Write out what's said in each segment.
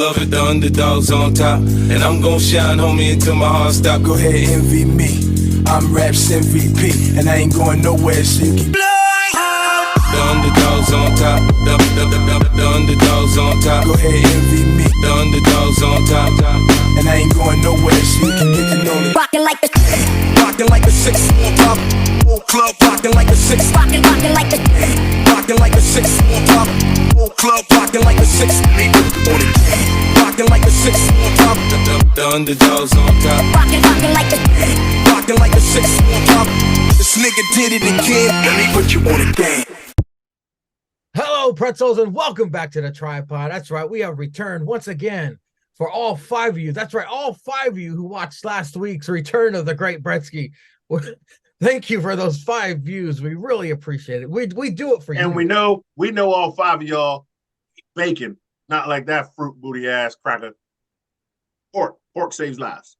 love it, the underdogs on top. And I'm gon' shine, homie, until my heart stop. Go ahead, envy me. I'm Raps MVP, and I ain't going nowhere, so you can the underdogs on top. The underdogs on top. Go ahead, envy me. The underdogs on top. And I ain't going nowhere, so you can get to know me. Rockin' like the Rockin' like the 6 on top. Whole club rockin' like the 6. rockin' like the Rockin' like the 6 on top. Whole club rockin' like the 6. Rockin' like the 6 on top. The underdogs on top. rockin' like the Rockin' like the 6 on top. This nigga did it again. Let me put you on the game. Hello, pretzels, and welcome back to the tripod. That's right, we have returned once again for all 5 of you. That's right, all 5 of you who watched last week's Return of the Great Bretsky. Thank you for those 5 views. We really appreciate it. We do it for you. And we know all 5 of y'all eat bacon, not like that fruit booty ass cracker. Pork saves lives.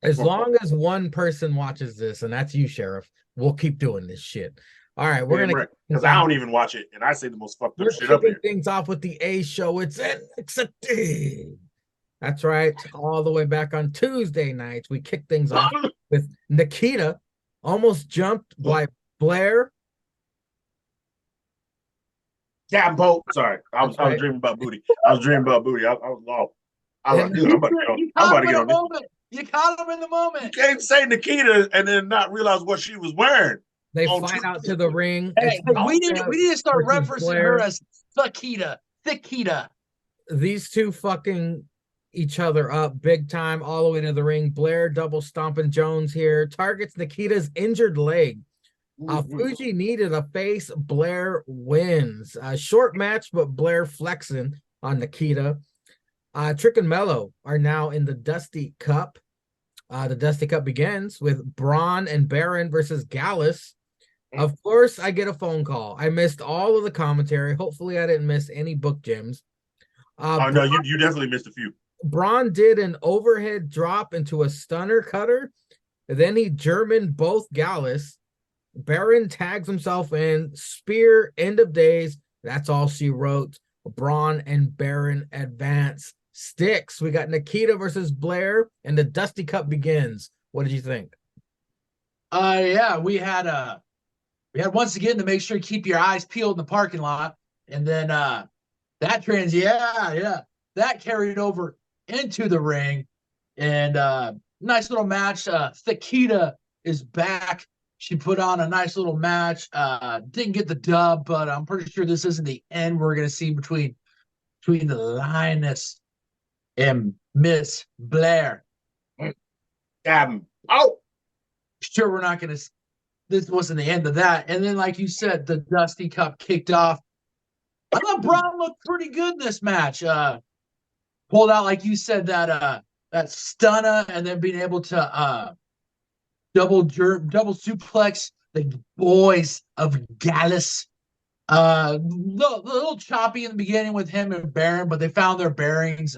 As long as one person watches this, and that's you, Sheriff, we'll keep doing this shit. All right, we're gonna because I don't even watch it, and I say the most fucked up shit up kicking here. things off with the A show. It's NXT. That's right. All the way back on Tuesday nights, we kick things off with Nikita almost jumped by Blair. Yeah, Bo. Sorry, I was dreaming about booty. I was lost. I was like, dude, I'm about to get on this. You caught him in the moment. You can't say Nikita and then not realize what she was wearing. They fight out to the ring. Hey, we need to start referencing her as Thikita. These two fucking each other up big time all the way to the ring. Blair double stomping Jones here. Targets Nikita's injured leg. Fuji needed a face. Blair wins. A short match, but Blair flexing on Nikita. Trick and Mello are now in the Dusty Cup. The Dusty Cup begins with Braun and Baron versus Gallus. Of course, I get a phone call. I missed all of the commentary. Hopefully, I didn't miss any book gems. No, you definitely missed a few. Braun did an overhead drop into a stunner cutter. Then he Germaned both Gallus. Baron tags himself in. Spear, end of days. That's all she wrote. Braun and Baron advance. Sticks. We got Nikita versus Blair, and the Dusty Cup begins. What did you think? Yeah, we had once again to make sure you keep your eyes peeled in the parking lot, and then that carried over into the ring, and nice little match. Thikita is back. She put on a nice little match. Didn't get the dub, but I'm pretty sure this isn't the end we're gonna see between the Lioness and Miss Blair. Sure, we're not gonna. This wasn't the end of that. And then, like you said, the Dusty Cup kicked off. I thought Braun looked pretty good in this match. Pulled out, like you said, that stunner, and then being able to double suplex the boys of Gallus. A little choppy in the beginning with him and Baron, but they found their bearings.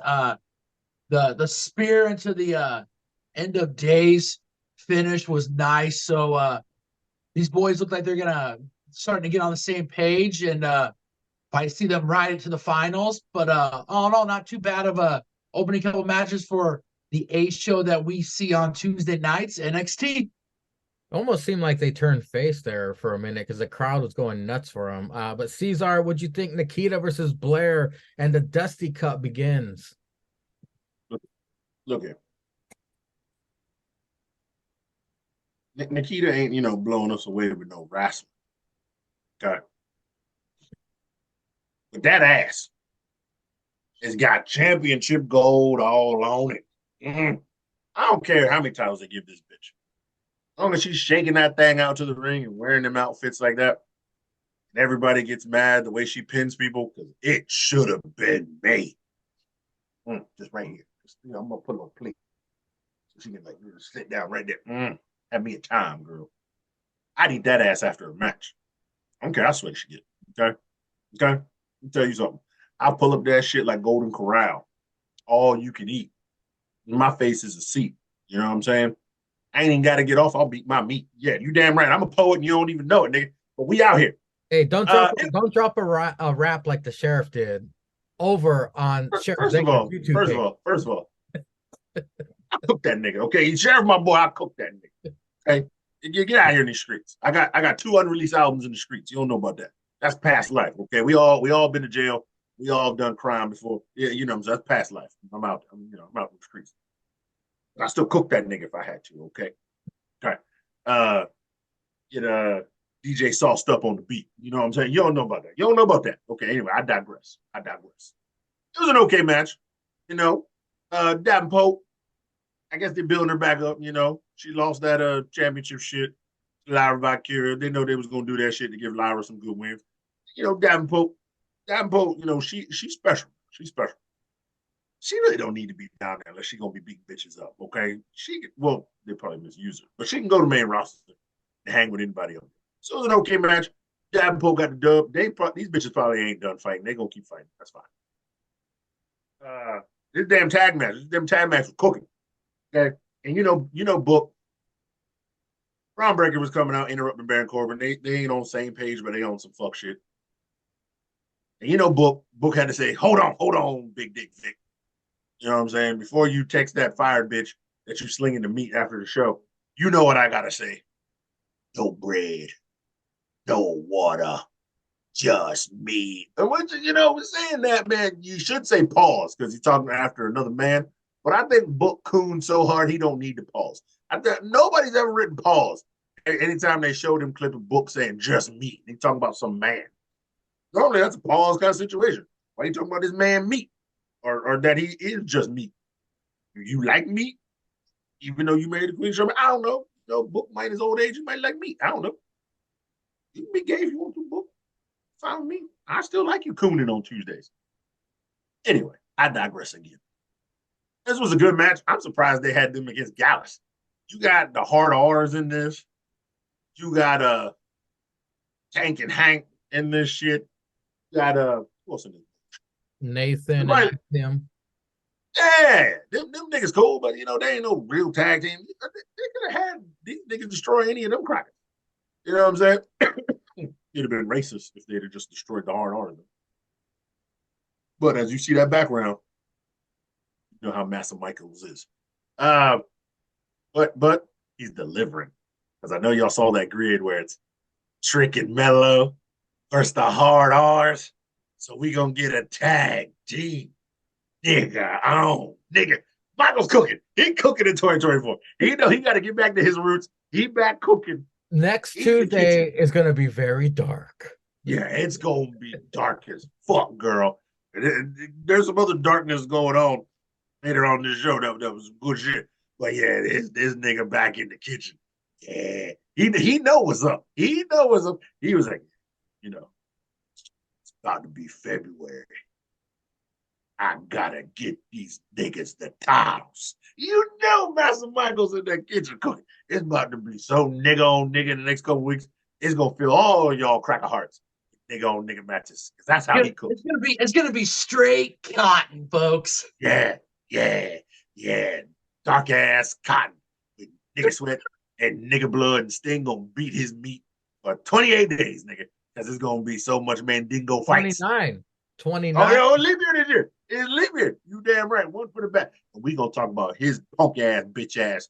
The spear into the end of days finish was nice. So these boys look like they're starting to get on the same page, and I see them ride it to the finals. But all in all, not too bad of a opening couple matches for the A show that we see on Tuesday nights, NXT. Almost seemed like they turned face there for a minute because the crowd was going nuts for him. But Cesar, what'd you think? Nikita versus Blair, and the Dusty Cup begins. Look here. Nikita ain't, blowing us away with no wrestling. Okay. But that ass has got championship gold all on it. I don't care how many titles they give this bitch. As long as she's shaking that thing out to the ring and wearing them outfits like that, and everybody gets mad the way she pins people, because it should have been me. Just right here. I'm going to put it on a plate. So she can sit down right there. Have me a time, girl. I'd eat that ass after a match. I don't care how sweaty she get. Okay? Let me tell you something. I'll pull up that shit like Golden Corral. All you can eat. My face is a seat. You know what I'm saying? I ain't even got to get off. I'll beat my meat. Yeah, you damn right. I'm a poet and you don't even know it, nigga. But we out here. Hey, don't drop a rap like the sheriff did. over on Sheriff Zanger's YouTube page. First of all, I cook that nigga. Okay, Sheriff, my boy, I cook that nigga. Okay, get out here in these streets. I got 2 unreleased albums in the streets. You don't know about that. That's past life. Okay, we all been to jail. We all done crime before. Yeah, you know, that's past life. I'm out. I'm out in the streets. I still cook that nigga if I had to. Okay. All right. Get DJ sauced up on the beat. You know what I'm saying? You don't know about that. You don't know about that. Okay. Anyway, I digress. It was an okay match. You know, Davenport, I guess they're building her back up. You know, she lost that championship shit to Lyra Valkyria. They know they was gonna do that shit to give Lyra some good wins. You know, Davenport, you know, she's special. She's special. She really don't need to be down there unless she's gonna be beating bitches up. Okay, they probably misuse her, but she can go to main roster and hang with anybody else. So it was an okay match. Davenport got the dub. These bitches probably ain't done fighting. They gonna keep fighting. That's fine. This damn tag match was cooking. Okay, and you know, Book. Ron Breaker was coming out interrupting Baron Corbin. They ain't on the same page, but they on some fuck shit. And you know, Book had to say, hold on, Big Dick Vic. You know what I'm saying? Before you text that fired bitch that you slinging the meat after the show, you know what I gotta say. No bread, no water, just meat. And saying that, man, you should say pause because he's talking after another man. But I think Book cooned so hard he don't need to pause. Nobody's ever written pause. Anytime they showed him clip of Book saying just meat, they talking about some man. Normally that's a pause kind of situation. Why are you talking about this man meat? Or that he is just meat. You like meat? Even though you made a Queen Sherman? I don't know. You know, Book might his old age, you might like meat. I don't know. You can be gay if you want to, Book. Fine with me. I still like you cooning on Tuesdays. Anyway, I digress again. This was a good match. I'm surprised they had them against Gallus. You got the hard R's in this. You got Tank and Hank in this shit. You got what's in it? Nathan Right. and them. Yeah, them niggas cool, but you know, they ain't no real tag team. They could have had these niggas destroy any of them crackers. You know what I'm saying? It'd have been racist if they'd have just destroyed the hard R. But as you see that background, you know how Massa Michaels is. But he's delivering. Because I know y'all saw that grid where it's Trick and Mello versus the hard R's. So we gonna get a tag team. Nigga. Michael's cooking. He cooking in 2024. He know he got to get back to his roots. He back cooking. Next Tuesday is going to be very dark. Yeah, it's going to be dark as fuck, girl. There's some other darkness going on later on this show that was good shit. But yeah, this nigga back in the kitchen. Yeah, he know what's up. He know what's up. He was like, you know, it's about to be February. I gotta get these niggas the titles. You know, Master Michael's in that kitchen cooking. It's about to be so nigga on nigga in the next couple weeks. It's gonna fill all y'all cracker hearts. Nigga on nigga matches. Cause that's how he cooks. It's gonna be straight cotton, folks. Yeah. Dark ass cotton with nigga sweat and nigga blood, and Sting gonna beat his meat for 28 days, nigga. Cause it's gonna be so much Mandingo fights. 29. Oh, leave here this year. It's leave here. You damn right. One for the back. And we gonna talk about his punk ass, bitch ass.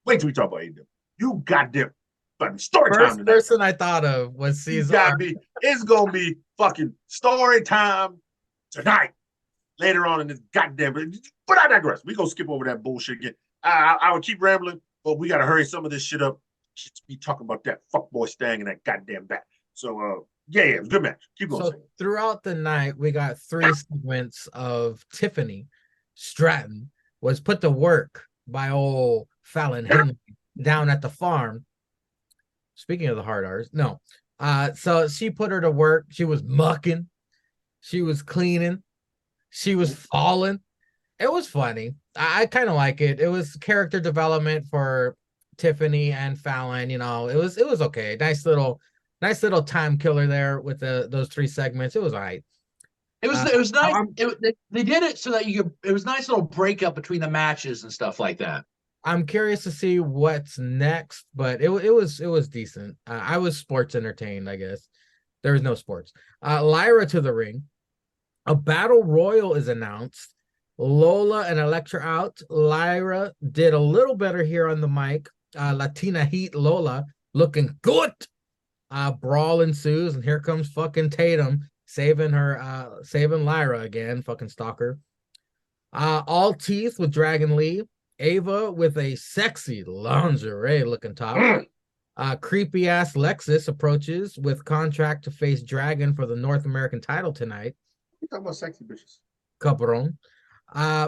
Wait till we talk about AEW. You goddamn story time. First person I thought of was Cesar. It's gonna be fucking story time tonight. Later on in this goddamn. But I digress. We gonna skip over that bullshit again. I would keep rambling, but we gotta hurry some of this shit up. Just be talking about that fuckboy Stang and that goddamn back. So yeah, it was a good match. Keep going. So throughout the night, we got 3 segments of Tiffany Stratton was put to work by old Fallon Henley down at the farm. Speaking of the hard R's, no. So she put her to work. She was mucking. She was cleaning. She was falling. It was funny. I kind of like it. It was character development for Tiffany and Fallon. You know, it was okay. Nice little time killer there with those 3 segments. It was all right. It was nice. They did it so that it was a nice little breakup between the matches and stuff like that. I'm curious to see what's next, but it was decent. I was sports entertained, I guess. There was no sports. Lyra to the ring. A battle royal is announced. Lola and Elektra out. Lyra did a little better here on the mic. Latina Heat Lola looking good. Brawl ensues, and here comes fucking Tatum saving Lyra again. Fucking stalker. All Teeth with Dragon Lee. Ava with a sexy lingerie looking top. Creepy ass Lexus approaches with contract to face Dragon for the North American title tonight. You talking about sexy bitches? Cabron.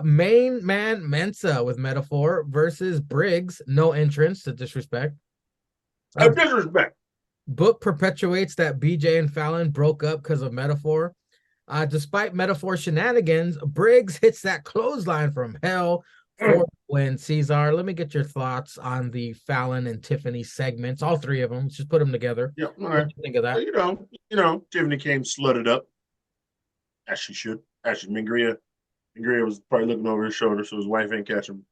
Main man Mensa with Metaphor versus Briggs. No entrance to disrespect. Disrespect. Book perpetuates that BJ and Fallon broke up because of Metaphor. Despite Metaphor shenanigans, Briggs hits that clothesline from hell for win. Cesar, let me get your thoughts on the Fallon and Tiffany segments. All three of them. Let's just put them together. Yeah, all What right. do you think of that? So, Tiffany came slutted up, as she should. Actually, Mingria was probably looking over his shoulder so his wife ain't catch him,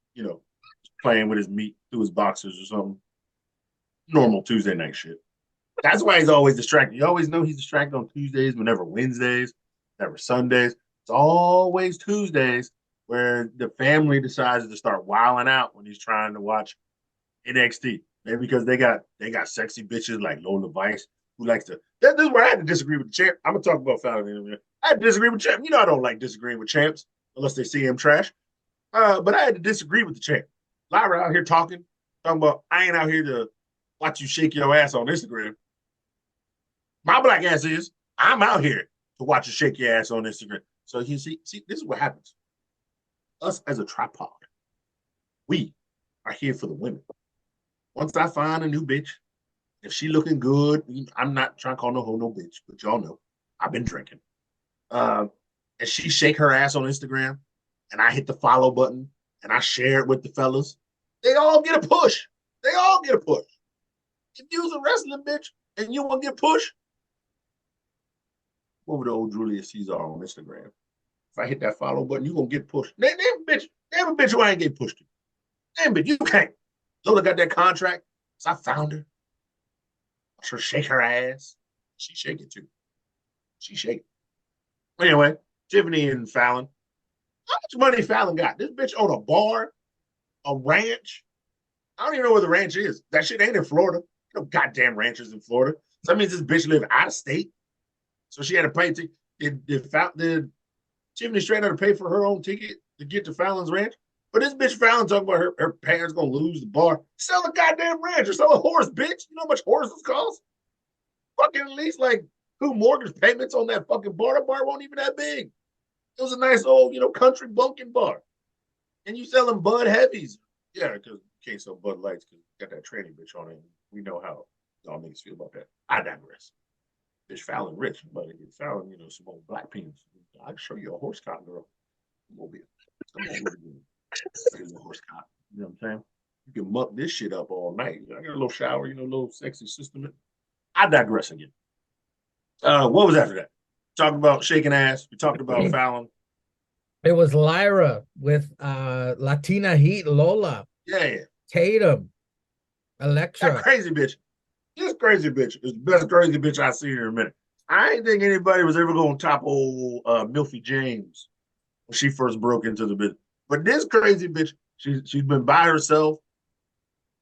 playing with his meat through his boxers or something. Normal Tuesday night shit. That's why he's always distracted. You always know he's distracted on Tuesdays, but never Wednesdays, never Sundays. It's always Tuesdays where the family decides to start wilding out when he's trying to watch NXT. Maybe because they got sexy bitches like Lola Vice who likes to. This is where I had to disagree with the champ. I'm gonna talk about Fallon in a minute. I had to disagree with champ. I don't like disagreeing with champs unless they see him trash. But I had to disagree with the champ. Lyra out here talking about I ain't out here to watch you shake your ass on Instagram. My black ass is I'm out here to watch you shake your ass on Instagram. So you see, this is what happens. Us as a tripod, we are here for the women. Once I find a new bitch, if she looking good, I'm not trying to call no hoe no bitch, but y'all know I've been drinking. And she shake her ass on Instagram, and I hit the follow button, and I share it with the fellas. They all get a push. They all get a push. If you's a wrestling bitch and you want to get pushed, over the old Julius Caesar on Instagram. If I hit that follow button, you're going to get pushed. Name a bitch who I ain't get pushed to. Name it, you can't. Lola got that contract, so I found her. I should shake her ass. She shake it too. She shake it. Anyway, Tiffany and Fallon. How much money Fallon got? This bitch own a bar, a ranch. I don't even know where the ranch is. That shit ain't in Florida. No goddamn ranches in Florida. So that means this bitch live out of state. So she had to pay. Did Tiffany straight had to pay for her own ticket to get to Fallon's ranch? But this bitch Fallon talking about her parents gonna lose the bar. Sell a goddamn ranch or sell a horse, bitch. You know how much horses cost? Fucking at least like 2 mortgage payments on that fucking bar. The bar wasn't even that big. It was a nice old, country bunking bar. And you selling Bud Heavies. Yeah, because you can't sell Bud Lights because you got that tranny bitch on it. We know how y'all niggas feel about that. I digress. Bitch Fallon rich, but if Fallon, some old black penis. I can show you a horse cock, girl. Mobile. Here's a horse cock. You know what I'm saying? You can muck this shit up all night. I got a little shower, a little sexy system. I digress again. What was after that? Talked about shaking ass. We talked about Fallon. It was Lyra with Latina Heat Lola. Yeah. Tatum. Elektra. That crazy bitch. This crazy bitch is the best crazy bitch I've seen in a minute. I ain't think anybody was ever going to top old Milfy James when she first broke into the business. But this crazy bitch, she's been by herself.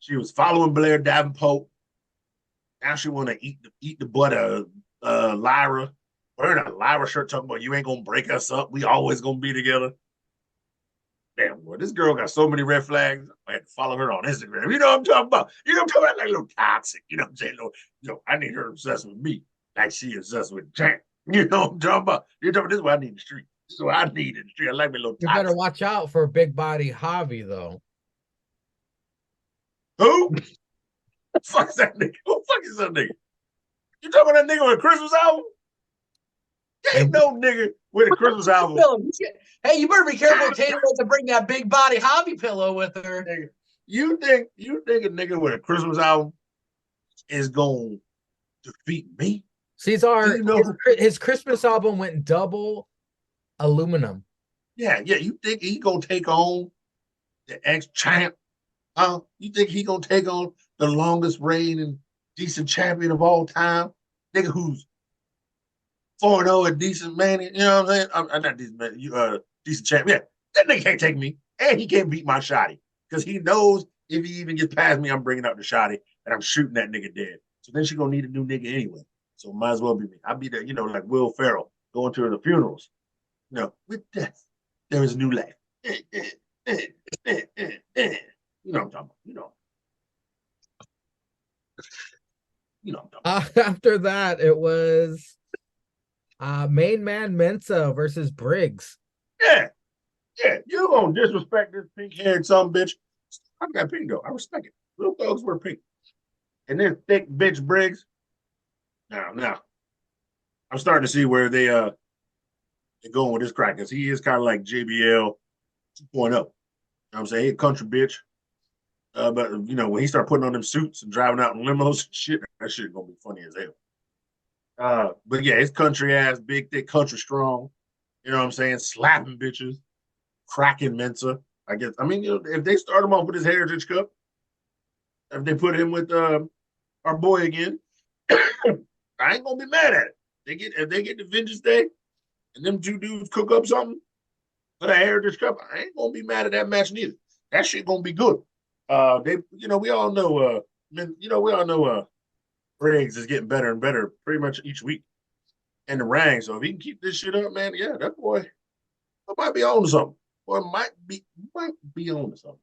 She was following Blair Davenport. Now she want to eat the butt of Lyra. Wearing a Lyra shirt talking about you ain't going to break us up. We always going to be together. Damn, boy, this girl got so many red flags. I had to follow her on Instagram. You know what I'm talking about? I'm talking about like a little toxic. You know what I'm saying? I need her obsessed with me like she obsessed with Champ. You know what I'm talking about? You're talking about this is what I need in the street. This is what I need in the street. I like me a little toxic. You better watch out for big body Javi, though. Who? Fuck is that nigga? Who the fuck is that nigga? You talking about that nigga with a Christmas album? Ain't no nigga with a Christmas album. Hey, you better be careful. Taylor to bring that big body hobby pillow with her. Nigga, you think a nigga with a Christmas album is going to defeat me? Cesar, his Christmas album went double aluminum. Yeah. You think he gonna take on the ex-champ? You think he gonna take on the longest reigning decent champion of all time? Nigga who's 4-0 a decent man. You know what I'm saying? I'm not decent man. You decent champ. Yeah, that nigga can't take me, and he can't beat my shotty because he knows if he even gets past me, I'm bringing out the shotty and I'm shooting that nigga dead. So then she gonna need a new nigga anyway. So might as well be me. I'll be there, like Will Ferrell going to the funerals. With death, there is new life. You know what I'm talking about. You know what I'm talking about. After that, it was main man Mensa versus Briggs. Yeah. You gonna disrespect this pink-haired some bitch. I got pink though. I respect it. Little thugs wear pink. And then thick bitch Briggs. Now. I'm starting to see where they're going with this crack because he is kind of like JBL 2.0. You know what I'm saying? He a country bitch. But when he start putting on them suits and driving out in limos, shit, that shit gonna be funny as hell. But yeah, it's country ass, big, thick, country strong. You know what I'm saying? Slapping bitches, cracking Mensa. I guess. I mean, if they start him off with his Heritage Cup, if they put him with our boy again, I ain't gonna be mad at it. If they get the Vengeance Day and them two dudes cook up something for the Heritage Cup, I ain't gonna be mad at that match neither. That shit gonna be good. We all know Briggs is getting better and better pretty much each week in the ring. So if he can keep this shit up, man, yeah, that boy might be on to something. Boy might be on to something.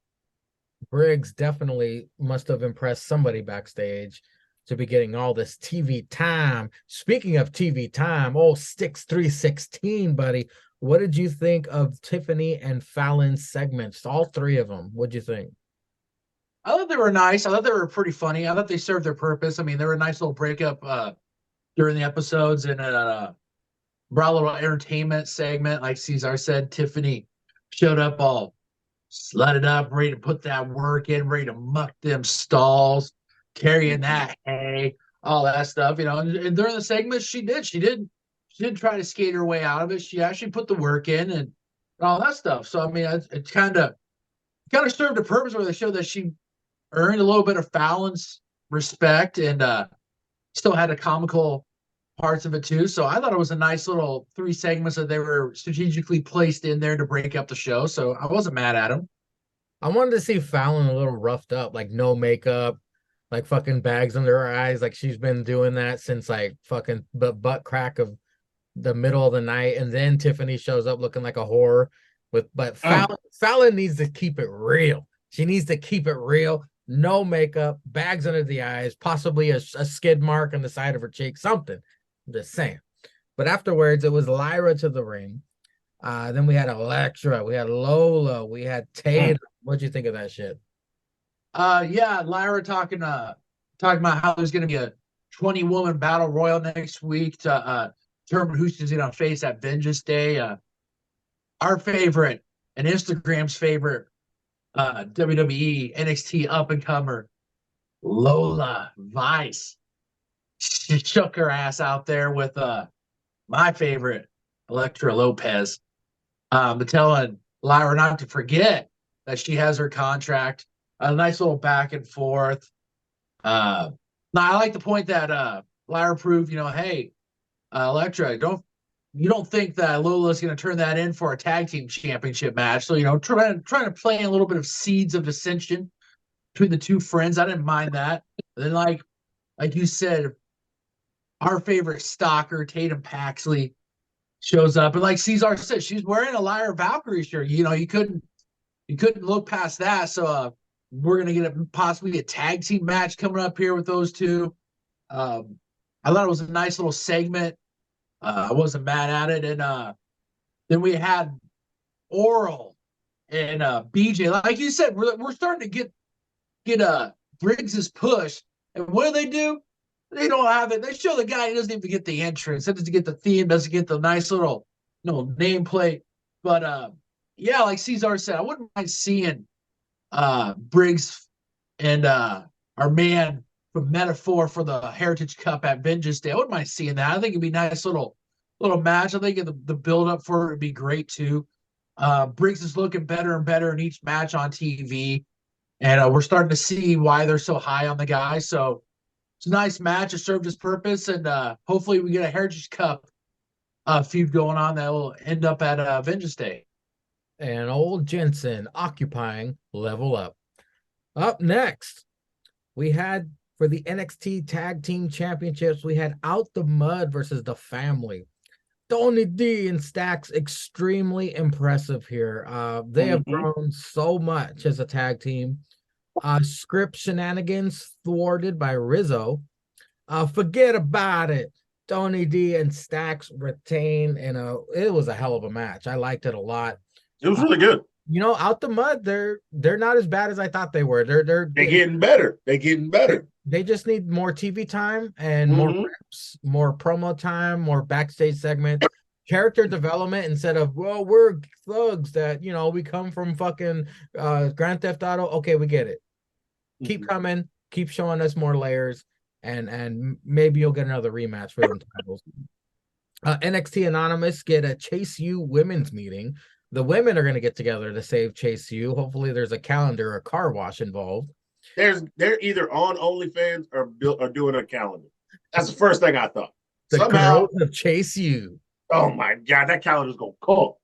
Briggs definitely must have impressed somebody backstage to be getting all this TV time. Speaking of TV time, Sticks 316, buddy. What did you think of Tiffany and Fallon's segments? All three of them. What'd you think? I thought they were nice. I thought they were pretty funny. I thought they served their purpose. I mean, they were a nice little breakup during the episodes and brought a little entertainment segment. Like Cesar said, Tiffany showed up all slutted up, ready to put that work in, ready to muck them stalls, carrying that hay, all that stuff. And during the segment, she didn't try to skate her way out of it. She actually put the work in and all that stuff. So I mean, it kind of served a purpose where they showed that she earned a little bit of Fallon's respect and still had a comical parts of it too. So I thought it was a nice little 3 segments that they were strategically placed in there to break up the show. So I wasn't mad at them. I wanted to see Fallon a little roughed up, like no makeup, like fucking bags under her eyes, like she's been doing that since like fucking butt crack of the middle of the night. And then Tiffany shows up looking like a whore but Fallon needs to keep it real. She needs to keep it real. No makeup, bags under the eyes, possibly a skid mark on the side of her cheek, something. I'm just saying. But afterwards, it was Lyra to the ring. Then we had Elektra, we had Lola, we had Tatum. What'd you think of that shit? Yeah, Lyra talking about how there's going to be a 20-woman battle royal next week to determine who's going to face at Vengeance Day. Our favorite and Instagram's favorite WWE NXT up-and-comer, Lola Vice. She shook her ass out there with my favorite, Elektra Lopez. Telling Lyra not to forget that she has her contract. A nice little back and forth. Now, I like the point that Lyra proved, hey, Elektra, you don't think that Lola's going to turn that in for a tag team championship match. So, trying to play a little bit of seeds of dissension between the two friends. I didn't mind that. And then, like you said, our favorite stalker, Tatum Paxley, shows up. And like Cesar said, she's wearing a Lyra Valkyrie shirt. You couldn't look past that. So we're going to get possibly a tag team match coming up here with those two. I thought it was a nice little segment. I wasn't mad at it. And then we had Oral and BJ. Like you said, we're starting to get Briggs's push. And what do? They don't have it. They show the guy, he doesn't even get the entrance. He doesn't get the theme, doesn't get the nice little nameplate. But yeah, like Cesar said, I wouldn't mind seeing Briggs and our man from Metaphor for the Heritage Cup at Vengeance Day. I wouldn't mind seeing that. I think it'd be a nice little match. I think the build up for it would be great too. Briggs is looking better and better in each match on TV. And we're starting to see why they're so high on the guy. So it's a nice match. It served its purpose. And hopefully we get a Heritage Cup feud going on that will end up at Vengeance Day. And old Jensen occupying Level Up. Up next, we had for the NXT Tag Team Championships, we had Out the Mud versus The Family. Tony D and Stacks extremely impressive here. They have grown so much as a tag team. Script shenanigans thwarted by Rizzo. Forget about it. Tony D and Stacks retain, and it was a hell of a match. I liked it a lot. It was really good. You know, Out the Mud, they're not as bad as I thought they were. They're getting better. They're getting better. They just need more TV time and more reps, more promo time, more backstage segments, character development instead of, well, we're thugs that, you know, we come from fucking Grand Theft Auto. Okay, we get it. Keep coming, keep showing us more layers, and maybe you'll get another rematch for them titles. NXT Anonymous get a Chase U women's meeting. The women are going to get together to save Chase U. Hopefully there's a calendar or car wash involved. They're either on OnlyFans or doing a calendar. That's the first thing I thought. The Somehow, girls of Chase U. Oh my God, that calendar's going to cook.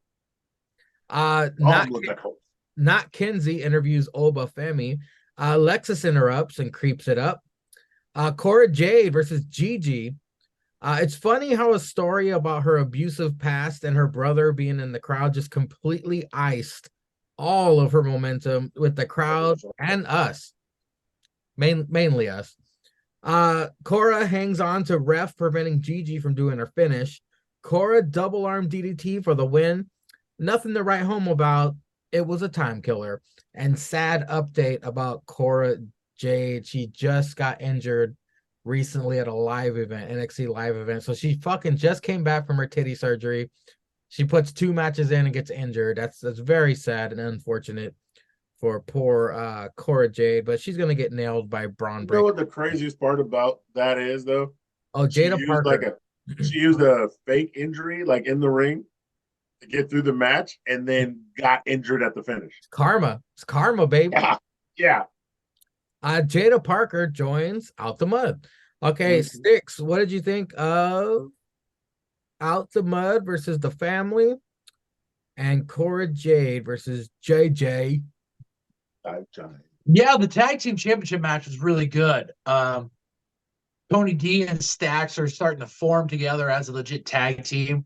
Not Kinsey interviews Oba Femi. Lexus interrupts and creeps it up. Cora Jade versus Gigi. It's funny how a story about her abusive past and her brother being in the crowd just completely iced all of her momentum with the crowd and us. Mainly us. Cora hangs on to ref, preventing Gigi from doing her finish. Cora double arm DDT for the win. Nothing to write home about. It was a time killer. And sad update about Cora Jade. She just got injured recently at a live event, NXT live event. So she fucking just came back from her titty surgery. She puts 2 matches in and gets injured. That's very sad and unfortunate for poor Cora Jade, but she's gonna get nailed by Braun Breaker. You know what the craziest part about that is, though? Oh, Jada Parker. She used a fake injury, like in the ring, to get through the match, and then got injured at the finish. Karma. It's karma, baby. Yeah. Jada Parker joins Out the Mud. Okay, Sticks, what did you think of Out the Mud versus The Family and Cora Jade versus JJ? Yeah, the tag team championship match was really good. Tony D and Stacks are starting to form together as a legit tag team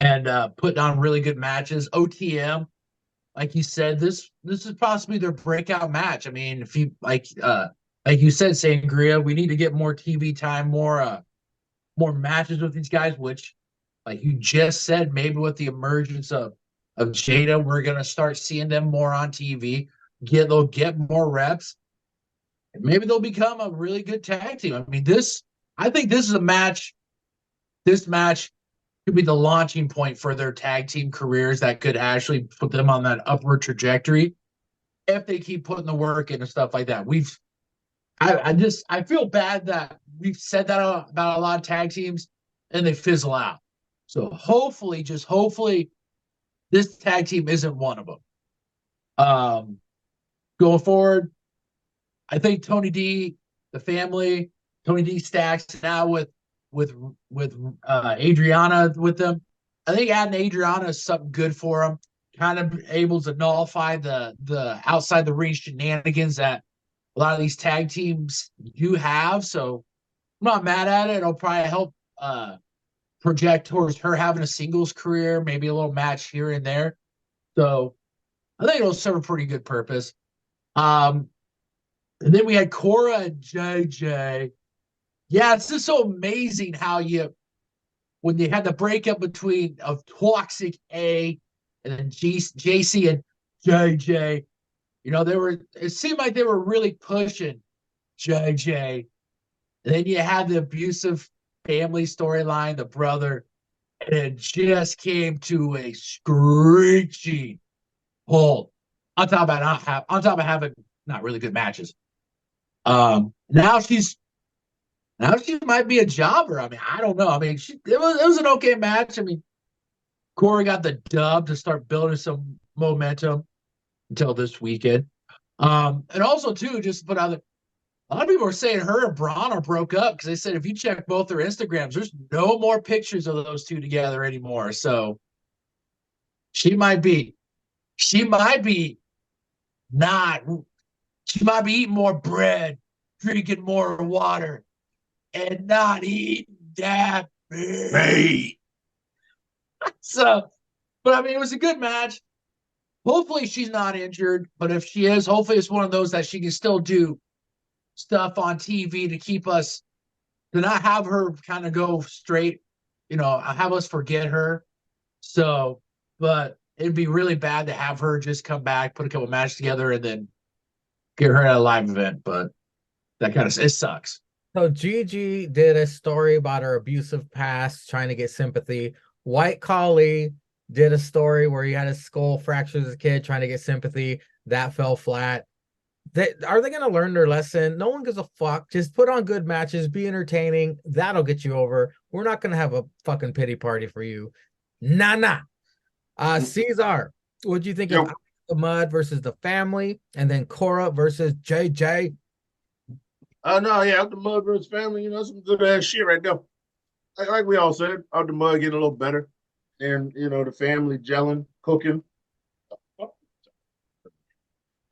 and putting on really good matches. OTM, like you said, this is possibly their breakout match. I mean, if you like you said, Sangria, we need to get more TV time, more matches with these guys. Which, like you just said, maybe with the emergence of Jada, we're gonna start seeing them more on TV. They'll get more reps. And maybe they'll become a really good tag team. I mean, I think this is a match. This match could be the launching point for their tag team careers that could actually put them on that upward trajectory if they keep putting the work in and stuff like that. I feel bad that we've said that about a lot of tag teams and they fizzle out. So hopefully, this tag team isn't one of them. Going forward, I think Tony D, The Family, Tony D Stacks now with Adriana with them. I think adding Adriana is something good for them. Kind of able to nullify the outside the ring shenanigans that a lot of these tag teams do have. So I'm not mad at it. It'll probably help project towards her having a singles career, maybe a little match here and there. So I think it'll serve a pretty good purpose. And then we had Cora and JJ. Yeah, it's just so amazing how when they had the breakup between of Toxic A and then JC and JJ, you know, it seemed like they were really pushing JJ. And then you had the abusive family storyline, the brother, and it just came to a screeching halt. On top of having not really good matches. Now she might be a jobber. I mean, I don't know. I mean, it was an okay match. I mean, Corey got the dub to start building some momentum until this weekend. And also too, just to put out A lot of people are saying her and Braun are broke up because they said if you check both their Instagrams, there's no more pictures of those two together anymore. So she might be not. She might be eating more bread, drinking more water, and not eating that meat. Hey, So, but I mean, it was a good match. Hopefully, she's not injured. But if she is, hopefully, it's one of those that she can still do stuff on TV to keep us, to not have her kind of go straight, have us forget her. So, but it'd be really bad to have her just come back, put a couple matches together, and then get her at a live event. But that kind of, it sucks. So Gigi did a story about her abusive past, trying to get sympathy. White Collie did a story where he had his skull fractured as a kid, trying to get sympathy. That fell flat. Are they going to learn their lesson? No one gives a fuck. Just put on good matches, be entertaining. That'll get you over. We're not going to have a fucking pity party for you. Nah. Cesar, what do you think of the Mud versus the Family, and then Cora versus JJ? No, yeah, Out the Mud versus Family, some good ass shit right there. Like we all said, Out the Mud getting a little better. And, the Family gelling, cooking.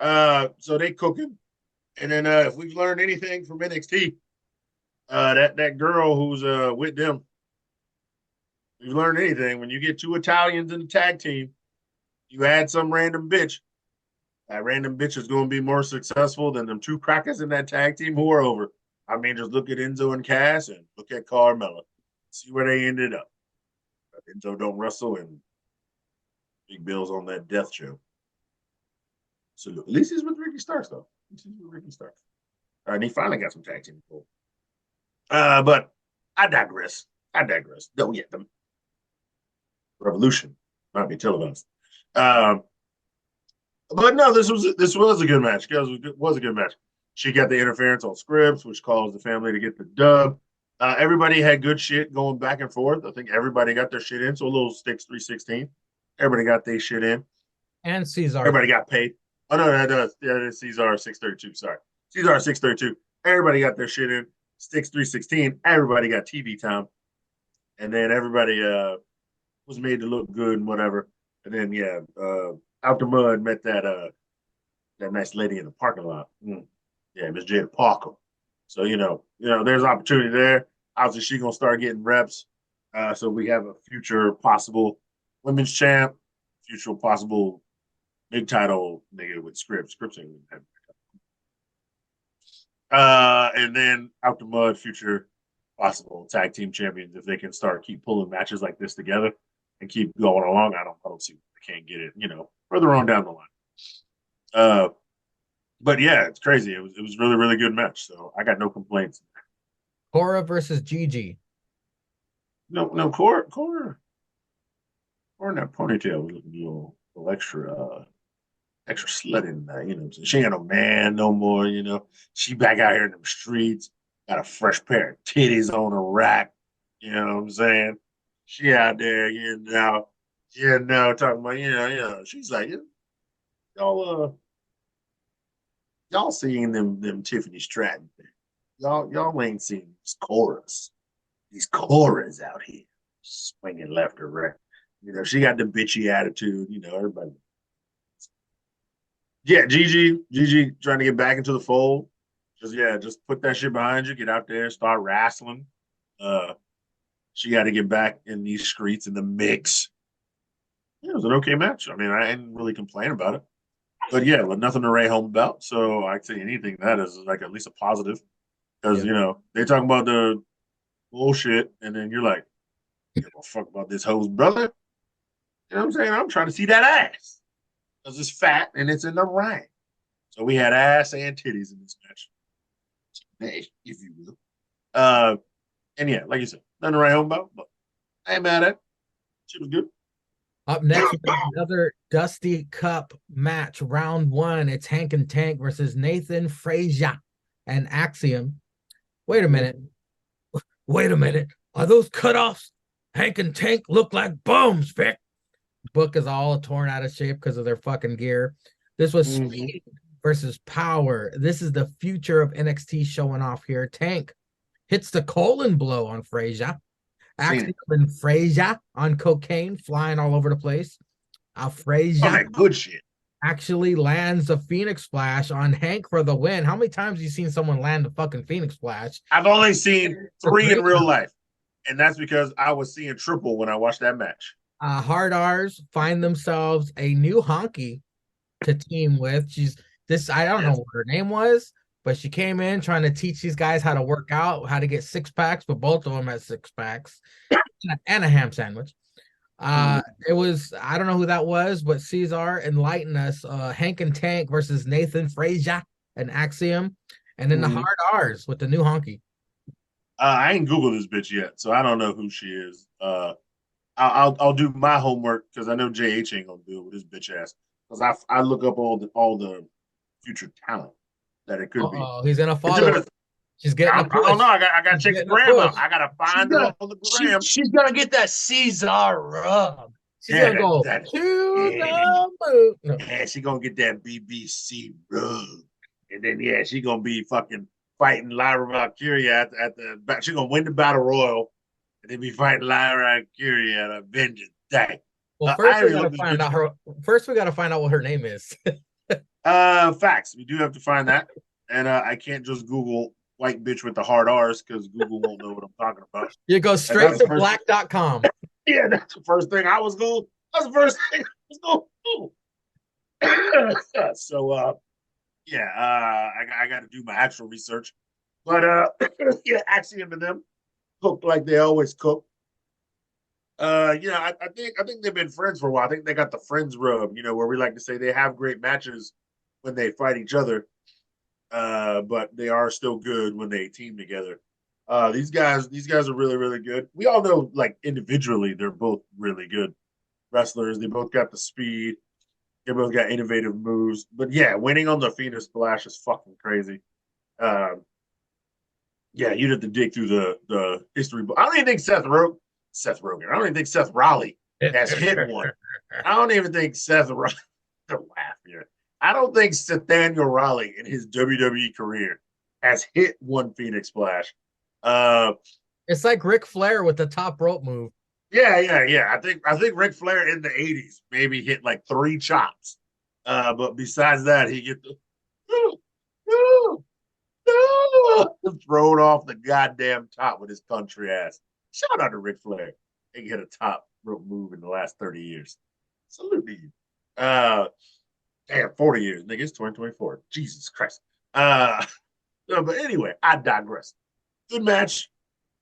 So they cooking. And then if we've learned anything from NXT, that girl who's with them, if you learned anything, when you get two Italians in the tag team, you add some random bitch. That random bitch is going to be more successful than them two crackers in that tag team who are over. I mean, just look at Enzo and Cass and look at Carmella. See where they ended up. Enzo don't wrestle and Big Bill's on that death show. So at least he's with Ricky Starks, though. He's with Ricky Starks. And he finally got some tag team pull. But I digress. Don't get them. Revolution might be televised. But no, this was a good match. It was a good match. She got the interference on Scripps, which caused the Family to get the dub. Everybody had good shit going back and forth. I think everybody got their shit in. So a little Sticks 316. Everybody got their shit in. And Cesar. Everybody got paid. Oh, no, that's Cesar 632. Sorry. Cesar 632. Everybody got their shit in. Sticks 316. Everybody got TV time. And then everybody was made to look good and whatever. And then, Out the Mud met that nice lady in the parking lot. Yeah, Miss Jada Parker. So, there's opportunity there. Obviously, she's going to start getting reps. So we have a future possible women's champ, future possible big title nigga with Scripps. Scripps ain't even and then Out the Mud, future possible tag team champions if they can keep pulling matches like this together and keep going along. I don't see they can't get it, further on down the line. But yeah, it's crazy. It was really, really good match. So I got no complaints. Cora versus Gigi. No, Cora in that ponytail was looking a little extra slutty than she ain't got no man no more, She back out here in them streets, got a fresh pair of titties on a rack, you know what I'm saying? She out there, talking about, she's like, y'all seeing them Tiffany Stratton things. Y'all ain't seen these choras out here swinging left or right. She got the bitchy attitude, everybody. Yeah, Gigi trying to get back into the fold. Just put that shit behind you, get out there, start wrestling. She got to get back in these streets in the mix. Yeah, it was an okay match. I mean, I didn't really complain about it. But yeah, with nothing to write home about. So I'd say anything that is like at least a positive. Because, they talking about the bullshit, and then you're like, you don't fuck about this hoe's brother. You know what I'm saying? I'm trying to see that ass. Because it's fat and it's in the ring. So we had ass and titties in this match. Hey, if you will. And yeah, like you said, nothing to write home about, but I ain't mad at it. Shit was good. Up next, we got another Dusty Cup match, round 1. It's Hank and Tank versus Nathan Frazier and Axiom. Wait a minute. Are those cutoffs? Hank and Tank look like bums, Vic. Book is all torn out of shape because of their fucking gear. This was Speed versus Power. This is the future of NXT showing off here. Tank hits the colon blow on Frazier. Axiom and Frazier on cocaine, flying all over the place. Frazier Oh, that good shit. actually lands a Phoenix Splash on Hank for the win. How many times have you seen someone land a fucking Phoenix Splash? I've only seen 3 in real life, and that's because I was seeing triple when I watched that match. Hard R's find themselves a new honky to team with. I don't know what her name was, but she came in trying to teach these guys how to work out, how to get 6-packs, but both of them had 6-packs and a ham sandwich. It was, I don't know who that was, but Cesar enlightened us. Hank and Tank versus Nathan Frazier and Axiom, and then the Hard R's with the new honky. I ain't Googled this bitch yet, so I don't know who she is. I'll do my homework because I know JH ain't gonna do it with his bitch ass. Because I look up all the future talent that it could be. Oh, he's gonna follow. She's getting. I don't know. I got to check the gram out. I gotta find her on the gram. She's gonna get that Caesar rub. She's gonna go to the moon. No. Yeah, she's gonna get that BBC rub, and then she's gonna be fucking fighting Lyra Valkyria at the back. She's gonna win the battle royal, and then be fighting Lyra Valkyria at a Vengeance Day. Well, first we gotta find out what her name is. Facts. We do have to find that, and I can't just Google white bitch with the hard R's because Google won't know what I'm talking about. You go straight to black.com. Yeah, that's the first thing I was going. That's the first thing I was going to do. So, I got to do my actual research. But Axiom and them cooked like they always cook. I think they've been friends for a while. I think they got the friends rub, where we like to say they have great matches when they fight each other, but they are still good when they team together. These guys are really, really good. We all know, like, individually, they're both really good wrestlers. They both got the speed. They both got innovative moves. But yeah, winning on the Phoenix Splash is fucking crazy. You'd have to dig through the history book. I don't even think Seth Rogen. I don't even think Seth Raleigh has hit one. I don't even think Seth Raleigh. Laugh here. I don't think Nathaniel Raleigh in his WWE career has hit one Phoenix Splash. It's like Ric Flair with the top rope move. Yeah. I think Ric Flair in the 80s maybe hit like 3 chops. But besides that, he get the thrown off the goddamn top with his country ass. Shout out to Ric Flair. He hit a top rope move in the last 30 years. Salute to you. Damn, 40 years, nigga. It's 2024. Jesus Christ. But anyway, I digress. Good match.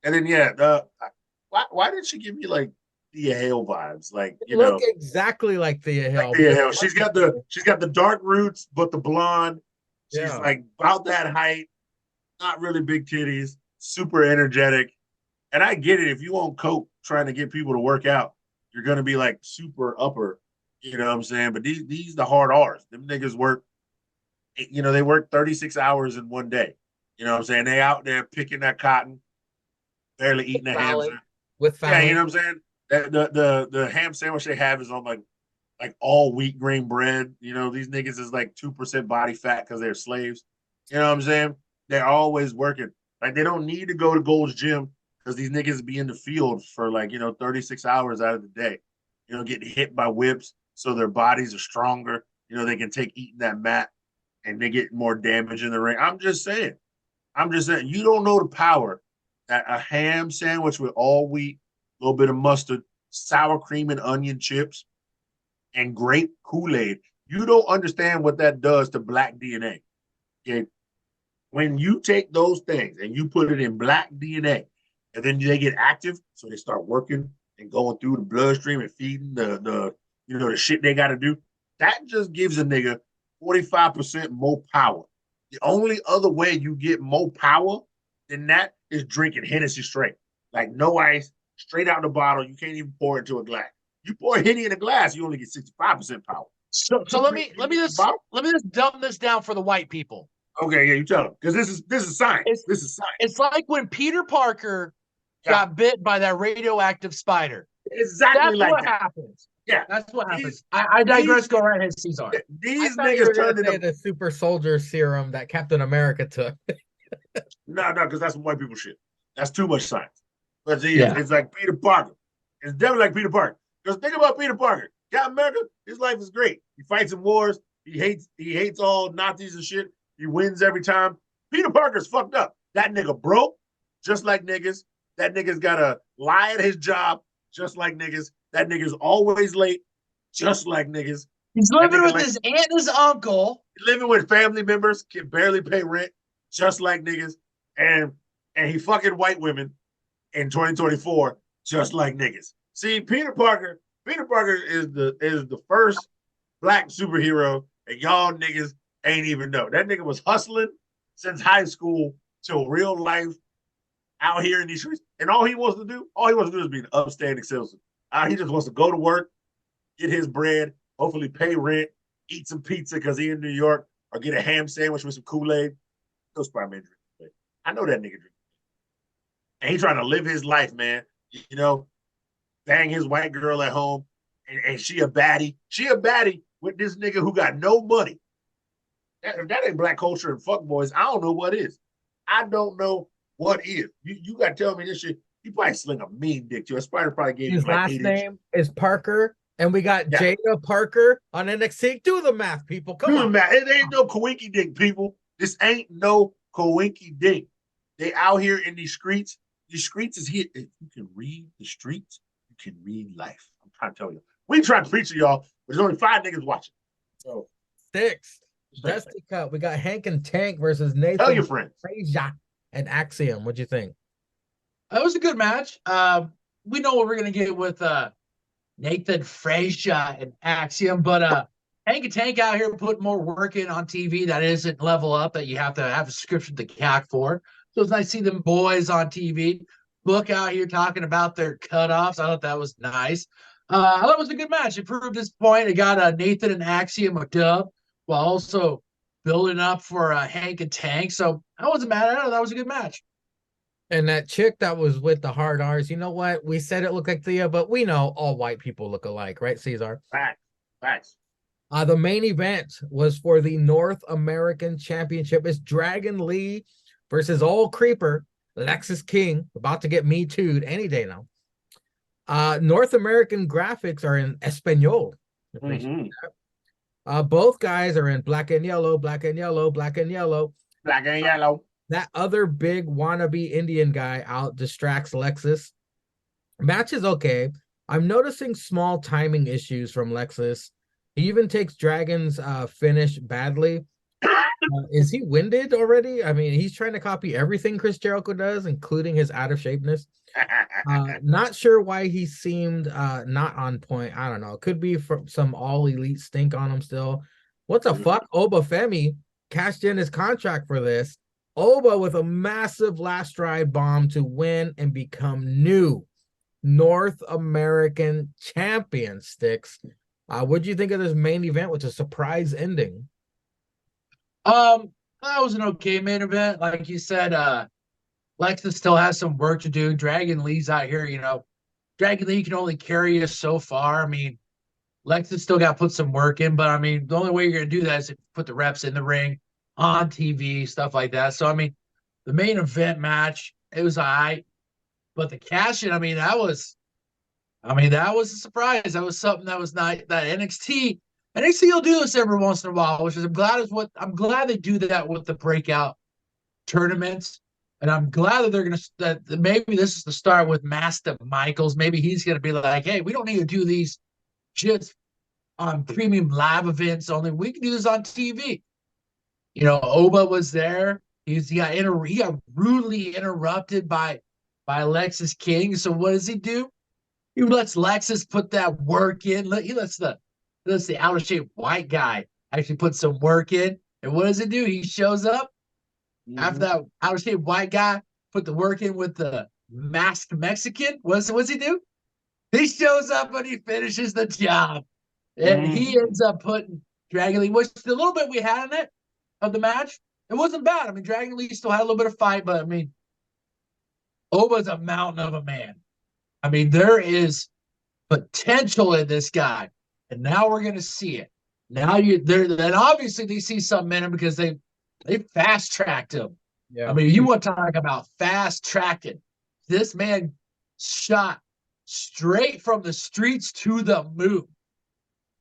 And then why did she give me like Thea Hale vibes? Like, look exactly like Thea Hale. Like Thea Hale. She's got the dark roots, but the blonde. She's like about that height, not really big titties, super energetic. And I get it. If you want coke trying to get people to work out, you're gonna be like super upper. You know what I'm saying? But these the hard R's. Them niggas work. They work 36 hours in one day. You know what I'm saying? They out there picking that cotton, barely eating a ham sandwich. With family. Yeah, you know what I'm saying? The ham sandwich they have is on like all wheat grain bread. These niggas is like 2% body fat because they're slaves. You know what I'm saying? They're always working. Like, they don't need to go to Gold's Gym because these niggas be in the field for 36 hours out of the day. Getting hit by whips so their bodies are stronger. They can take eating that mat and they get more damage in the ring. I'm just saying, you don't know the power that a ham sandwich with all wheat, a little bit of mustard, sour cream and onion chips, and grape Kool-Aid. You don't understand what that does to black DNA. Okay? When you take those things and you put it in black DNA, and then they get active, so they start working and going through the bloodstream and feeding the shit they got to do, that just gives a nigga 45% more power. The only other way you get more power than that is drinking Hennessy straight. Like, no ice, straight out the bottle. You can't even pour it into a glass. You pour Henny in a glass, you only get 65% power. So let me just dumb this down for the white people. Okay, yeah, you tell them, because this is science. This is science. It's like when Peter Parker got bit by that radioactive spider. Exactly. That's like what that happens. Yeah, That's what these happens. I digress. Go right ahead, Cesar. I these thought you were niggas gonna turned say into the super soldier serum that Captain America took. no, because that's some white people shit. That's too much science. But see, Yeah. it's like Peter Parker. It's definitely like Peter Parker. Because think about Peter Parker. Captain America, his life is great. He fights in wars. He hates all Nazis and shit. He wins every time. Peter Parker's fucked up. That nigga broke, just like niggas. That nigga's gotta lie at his job, just like niggas. That nigga's always late, just like niggas. He's That living nigga with like his aunt and his uncle. living with family members, can barely pay rent, just like niggas. And he fucking white women in 2024, just like niggas. See, Peter Parker is the first black superhero, and y'all niggas ain't even know. That nigga was hustling since high school till real life out here in these streets. And all he wants to do is be an upstanding citizen. He just wants to go to work, get his bread, hopefully pay rent, eat some pizza because he in New York, or get a ham sandwich with some Kool-Aid. No Spider-Man drink. I know that nigga drink. And he trying to live his life, man. You know, bang his white girl at home, and she a baddie. She a baddie with this nigga who got no money. If that ain't black culture and fuck boys, I don't know what is. I don't know what is. You got to tell me this shit. He probably sling a mean dick to. A spider probably gave His him like last 8 name is Parker, and we got Yeah. Jada Parker on NXT. Do the math, people. Come on. Man, it ain't no coinky dink, people. This ain't no coinky dink. They out here in these streets. These streets is here. If you can read the streets, you can read life. I'm trying to tell you. We trying to preach to y'all, but there's only 5 niggas watching. So Six. Dusty Cup. We got Hank and Tank versus Nathan tell your friends. Frazier and Axiom. What'd you think? It was a good match. We know what we're gonna get with Nathan Frazier and Axiom, but Hank and Tank out here putting more work in on TV that isn't level up that you have to have a subscription to CAC for. So it's nice to see them boys on TV. Book out here talking about their cutoffs. I thought that was nice. I thought it was a good match. It proved its point. It got Nathan and Axiom a dub while also building up for Hank and Tank. So I wasn't mad at it. That was a good match. And that chick that was with the hard R's, you know what? We said it looked like Thea, but we know all white people look alike, right, Cesar? Facts. The main event was for the North American Championship. It's Dragon Lee versus Old Creeper, Lexus King, about to get Me Too'd any day now. North American graphics are in Espanol. Both guys are in black and yellow, black and yellow, black and yellow. Black and yellow. That other big wannabe Indian guy out distracts Lexus. Match is okay. I'm noticing small timing issues from Lexus. He even takes Dragon's finish badly. Is he winded already? I mean, he's trying to copy everything Chris Jericho does, including his out of shapeness. Not sure why he seemed not on point. I don't know. Could be from some all elite stink on him still. What the fuck? Oba Femi cashed in his contract for this. Oba with a massive last ride bomb to win and become new North American champion. Sticks. What'd you think of this main event with a surprise ending? That was an okay main event. Like you said, Lexus still has some work to do. Dragon Lee's out here, Dragon Lee can only carry us so far. I mean, Lexus still got to put some work in, but I mean, the only way you're going to do that is if you put the reps in the ring, on TV, stuff like that. So, I mean, the main event match, it was all right. But the cash-in, that was a surprise. That was something that was not that NXT will do this every once in a while, which is I'm glad they do that with the breakout tournaments. And I'm glad that maybe this is the start with Master Michaels. Maybe he's gonna be like, hey, we don't need to do these just on premium live events only. We can do this on TV. Oba was there. He got rudely interrupted by Lexus King. So what does he do? He lets Lexus put that work in. He lets the out of shape white guy actually put some work in. And what does he do? He shows up after that out of shape white guy put the work in with the masked Mexican. What's he do? He shows up and he finishes the job. And he ends up putting Dragon Lee, which the little bit we had in it of the match, it wasn't bad. I mean, Dragon Lee still had a little bit of fight, but I mean, Oba's a mountain of a man. I mean, there is potential in this guy, and now we're going to see it. Now then obviously they see something in him because they fast tracked him. Yeah. I mean, you want to talk about fast tracking? This man shot straight from the streets to the moon,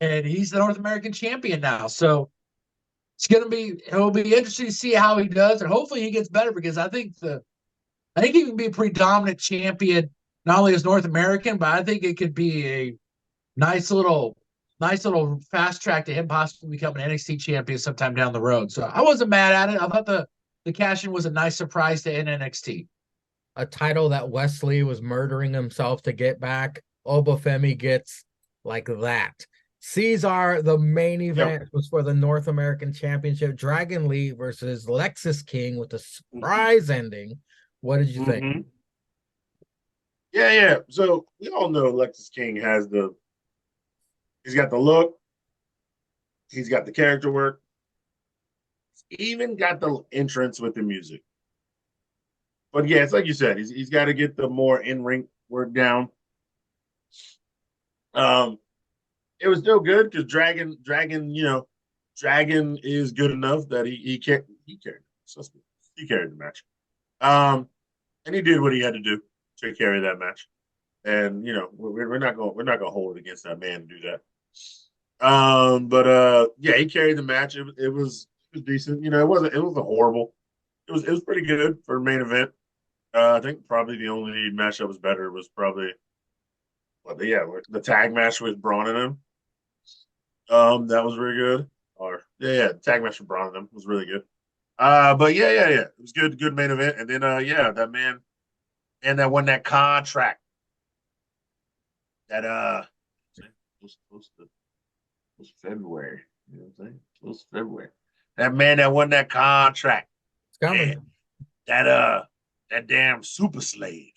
and he's the North American champion now. So it'll be interesting to see how he does, and hopefully he gets better because I think he can be a predominant champion not only as North American, but I think it could be a nice little fast track to him possibly becoming an NXT champion sometime down the road. So I wasn't mad at it. I thought the cash-in was a nice surprise to end NXT. A title that Wesley was murdering himself to get back. Obafemi gets like that. Caesar, the main event was for the North American Championship. Dragon Lee versus Lexus King with a surprise ending. What did you think? Yeah. So we all know Lexus King he's got the look, he's got the character work, he's even got the entrance with the music. But yeah, it's like you said, he's got to get the more in-ring work down. It was still good because Dragon is good enough that he carried the match. And he did what he had to do to carry that match. And we're not gonna hold it against that man to do that. But he carried the match. It was decent. It wasn't horrible. It was pretty good for a main event. I think probably the only match that was better was probably the tag match with Braun and him. That was very good. The tag match with Braun and him was really good. But it was good main event. And then that man and that won that contract. That was February. You know what I'm saying? It was February. That man that won that contract. It's coming. That damn super slave.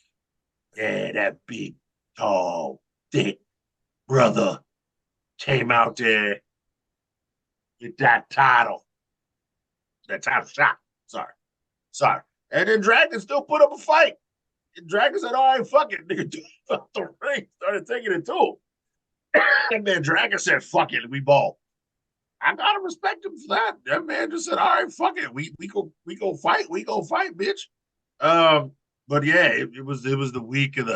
Yeah, that big, tall, thick brother came out there with that title. That title shot. Sorry. And then Dragon still put up a fight. And Dragon said, all right, fuck it. Nigga, the ring started taking it to him. And then Dragon said, fuck it, we ball. I gotta respect him for that. That man just said, all right, fuck it. We go fight, bitch. But yeah, it was the week of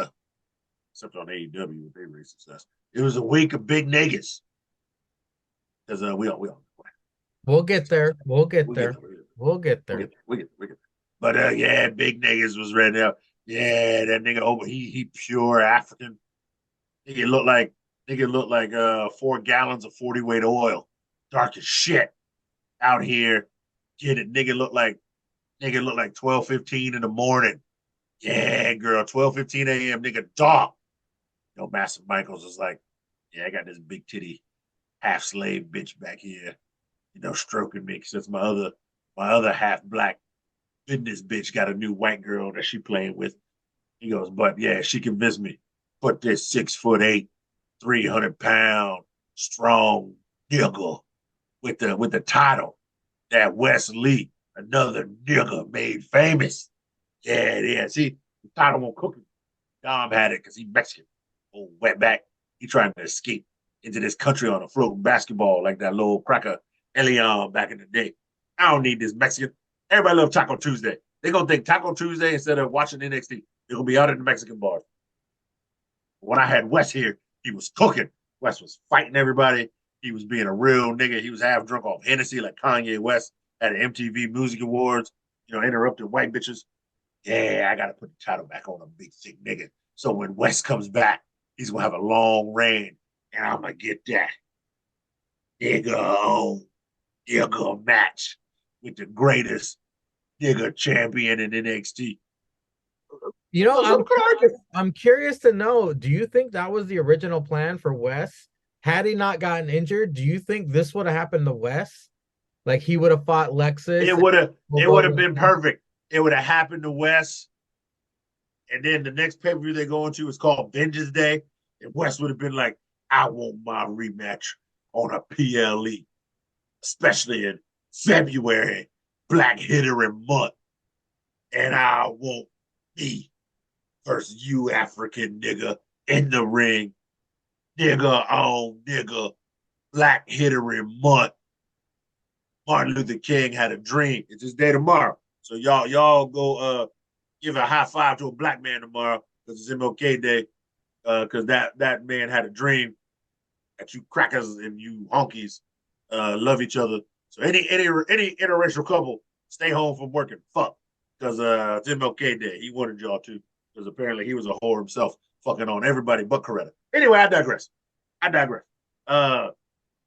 except on AEW with their success. It was a week of big niggas. Because We'll get there. But big niggas was ready now. Yeah, that nigga over he pure African. Nigga looked like 4 gallons of 40 weight oil. Dark as shit out here. Get it. Nigga look like 12:15 in the morning. Yeah, girl, 12:15 a.m. Nigga dark. Massive Michaels is like, yeah, I got this big titty half slave bitch back here, stroking me because my other half black business bitch got a new white girl that she playing with. He goes, but yeah, she convinced me. Put this 6'8", 300-pound strong nigga with the title that Wes Lee, another nigga made famous. Yeah. See, the title won't cook him. Dom had it because he Mexican. Old wetback. He trying to escape into this country on a floating basketball like that little cracker Elion back in the day. I don't need this Mexican. Everybody love Taco Tuesday. They're going to think Taco Tuesday instead of watching NXT. They're going to be out at the Mexican bars. When I had Wes here, he was cooking. Wes was fighting everybody. He was being a real nigga. He was half drunk off Hennessy like Kanye West at the MTV Music Awards, interrupting white bitches. Yeah, I got to put the title back on a big, thick nigga. So when Wes comes back, he's going to have a long reign, and I'm going to get that nigga match with the greatest nigga champion in NXT. I'm curious to know, do you think that was the original plan for Wes? Had he not gotten injured, do you think this would have happened to Wes? Like he would have fought Lexus? It would have been perfect. It would have happened to Wes. And then the next pay-per-view they're going to is called Vengeance Day. And Wes would have been like, I want my rematch on a PLE, especially in February, Black Hittering month. And I want me versus you, African nigga, in the ring nigga on nigga Black History Month. Martin Luther King had a dream. It's his day tomorrow. So y'all go give a high five to a black man tomorrow because it's MLK Day. Because that man had a dream that you crackers and you honkies love each other. So any interracial couple, stay home from working. Fuck. Because it's MLK Day. He wanted y'all to. Because apparently he was a whore himself, fucking on everybody but Coretta. Anyway, I digress.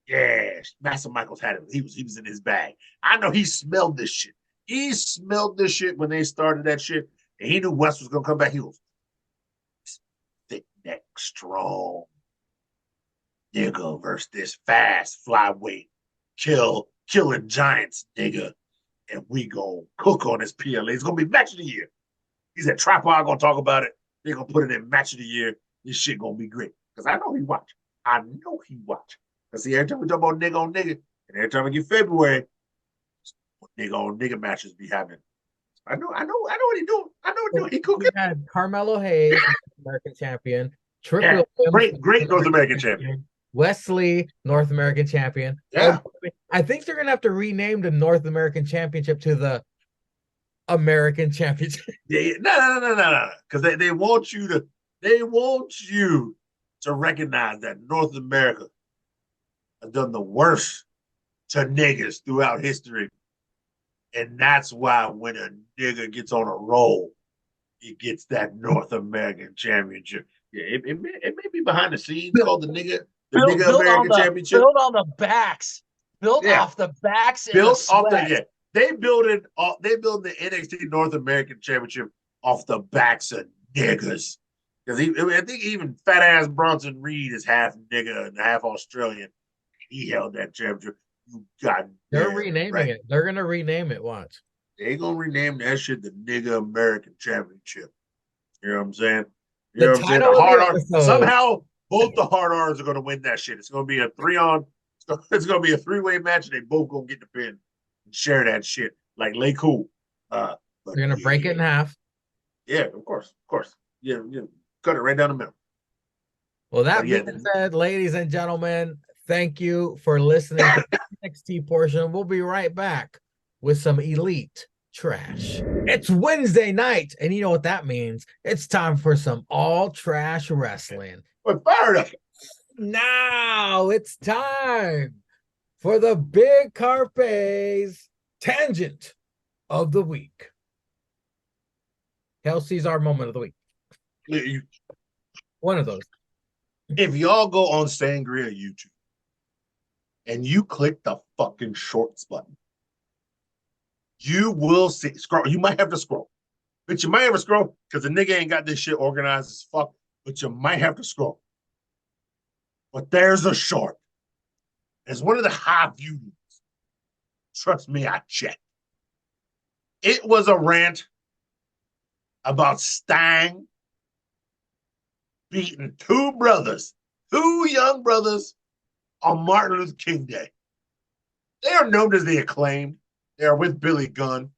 Yeah, Master Michaels had it. He was in his bag. I know he smelled this shit. He smelled this shit when they started that shit, and he knew West was gonna come back. He goes, thick neck, strong nigga versus this fast flyweight, killing giants nigga, and we gonna cook on this PLA. It's gonna be match of the year. He said Tripod gonna talk about it. They're gonna put it in match of the year. This shit gonna be great because I know he watch. Cause see, every time we talk about nigga on nigga, and every time we get February, nigga on nigga matches be happening. I know what he doing. I know what he doing. He cooking. We had Carmelo Hayes, American champion. Triple Yeah, great North American champion. Wesley, North American champion. Yeah. I think they're gonna have to rename the North American Championship to the American Championship. Yeah. No. Because they want you to recognize that North America has done the worst to niggas throughout history. And that's why when a nigga gets on a roll, he gets that North American Championship. Yeah, it may be behind the scenes called the nigga American Championship. Built on the backs. Built off the backs and built the sweat. off the They build the NXT North American Championship off the backs of niggas. Because I think even fat ass Bronson Reed is half nigga and half Australian. He held that championship. They're renaming it. They're gonna rename it. Watch. They gonna rename that shit the Nigga American Championship. You know what I'm saying? You know what I'm saying? The hard R, somehow both the hard R's are gonna win that shit. It's gonna be a it's gonna be a three-way match, and they both gonna get the pin and share that shit. Like lay cool. They're gonna break it in half. Yeah, of course. Yeah, cut it right down the middle. Well, that being said, ladies and gentlemen, thank you for listening to the NXT portion. We'll be right back with some elite trash. It's Wednesday night, and you know what that means. It's time for some all trash wrestling. We're fired up. Now it's time for the Big Carpe's tangent of the week. Kelsey's our moment of the week. One of those. If y'all go on Sangria YouTube and you click the fucking shorts button, you will see scroll. You might have to scroll, but you might have to scroll because the nigga ain't got this shit organized as fuck. But you might have to scroll. But there's a short. It's one of the high views. Trust me, I checked. It was a rant about Stang beating two young brothers on Martin Luther King Day. They are known as the Acclaimed. They are with Billy Gunn.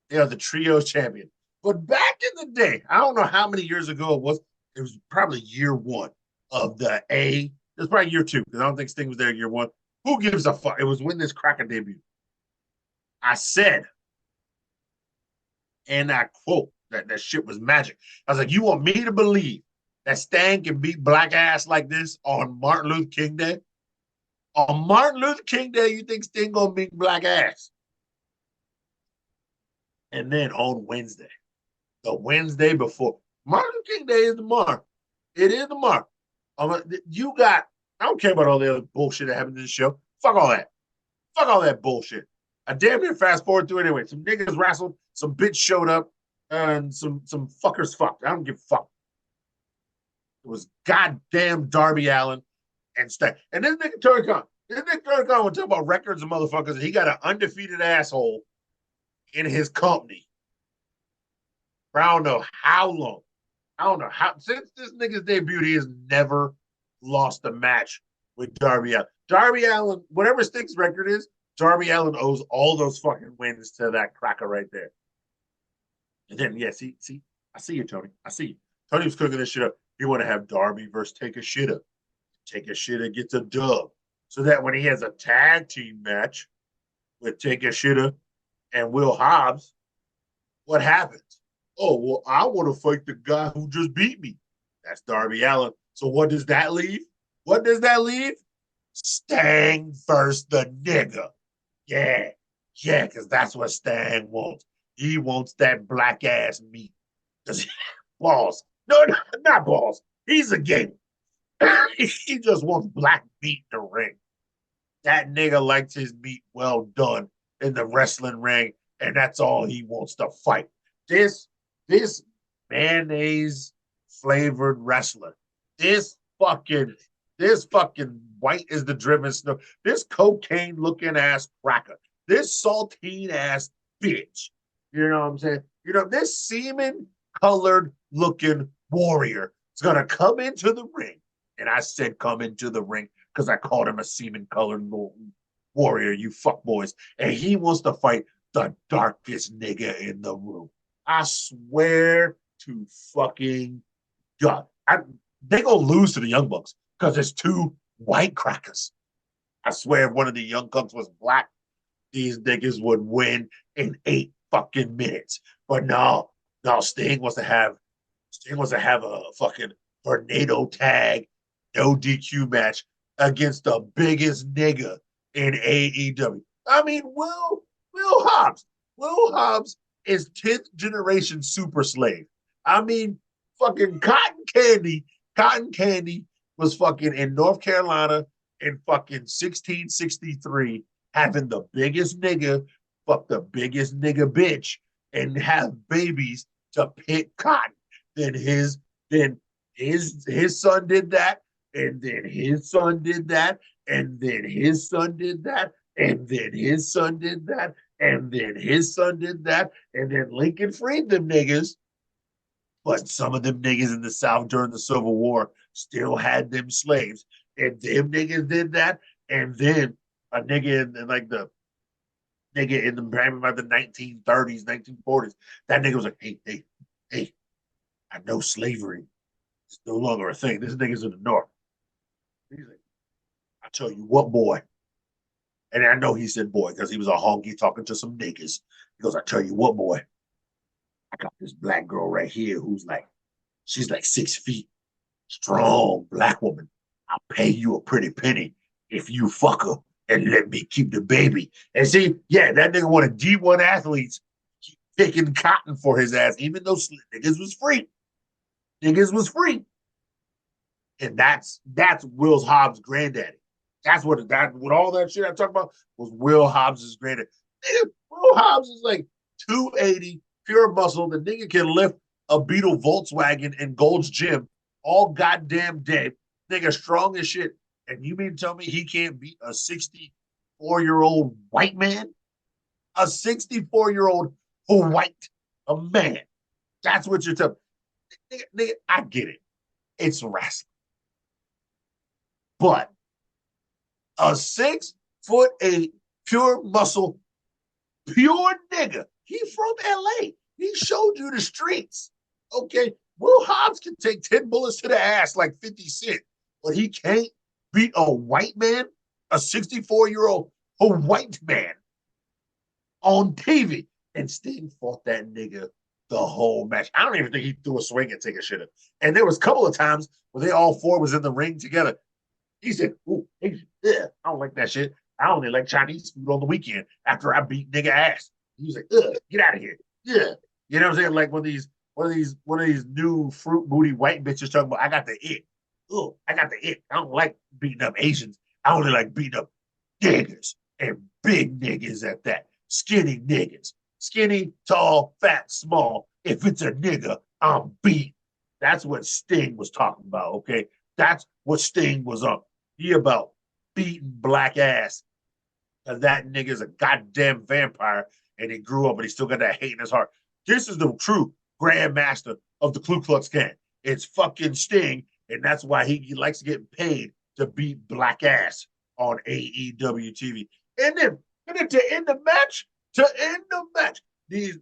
They are the trio champion. But back in the day, I don't know how many years ago it was probably year one of the A. It was probably year two, because I don't think Sting was there year one. Who gives a fuck? It was when this cracker debuted. I said, and I quote, that shit was magic. I was like, you want me to believe that Stan can beat black ass like this on Martin Luther King Day? On Martin Luther King Day, you think Sting gonna beat black ass? And then on Wednesday, the Wednesday before, Martin Luther King Day is tomorrow. It is tomorrow. I don't care about all the other bullshit that happened in the show. Fuck all that. Fuck all that bullshit. I damn near fast forward through anyway. Some niggas wrestled, some bitch showed up, and some fuckers fucked. I don't give a fuck. It was goddamn Darby Allin and Sting. And this nigga Tony Khan. This nigga Tony Khan will talk about records of motherfuckers, and he got an undefeated asshole in his company. For I don't know how long. I don't know how. Since this nigga's debut, he has never lost a match with Darby Allin. Darby Allin, whatever Sting's record is, Darby Allin owes all those fucking wins to that cracker right there. And then, yeah, see, I see you, Tony. I see you. Tony was cooking this shit up. He want to have Darby versus Take a Shitter. Take a Shitter gets a dub. So that when he has a tag team match with Take a Shitter and Will Hobbs, what happens? Oh, well, I want to fight the guy who just beat me. That's Darby Allin. So what does that leave? What does that leave? Stang versus the nigga. Yeah. Yeah, because that's what Stang wants. He wants that black ass meat. Balls. No, not balls. He's a gamer. He just wants black meat in the ring. That nigga likes his meat well done in the wrestling ring, and that's all he wants to fight. This mayonnaise flavored wrestler, this fucking white is the driven snow, this cocaine looking ass cracker, this saltine ass bitch. You know what I'm saying? You know, this semen colored looking warrior is gonna come into the ring. And I said come into the ring because I called him a semen-colored warrior, you fuck boys. And he wants to fight the darkest nigga in the room. I swear to fucking God. They gonna lose to the Young Bucks because it's two white crackers. I swear if one of the Young Bucks was black, these niggas would win in 8 fucking minutes. But no, Sting wants to have a fucking tornado tag, no DQ match against the biggest nigga in AEW. I mean, Will Hobbs. Will Hobbs is 10th generation super slave. I mean, fucking Cotton Candy was fucking in North Carolina in fucking 1663, having the biggest nigga fuck the biggest nigga bitch and have babies to pick cotton. Then his son did that, and then his son did that, and then his son did that, and then his son did that, and then his son did that, and then Lincoln freed them niggas. But some of them niggas in the South during the Civil War still had them slaves, and them niggas did that, and then a nigga in like the nigga in the about the 1930s, 1940s, that nigga was like, hey, I know slavery is no longer a thing. This nigga's in the North. He's like, I tell you what, boy. And I know he said boy because he was a honky talking to some niggas. He goes, I tell you what, boy. I got this black girl right here she's like 6 feet, strong black woman. I'll pay you a pretty penny if you fuck her and let me keep the baby. And see, yeah, that nigga wanted D1 athletes keep picking cotton for his ass, even though niggas was free. Niggas was free. And that's Will Hobbs' granddaddy. That's what all that shit I talk about was Will Hobbs' granddaddy. Nigga, Will Hobbs is like 280, pure muscle. The nigga can lift a Beetle Volkswagen in Gold's Gym all goddamn day. Nigga strong as shit. And you mean to tell me he can't beat a 64-year-old white man? A 64-year-old white man. That's what you're telling me. Nigga, I get it. It's wrestling. But a 6'8" pure muscle, pure nigga. He from LA. He showed you the streets. Okay. Will Hobbs can take 10 bullets to the ass like 50 Cent, but he can't beat a white man, a 64-year-old white man on TV. And Sting fought that nigga the whole match. I don't even think he threw a swing and take a shit. And there was a couple of times where they all four was in the ring together. He said, ooh, I don't like that shit. I only like Chinese food on the weekend after I beat nigga ass. He was like, get out of here. Yeah. You know what I'm saying? Like one of these new fruit booty white bitches talking about, I got the it. Oh, I got the it. I don't like beating up Asians. I only like beating up niggas and big niggas at that. Skinny niggas. Skinny, tall, fat, small. If it's a nigga, I'm beat. That's what Sting was talking about, okay? That's what Sting was on. He about beating black ass. Because that nigga's a goddamn vampire and he grew up, but he still got that hate in his heart. This is the true grandmaster of the Ku Klux Klan. It's fucking Sting, and that's why he likes to get paid to beat black ass on AEW TV. And then to end the match, these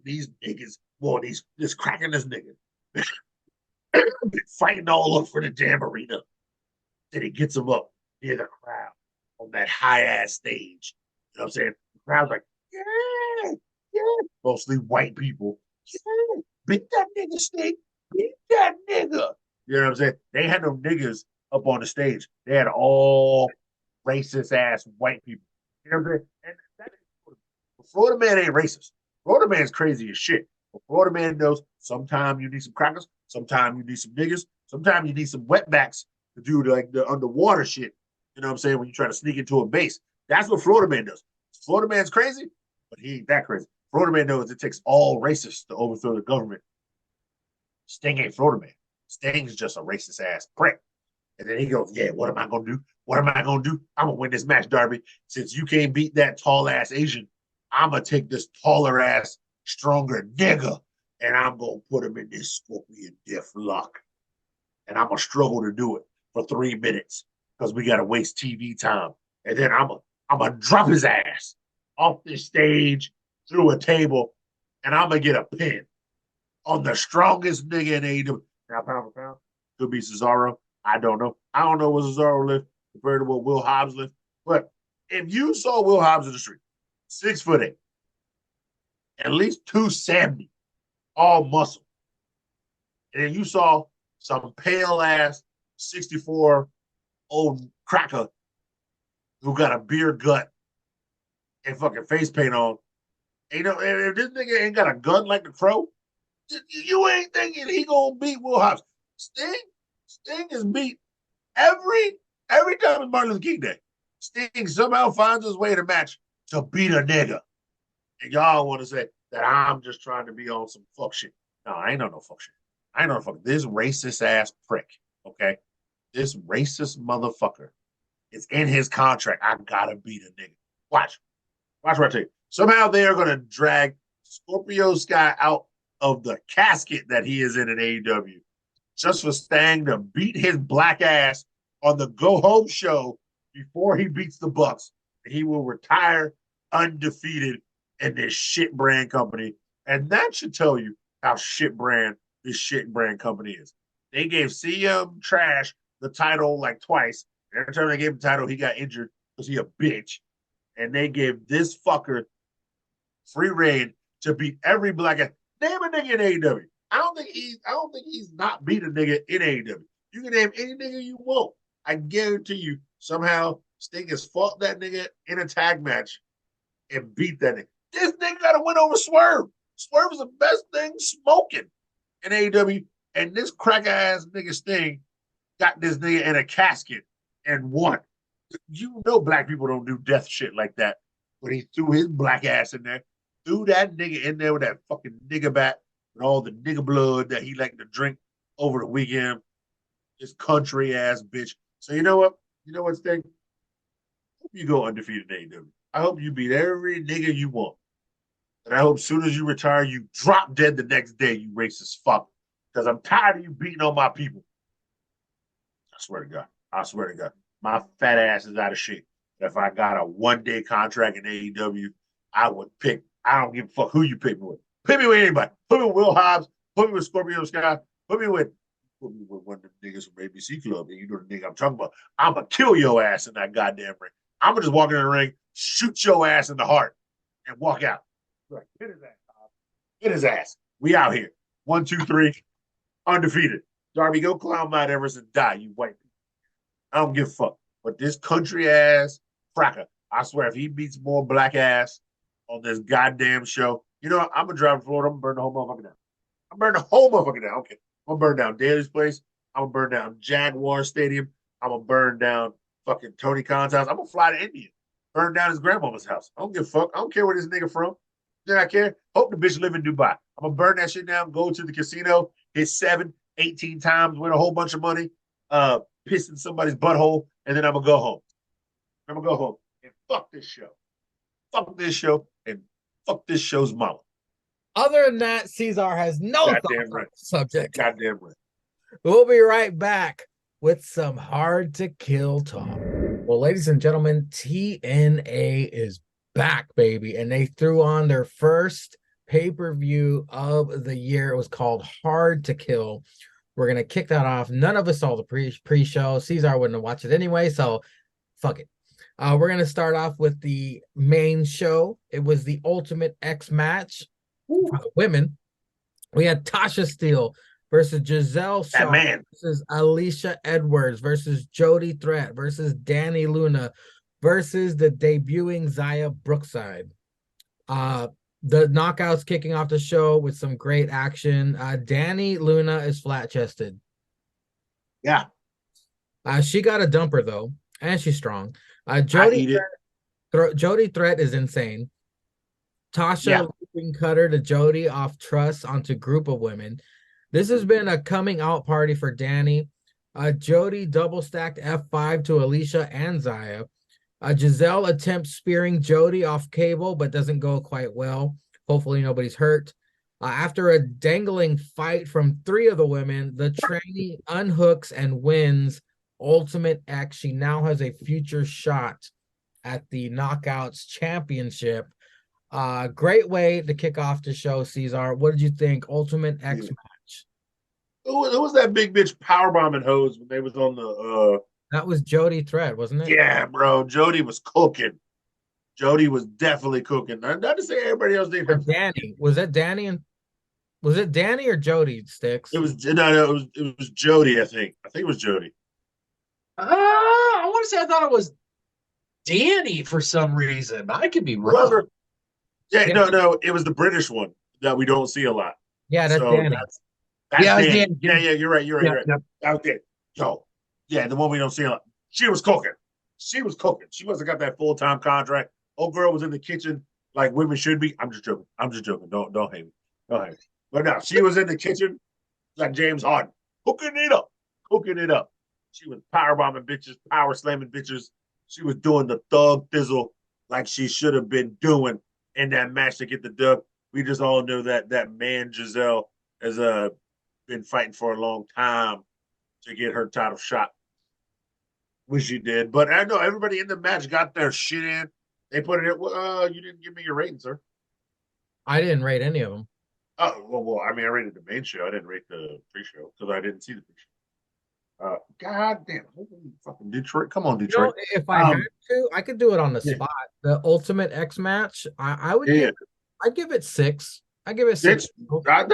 niggas, boy, this cracking this nigga. fighting all over the damn arena. Then he gets him up near the crowd on that high ass stage. You know what I'm saying? The crowd's like, yeah, yeah. Mostly white people. Yeah, beat that nigga, Sting. Beat that nigga. You know what I'm saying? They had no niggas up on the stage. They had all racist ass white people. You know what I'm saying? And that Florida man ain't racist. Florida man's crazy as shit. But Florida man knows sometimes you need some crackers, sometimes you need some niggas, sometimes you need some wetbacks to do like the underwater shit. You know what I'm saying? When you try to sneak into a base. That's what Florida man does. Florida man's crazy, but he ain't that crazy. Florida man knows it takes all racists to overthrow the government. Sting ain't Florida man. Sting's just a racist ass prick. And then he goes, yeah, what am I going to do? What am I going to do? I'm going to win this match, Darby. Since you can't beat that tall ass Asian, I'm going to take this taller ass, stronger nigga, and I'm going to put him in this scorpion death lock. And I'm going to struggle to do it for 3 minutes because we got to waste TV time. And then I'm going to drop his ass off this stage through a table, and I'm going to get a pin on the strongest nigga in AEW. Now, pound for pound, could be Cesaro. I don't know. I don't know what Cesaro lift compared to what Will Hobbs lift. But if you saw Will Hobbs in the street, 6'8", at least 270, all muscle, and then you saw some pale ass 64 old cracker who got a beer gut and fucking face paint on, and, you know, if this nigga ain't got a gun like the Crow, you ain't thinking he gonna beat Will Hobbs. Sting is beat every time it's Martin Luther King Day. Sting somehow finds his way to match to beat a nigga. And y'all want to say that I'm just trying to be on some fuck shit. No, I ain't on no fuck shit. I ain't on no fuck. This racist ass prick, okay? This racist motherfucker is in his contract. I gotta beat a nigga. Watch what I tell you. Somehow they are gonna drag Scorpio Sky out of the casket that he is in AEW just for Sting to beat his black ass on the go home show before he beats the Bucks. He will retire undefeated in this shit brand company. And that should tell you how shit brand this shit brand company is. They gave CM Trash the title like twice. Every time they gave him the title, he got injured because he a bitch. And they gave this fucker free reign to beat every black ass. Name a nigga in AEW. I don't think he's not beat a nigga in AEW. You can name any nigga you want. I guarantee you, somehow Sting has fought that nigga in a tag match and beat that nigga. This nigga got to win over Swerve. Swerve is the best thing smoking in AEW, and this crack ass nigga Sting got this nigga in a casket and won. You know black people don't do death shit like that, but he threw his black ass in there, threw that nigga in there with that fucking nigga bat and all the nigga blood that he liked to drink over the weekend. This country ass bitch. So you know what? You know what, Sting? I hope you go undefeated in AEW. I hope you beat every nigga you want. And I hope as soon as you retire, you drop dead the next day, you racist fuck. Because I'm tired of you beating on my people. I swear to God. I swear to God. My fat ass is out of shape. If I got a one-day contract in AEW, I would pick. I don't give a fuck who you pick me with. Put me with anybody. Put me with Will Hobbs. Put me with Scorpio Sky. Put me with one of them niggas from ABC Club. And you know the nigga I'm talking about. I'm going to kill your ass in that goddamn ring. I'm going to just walk in the ring, shoot your ass in the heart, and walk out. Like, hit his ass, Hobbs. Hit his ass. We out here. 1, 2, 3. Undefeated. Darby, go climb Mount Everest and die, you white people. I don't give a fuck. But this country ass cracker, I swear, if he beats more black ass on this goddamn show, you know what? I'm going to drive to Florida. I'm going to burn the whole motherfucker down. I'm burning the whole motherfucker down. Okay. I'm going to burn down Daly's place. I'm going to burn down Jaguar Stadium. I'm going to burn down fucking Tony Khan's house. I'm going to fly to India. Burn down his grandmama's house. I don't give a fuck. I don't care where this nigga from. Then I care. Hope the bitch live in Dubai. I'm going to burn that shit down, go to the casino, hit 7, 18 times, win a whole bunch of money, piss in somebody's butthole, and then I'm going to go home. I'm going to go home and fuck this show. Fuck this show and fuck this show's mama. Other than that, Cesar has no thoughts Goddamn on right. the subject. Goddamn right. We'll be right back with some hard to kill talk. Well, ladies and gentlemen, TNA is back, baby, and they threw on their first pay-per-view of the year. It was called Hard to Kill. We're gonna kick that off. None of us saw the pre-show. Cesar wouldn't have watched it anyway, so fuck it. We're gonna start off with the main show. It was the Ultimate X match for the women. We had Tasha Steele versus Giselle Shaw versus Alicia Edwards versus Jody Threat versus Danny Luna versus the debuting Zaya Brookside. The knockouts kicking off the show with some great action. Danny Luna is flat-chested. Yeah. She got a dumper though, and she's strong. Jody Threat is insane. Tasha looping cutter to Jody off truss onto group of women. This has been a coming out party for Danny. Jody double stacked F5 to Alicia and Zaya. Giselle attempts spearing Jody off cable, but doesn't go quite well. Hopefully nobody's hurt. After a dangling fight from 3 of the women, the trainee unhooks and wins Ultimate X. She now has a future shot at the Knockouts Championship. Great way to kick off the show, Cesar. What did you think? Ultimate X match. Who was that big bitch powerbombing hose when they was on the That was Jody Thread, wasn't it? Yeah, bro. Jody was cooking. Jody was definitely cooking. Not to say everybody else did. Danny. Was that Danny was it Danny or Jody, Sticks? It was it was Jody, I think. I think it was Jody. I want to say I thought it was Danny for some reason. I could be wrong. Yeah, no, it was the British one that we don't see a lot. Yeah, that's Danny. That's Danny. Danny. Yeah, you're right. You're right. That was Danny. Yeah, the one we don't see a lot. She was cooking. She must have got that full-time contract. Old girl was in the kitchen like women should be. I'm just joking. Don't hate me. But no, she was in the kitchen like James Harden, cooking it up. She was powerbombing bitches, power slamming bitches. She was doing the thug thizzle like she should have been doing in that match to get the dub. We just all know that man Giselle has been fighting for a long time to get her title shot. Wish she did, but I know everybody in the match got their shit in. They put it in. You didn't give me your rating, sir. I didn't rate any of them. Oh, well, I mean, I rated the main show. I didn't rate the pre-show because I didn't see the pre-show. God damn, fucking Detroit! Come on, Detroit. You know, if I had to, I could do it on the spot. The Ultimate X match, I would I'd give it 6. I give it 6. I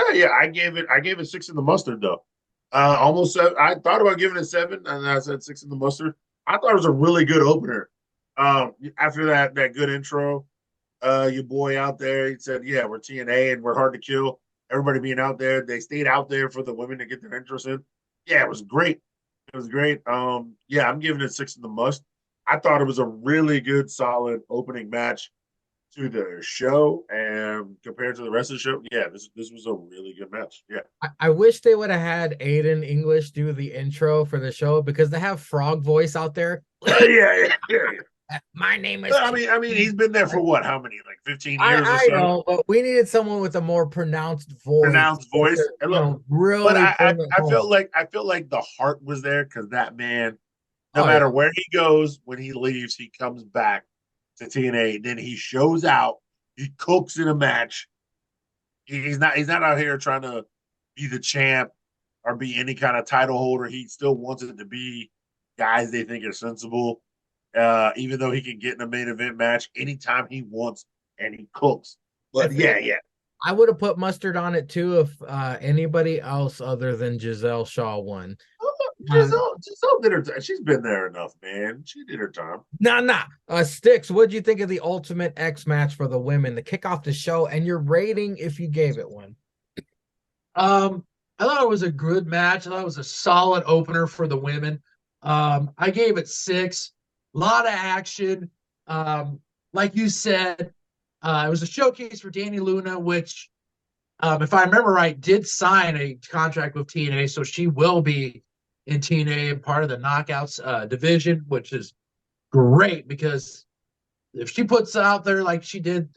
gave it 6 in the mustard though. Almost 7. I thought about giving it 7, and I said 6 in the mustard. I thought it was a really good opener. After that good intro, your boy out there, he said, "Yeah, we're TNA and we're hard to kill." Everybody being out there, they stayed out there for the women to get their interest in. Yeah, it was great. It was great. Yeah, I'm giving it 6 in the must. I thought it was a really good, solid opening match to the show, and compared to the rest of the show, yeah, this was a really good match. Yeah, I wish they would have had Aiden English do the intro for the show because they have frog voice out there. yeah. My name is. I mean, he's been there for what? How many? Like 15 years. I know, but we needed someone with a more pronounced voice. And look, really. But I felt like the heart was there because that man, no matter where he goes, when he leaves, he comes back to TNA. Then he shows out. He cooks in a match. He's not out here trying to be the champ or be any kind of title holder. He still wants it to be guys they think are sensible. Even though he can get in a main event match anytime he wants, and he cooks. But yeah. I would have put mustard on it too if anybody else other than Giselle Shaw won. Giselle did her time. She's been there enough, man. She did her time. Nah. Sticks, what'd you think of the Ultimate X match for the women to kick off the show, and your rating if you gave it one? I thought it was a good match. I thought it was a solid opener for the women. I gave it 6. A lot of action. Like you said, it was a showcase for Danny Luna, which, if I remember right, did sign a contract with TNA, so she will be in TNA and part of the Knockouts division, which is great because if she puts it out there like she did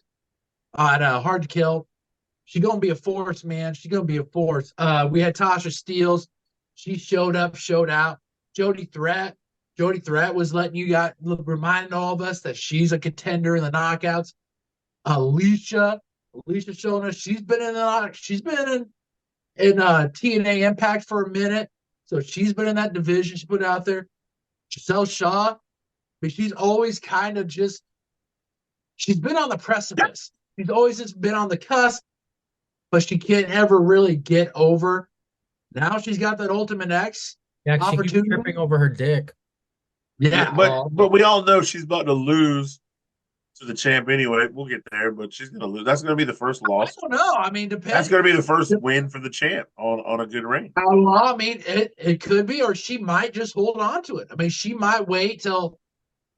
on Hard to Kill, she's going to be a force, man. She's going to be a force. We had Tasha Steeles. She showed up, showed out. Jody Threat was reminding all of us that she's a contender in the Knockouts. Alicia showing us she's been in in TNA Impact for a minute, so she's been in that division. She put it out there. Giselle Shaw, but she's always kind of just she's been on the precipice. She's always just been on the cusp, but she can't ever really get over. Now she's got that Ultimate X Yeah, she keeps opportunity. tripping over her dick. Yeah, but we all know she's about to lose to the champ anyway. We'll get there, but she's gonna lose. That's gonna be the first I loss. don't know. I mean, depends. That's gonna be the first win for the champ on a good reign. I mean, it could be, or she might just hold on to it. I mean, she might wait till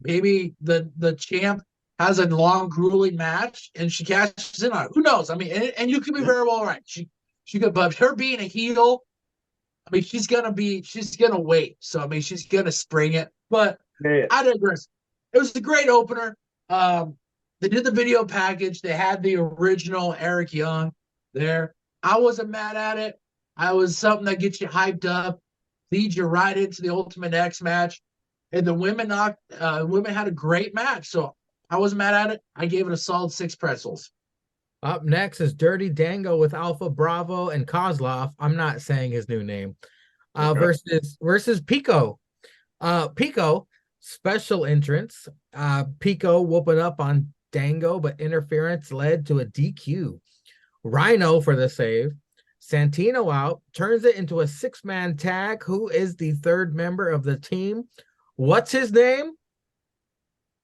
maybe the champ has a long, grueling match and she cashes in on it. Who knows? I mean, and you could be very well right. She could, but her being a heel, I mean, she's gonna wait. So I mean, she's gonna spring it. But I digress. It was a great opener. They did the video package. They had the original Eric Young there. I wasn't mad at it. I was something that gets you hyped up, leads you right into the Ultimate X match. And the women had a great match. So I wasn't mad at it. I gave it a solid 6 pretzels. Up next is Dirty Dango with Alpha Bravo and Kozlov. I'm not saying his new name. Versus Pico. Pico, special entrance. Pico whooping up on Dango, but interference led to a DQ. Rhino for the save. Santino out, turns it into a 6-man tag. Who is the third member of the team? What's his name?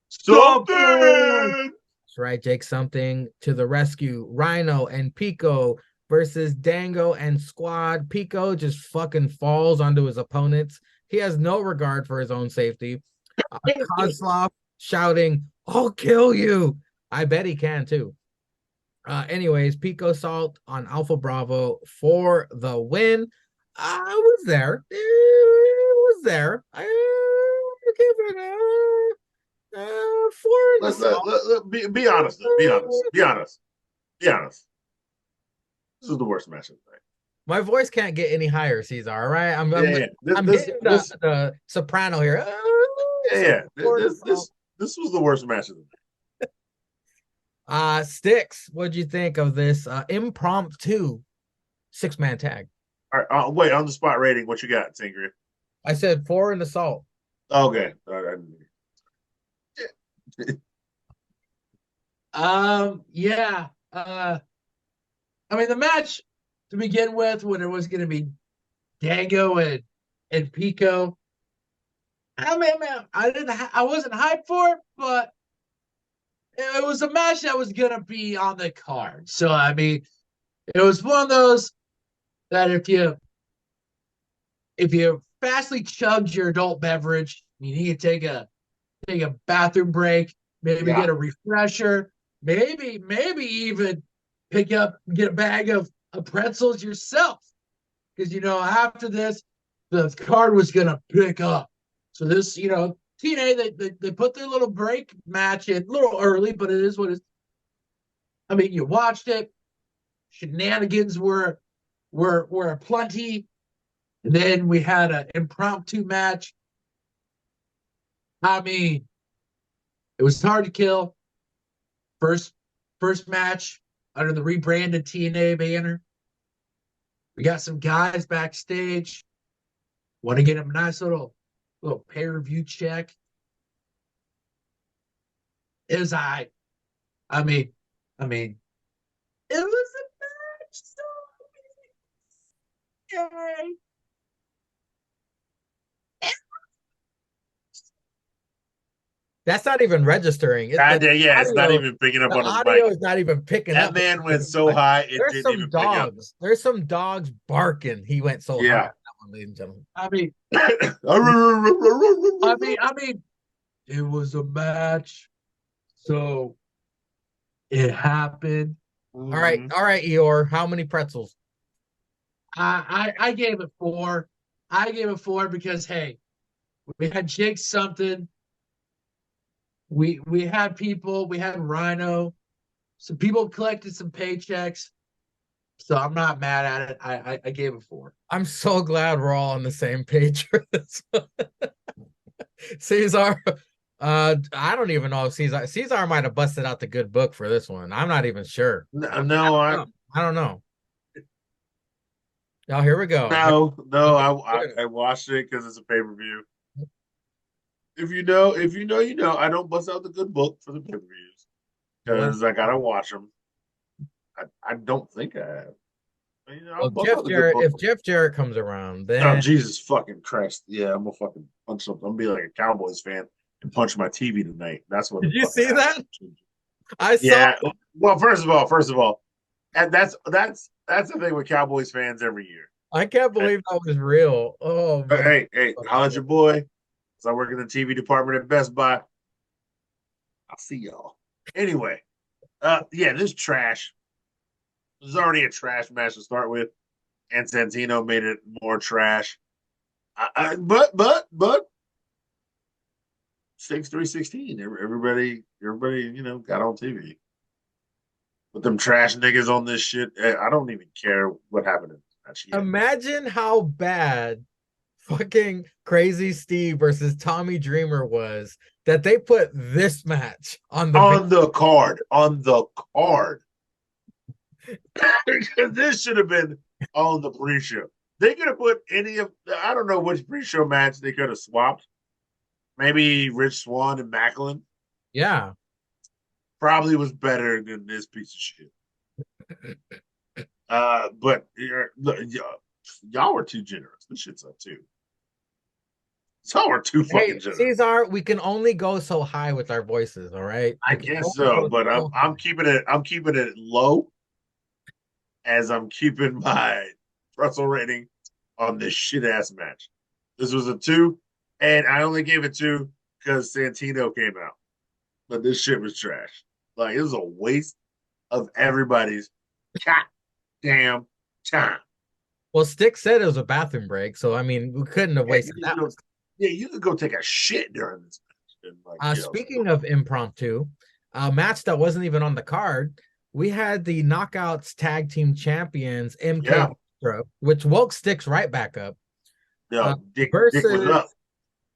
Something. That's right, Jake Something to the rescue. Rhino and Pico versus Dango and Squad. Pico just fucking falls onto his opponents. He has no regard for his own safety. Kozlov shouting, "I'll kill you." I bet he can too. Anyways, Pico Salt on Alpha Bravo for the win. I was there. I give it a 4. Be honest. Be honest. This is the worst match of the night. My voice can't get any higher, Cesar. All right, I'm hitting the soprano here. This was the worst match of the night. Sticks, what'd you think of this impromptu 6-man tag? All right, wait, on the spot rating, what you got, Tingry? I said 4 in assault. Okay. All right. Yeah. I mean, the match to begin with, when it was going to be Dango and Pico, I mean, I wasn't hyped for it, but it was a match that was going to be on the card. So, I mean, it was one of those that if you fastly chugged your adult beverage, you need to take a bathroom break, maybe get a refresher, maybe even get a bag of pretzels yourself. Because, after this, the card was going to pick up. So this, TNA, they put their little break match in a little early, but it is what it is. I mean, you watched it. Shenanigans were aplenty. And then we had an impromptu match. I mean, it was hard to kill. First match under the rebranded TNA banner. We got some guys backstage. Want to get them a nice little pay-per-view check. It was I mean, it was a match. So yay. That's not even registering. It's not even picking up on his mic. The audio is not even picking up. That man went so high, it didn't even pick up. There's some dogs barking. He went so high. That one, ladies and gentlemen. I mean, it was a match, so it happened. All right, Eeyore. How many pretzels? I gave it 4. I gave it 4 because hey, we had Jake Something. We had people. We had Rhino. Some people collected some paychecks. So I'm not mad at it. I gave it 4. I'm so glad we're all on the same page for this one. Cesar, I don't even know if Cesar might have busted out the good book for this one. I'm not even sure. I don't know. Oh, here we go. No, I watched it because it's a pay-per-view. If you know, you know. I don't bust out the good book for the pay-per-views What? because I gotta watch them. I don't think I have. I'll Well, bust out the good book. If Jeff Jarrett comes around, Oh, then Jesus fucking Christ. Yeah, I'm gonna fucking punch something. I'm gonna be like a Cowboys fan and punch my TV tonight. That's what did the you fucking see happens. that? I saw. Yeah. Well, first of all, and that's the thing with Cowboys fans every year. I can't Hey, believe that was real. Oh man. hey, holla at your boy. So I work in the TV department at Best Buy. I'll see y'all. Anyway, yeah, this trash. This is already a trash match to start with, and Santino made it more trash. But six 316. Everybody, got on TV. With them trash niggas on this shit, I don't even care what happened in this match yet. Imagine how bad fucking Crazy Steve versus Tommy Dreamer was that they put this match on the On the card. This should have been on the pre-show. They could have put I don't know which pre-show match they could have swapped. Maybe Rich Swann and Macklin. Yeah. Probably was better than this piece of shit. But y'all were too generous. This shit's up too. Y'all were too fucking Hey, generous. Cesar, we can only go so high with our voices, all right? I We can guess only so, go but so I'm keeping it low as I'm keeping my pretzel rating on this shit ass match. This was a 2, and I only gave it 2 because Santino came out. But this shit was trash. Like, it was a waste of everybody's goddamn time. Well, Stick said it was a bathroom break, so I mean, we couldn't have wasted that. You could go take a shit during this match. And, like, Speaking of impromptu, a match that wasn't even on the card, we had the Knockouts Tag Team Champions MK Ultra, which woke Sticks right back up. Dick was up.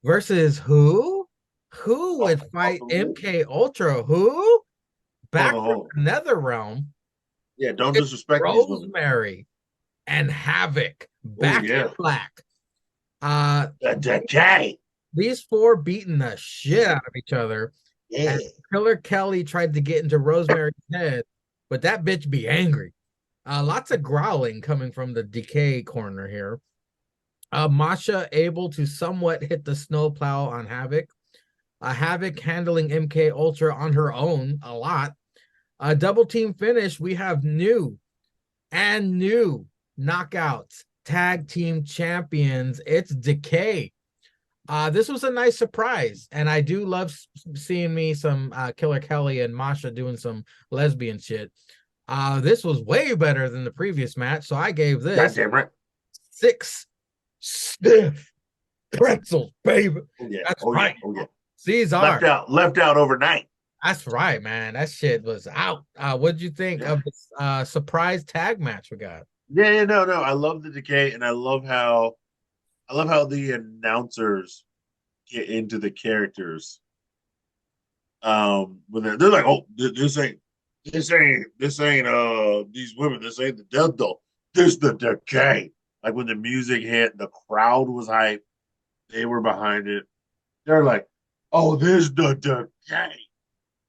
Versus who? Who would fight MK Ultra? Who? Back from another realm. Yeah, don't disrespect Rosemary and Havoc back in black. The Decay. These 4 beating the shit out of each other. Yeah. And Killer Kelly tried to get into Rosemary's head, but that bitch be angry. Lots of growling coming from the Decay corner here. Masha able to somewhat hit the snowplow on Havoc. Havoc handling MK Ultra on her own a lot. A double team finish. We have new Knockouts Tag Team Champions. It's Decay. This was a nice surprise, and I do love seeing me some Killer Kelly and Masha doing some lesbian shit. This was way better than the previous match, so I gave this 6 stiff pretzels, baby. Oh, yeah. That's right. Yeah. Oh, yeah. Cesar left out overnight. That's right, man. That shit was out. What'd you think of this surprise tag match we got? Yeah, no. I love the Decay, and I love how the announcers get into the characters. When they're like, oh, this ain't these women, this ain't the death doll. This the Decay. Like when the music hit, the crowd was hyped. They were behind it. They're like, oh, this the Decay.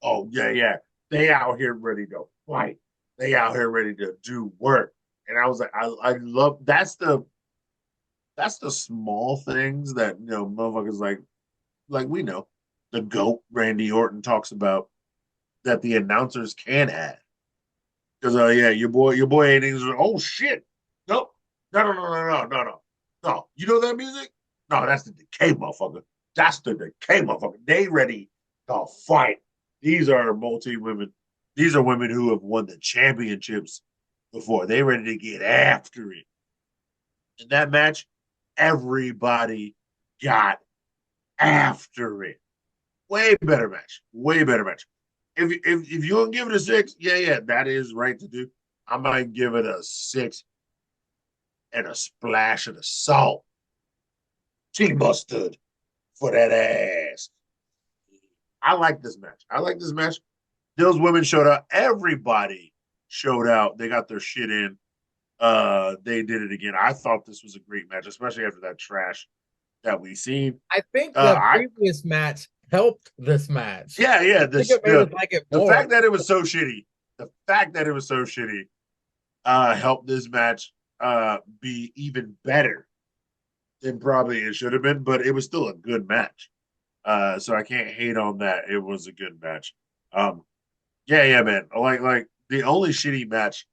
Oh, yeah. They out here ready to fight. They out here ready to do work. And I was like, I love that's the small things that motherfuckers like we know. The GOAT Randy Orton talks about that the announcers can add. Because your boy ain't oh shit. Nope. No. You know that music? No, that's the Decay motherfucker. That's the Decay motherfucker. They ready to fight. These are women. These are women who have won the championships before. They ready to get after it. In that match, everybody got after it. Way better match. If you don't give it a 6, yeah, that is right to do. I might give it a 6 and a splash of the salt. She mustard for that ass. I like this match. Those women showed up. Everybody showed out. They got their shit in. they did it again. I thought this was a great match, especially after that trash that we seen. I think the I previous match helped this match. yeah, yeah. I think it made us like it The more. fact that it was so shitty, helped this match be even better than probably it should have been, but it was still a good match. So I can't hate on that. It was a good match. Yeah, man. Like the only shitty match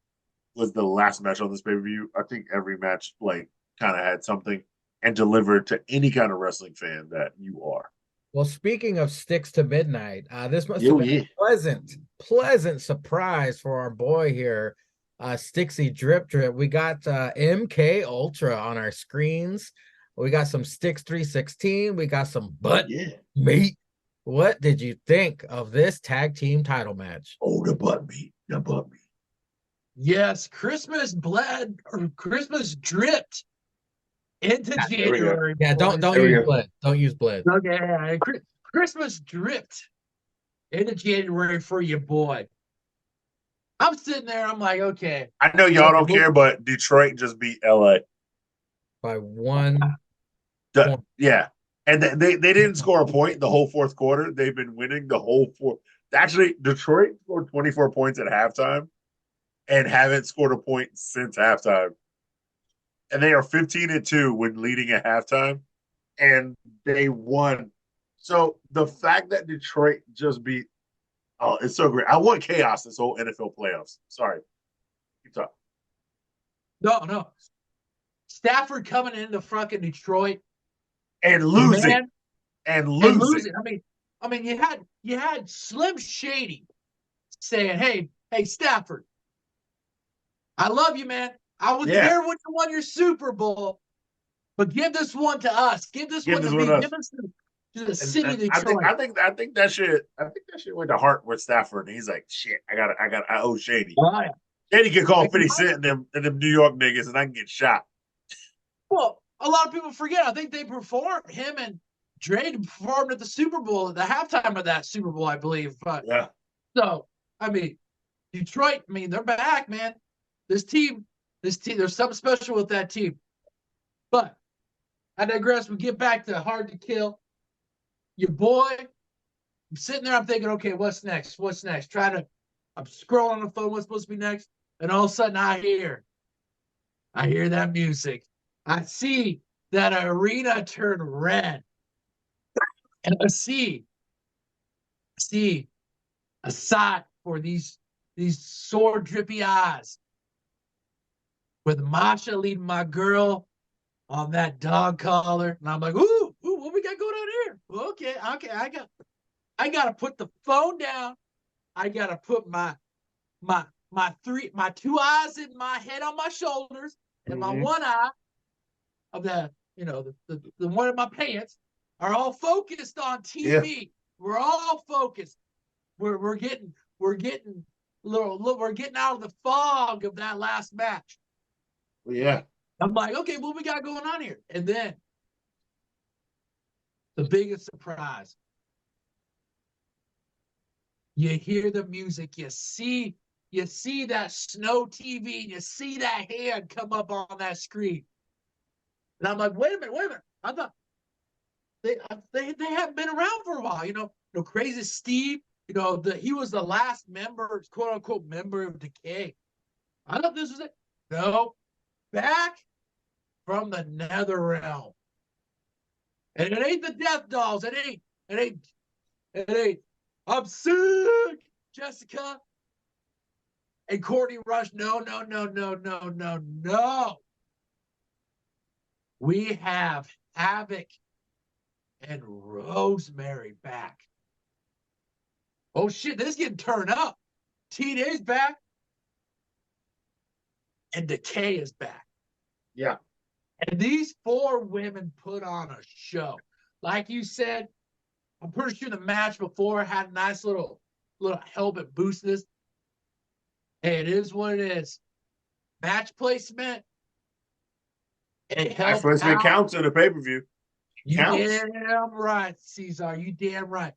was the last match on this pay-per-view. I think every match like kind of had something and delivered to any kind of wrestling fan that you are. Well, speaking of sticks to midnight, this must have been a pleasant surprise for our boy here, Stixy Drip Drip. We got MK Ultra on our screens. We got some Sticks 316. We got some butt meat. What did you think of this tag team title match? Oh, the butt meat. Yes, Christmas dripped into January. Yeah, don't use blood. Don't use blood. Okay, Christmas dripped into January for your boy. I'm sitting there. I'm like, okay. I know y'all don't care, but Detroit just beat LA by 1 point. Yeah, and they didn't score a point the whole fourth quarter. They've been winning the whole fourth. Actually, Detroit scored 24 points at halftime and haven't scored a point since halftime. And they are 15-2 when leading at halftime, and they won. So the fact that Detroit just beat, it's so great. I want chaos this whole NFL playoffs. Sorry, keep talking. No. Stafford coming into fucking Detroit and losing, and losing. I mean, you had Slim Shady saying, "Hey, Stafford, I love you, man. I was there when you won your Super Bowl, but give this one to us. Give this one to me. Give us to the city of Detroit." I think that shit went to heart with Stafford. And he's like, "Shit, I owe Shady. Shady can call 50 Cent and them New York niggas, and I can get shot." Well, a lot of people forget. I think they performed. Him and Dre performed at the Super Bowl at the halftime of that Super Bowl, I believe. But yeah. So I mean, Detroit. I mean, they're back, man. This team, there's something special with that team. But I digress. We get back to Hard to Kill. Your boy, I'm sitting there, I'm thinking, okay, what's next? I'm scrolling on the phone, what's supposed to be next? And all of a sudden I hear that music. I see that arena turn red. And I see a sight for these sore, drippy eyes. With Masha leading my girl on that dog collar. And I'm like, ooh, what we got going on here? Okay, I gotta put the phone down. I gotta put my two eyes in my head on my shoulders, and my one eye of the one of my pants are all focused on TV. Yeah. We're all focused. We're getting out of the fog of that last match. Yeah. I'm like, okay, what we got going on here? And then the biggest surprise. You hear the music, you see that snow TV, and you see that hand come up on that screen. And I'm like, wait a minute. I thought they haven't been around for a while. Crazy Steve, he was the last member, quote unquote, member of Decay. I thought this was it. No. Back from the nether realm. And it ain't the Death Dolls. It ain't. I'm sick, Jessica. And Courtney Rush. No. We have Havoc and Rosemary back. Oh shit, this is getting turned up. TNA's back. And Decay is back. Yeah. And these 4 women put on a show. Like you said, I'm pretty sure the match before had a nice little helmet boost this. Hey, it is what it is. Match placement. Match placement counts in a pay-per-view. You damn right, Cesar. You damn right.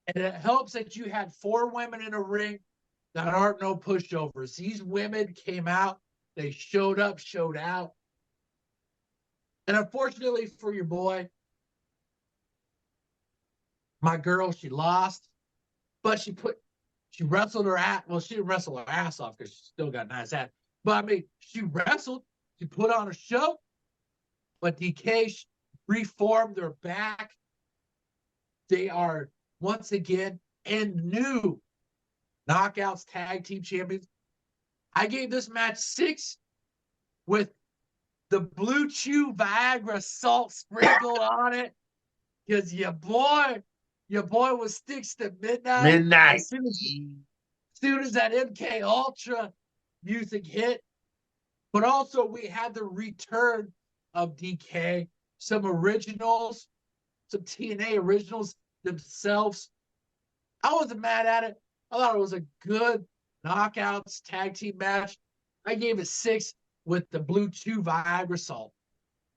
And it helps that you had 4 women in a ring that aren't no pushovers. These women came out They showed up, showed out. And unfortunately for your boy, my girl, she lost, but she wrestled her ass. Well, she didn't wrestle her ass off because she still got a nice ass. But I mean, she wrestled, she put on a show, but DK reformed their back. They are once again and new Knockouts Tag Team Champions. I gave this match 6 with the Blue Chew Viagra salt sprinkled on it because your boy was sticks to midnight. As soon as that MK Ultra music hit. But also we had the return of DK, some originals, some TNA originals themselves. I wasn't mad at it. I thought it was a good Knockouts tag team match. I gave it 6 with the Blue Chew Viagra salt.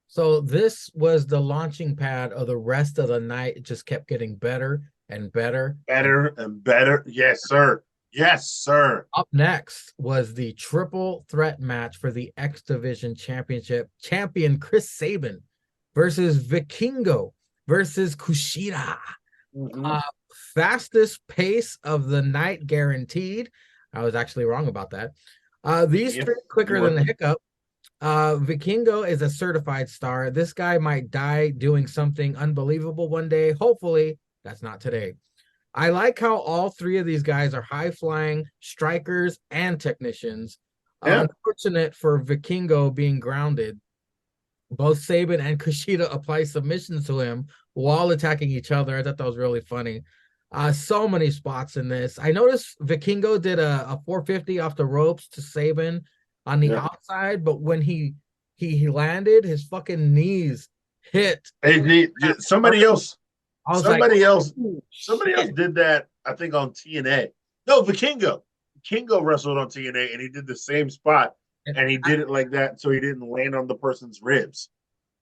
So this was the launching pad of the rest of the night. It just kept getting better and better. Better and better. Yes, sir. Yes, sir. Up next was the triple threat match for the X Division Championship. Champion Chris Sabin versus Vikingo versus Kushida. Fastest pace of the night guaranteed. I was actually wrong about that. These three quicker than the hiccup. Vikingo is a certified star. This guy might die doing something unbelievable one day. Hopefully, that's not today. I like how all three of these guys are high-flying strikers and technicians. Unfortunate for Vikingo being grounded. Both Sabin and Kushida apply submissions to him while attacking each other. I thought that was really funny. So many spots in this. I noticed Vikingo did a 450 off the ropes to Sabin on the outside, but when he landed, his fucking knees hit. Somebody else did that, I think, on TNA. No, Vikingo wrestled on TNA, and he did the same spot, and he did it like that so he didn't land on the person's ribs.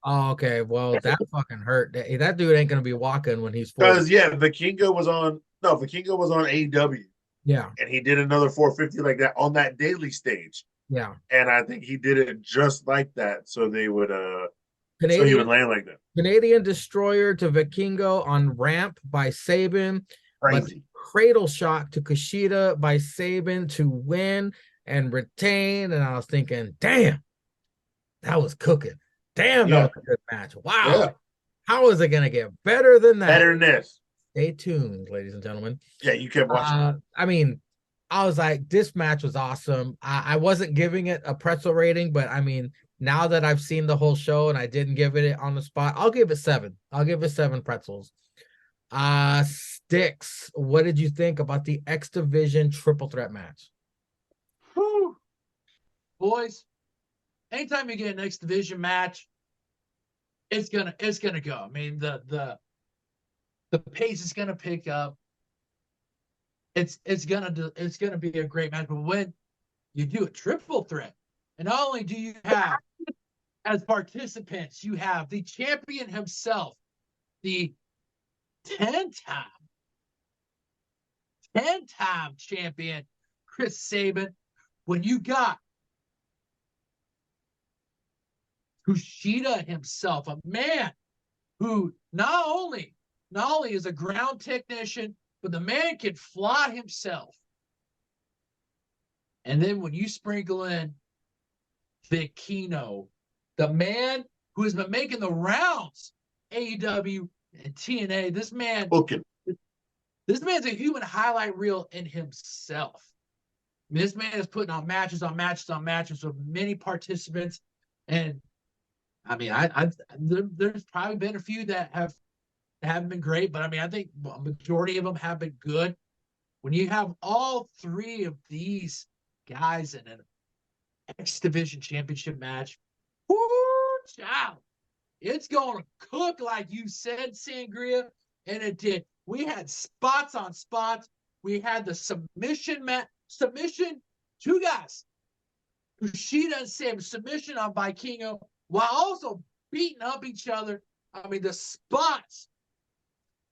Oh, okay. Well, that fucking hurt. That dude ain't gonna be walking when he's 40. Because Vikingo was on AEW. Yeah. And he did another 450 like that on that daily stage. Yeah. And I think he did it just like that, so they would so he would land like that. Canadian Destroyer to Vikingo on ramp by Sabin. Crazy. Cradle shock to Kushida by Sabin to win and retain. And I was thinking, damn, that was cooking. Damn, that was a good match. Wow. Yeah. How is it going to get better than that? Better than this. Stay tuned, ladies and gentlemen. Yeah, you kept watching. I mean, I was like, this match was awesome. I wasn't giving it a pretzel rating, but I mean, now that I've seen the whole show and I didn't give it on the spot, I'll give it 7. I'll give it 7 pretzels. Sticks, what did you think about the X Division triple threat match? Whew. Boys, anytime you get an X Division match, it's gonna go. I mean, the pace is gonna pick up. It's gonna be a great match. But when you do a triple threat, and not only do you have as participants, you have the champion himself, the 10-time champion Chris Sabin. When you got Kushida himself, a man who not only is a ground technician, but the man can fly himself. And then when you sprinkle in Vikingo, the man who has been making the rounds, AEW and TNA, this man's a human highlight reel in himself. I mean, this man is putting on matches on matches on matches with many participants. And I mean, there's probably been a few that haven't been great, but I mean, I think a majority of them have been good. When you have all three of these guys in an X Division Championship match, whoo, child, it's going to cook like you said, Sangria, and it did. We had spots on spots. We had the submission, two guys, Kushida and Sam, submission on Vikingo, while also beating up each other. I mean, the spots,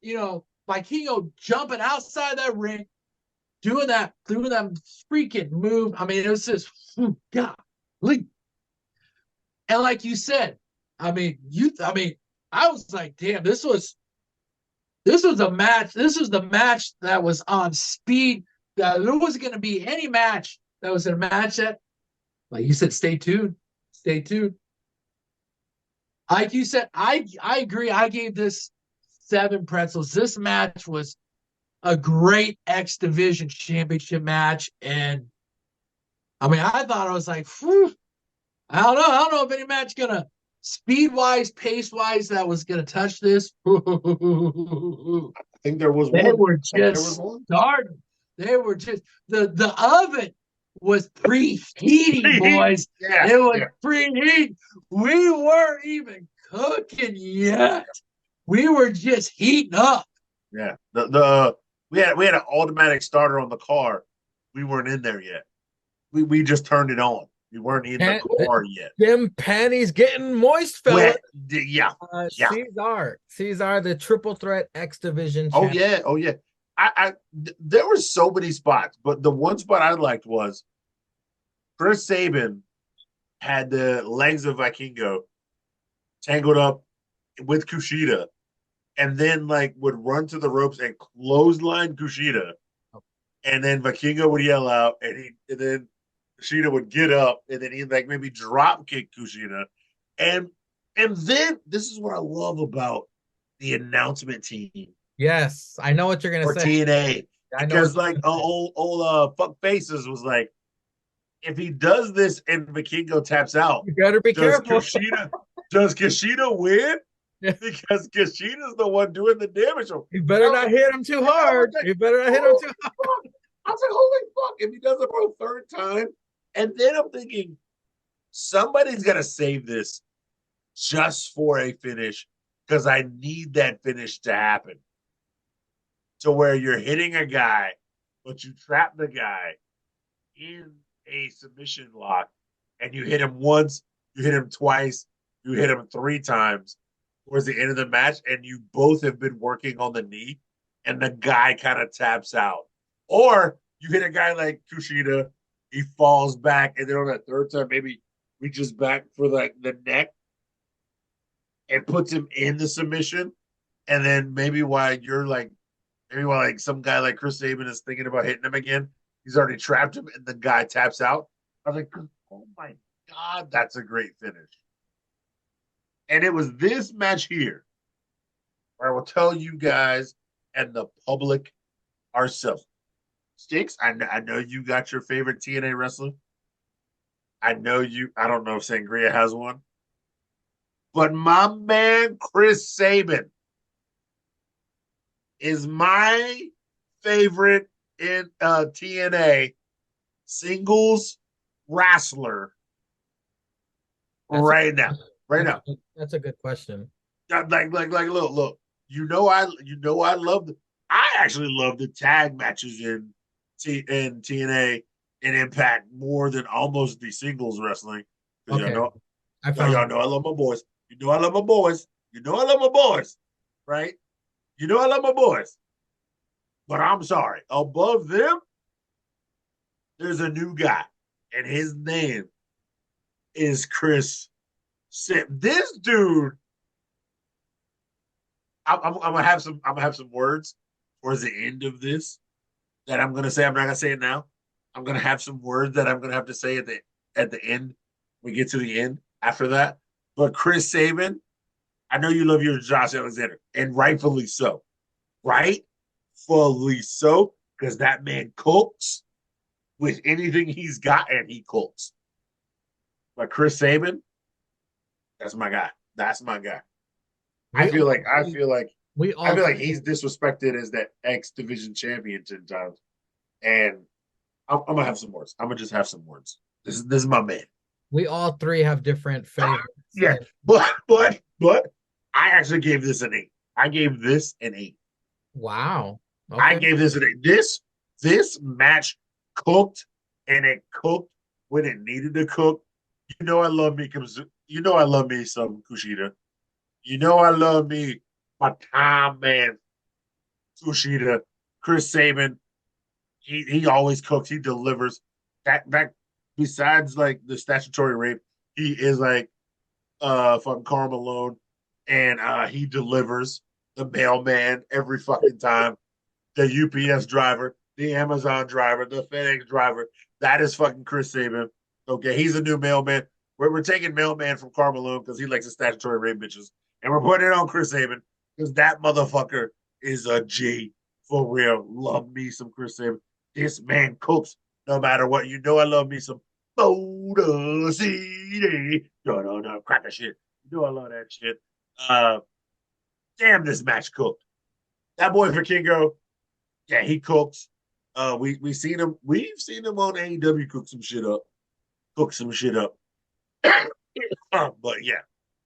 Vikingo jumping outside that ring, doing that freaking move. I mean, it was just, God. And like you said, I was like, damn, this was a match. This was the match that was on speed. There wasn't going to be any match that was a match that, like you said, stay tuned. Stay tuned. Like you said, I agree. I gave this 7 pretzels. This match was a great X Division Championship match. And I mean, I thought I was like, whew, I don't know. I don't know if any match gonna speed wise, pace wise that was gonna touch this. I think there was one. They were just starting. They were just the oven was preheating, boys. Yeah, it was preheating. We weren't even cooking yet. We were just heating up. Yeah. We had an automatic starter on the car. We weren't in there yet. We just turned it on. We weren't in the car yet. Them panties getting moist, fella. Yeah. Cesar, the triple threat X Division champion. Oh yeah. There were so many spots, but the one spot I liked was Chris Sabin had the legs of Vikingo tangled up with Kushida, and then like would run to the ropes and clothesline Kushida, and then Vikingo would yell out, and then Kushida would get up, and then he'd like maybe drop kick Kushida, and then this is what I love about the announcement team. Yes, I know what you're gonna say. TNA, because like old fuck faces was like, if he does this and Vikingo taps out, you better be careful. Does Kushida win? Yeah. Because Kushida's the one doing the damage. You better not hit him too hard. You better not hit him too hard. I was like, holy fuck! If he does it for a third time, and then I'm thinking, somebody's gonna save this just for a finish, because I need that finish to happen. To where you're hitting a guy, but you trap the guy in a submission lock, and you hit him once, you hit him twice, you hit him 3 times towards the end of the match, and you both have been working on the knee, and the guy kind of taps out. Or you hit a guy like Kushida, he falls back, and then on that third time, maybe reaches back for like the neck and puts him in the submission, and then maybe while some guy like Chris Sabin is thinking about hitting him again, he's already trapped him, and the guy taps out. I was like, oh my God, that's a great finish. And it was this match here where I will tell you guys and the public ourselves. Sticks, I know you got your favorite TNA wrestler. I don't know if Sangria has one. But my man, Chris Sabin, is my favorite in TNA singles wrestler right now. That's a good question. Like, look. I actually love the tag matches in TNA and Impact more than almost the singles wrestling. Okay. Y'all know I love my boys. You know I love my boys. Right? You know I love my boys. But I'm sorry. Above them, there's a new guy, and his name is Chris Sabin. This dude, I'm gonna have some words towards the end of this that I'm gonna say. I'm not gonna say it now. I'm gonna have some words that I'm gonna have to say at the end. We get to the end after that. But Chris Sabin, I know you love your Josh Alexander, and rightfully so. Rightfully so, because that man cooks with anything he's got, and he cooks. But Chris Sabin, that's my guy. I feel like he's disrespected as that X Division champion 10 times, and I'm gonna have some words. I'm gonna just have some words. This is my man. We all 3 have different favorites. Yeah, but I actually gave this an 8. I gave this an 8. Wow. Okay. I gave this an 8. This match cooked, and it cooked when it needed to cook. You know I love me some Kushida. You know I love me my time man Kushida. Chris Sabin, he always cooks, he delivers. That besides like the statutory rape, he is like fucking Karl Malone, and he delivers the mailman every fucking time. The UPS driver, the Amazon driver, the FedEx driver. That is fucking Chris Sabin. Okay, he's a new mailman. We're taking mailman from Karl Malone because he likes the statutory rape bitches, and we're putting it on Chris Sabin because that motherfucker is a G for real. Love me some Chris Sabin. This man cooks no matter what. You know I love me some Motor City. No, cracker shit. You know I love that shit. Damn, this match cooked. That boy Vikingo, yeah, he cooks. We've seen him on AEW cook some shit up. But yeah,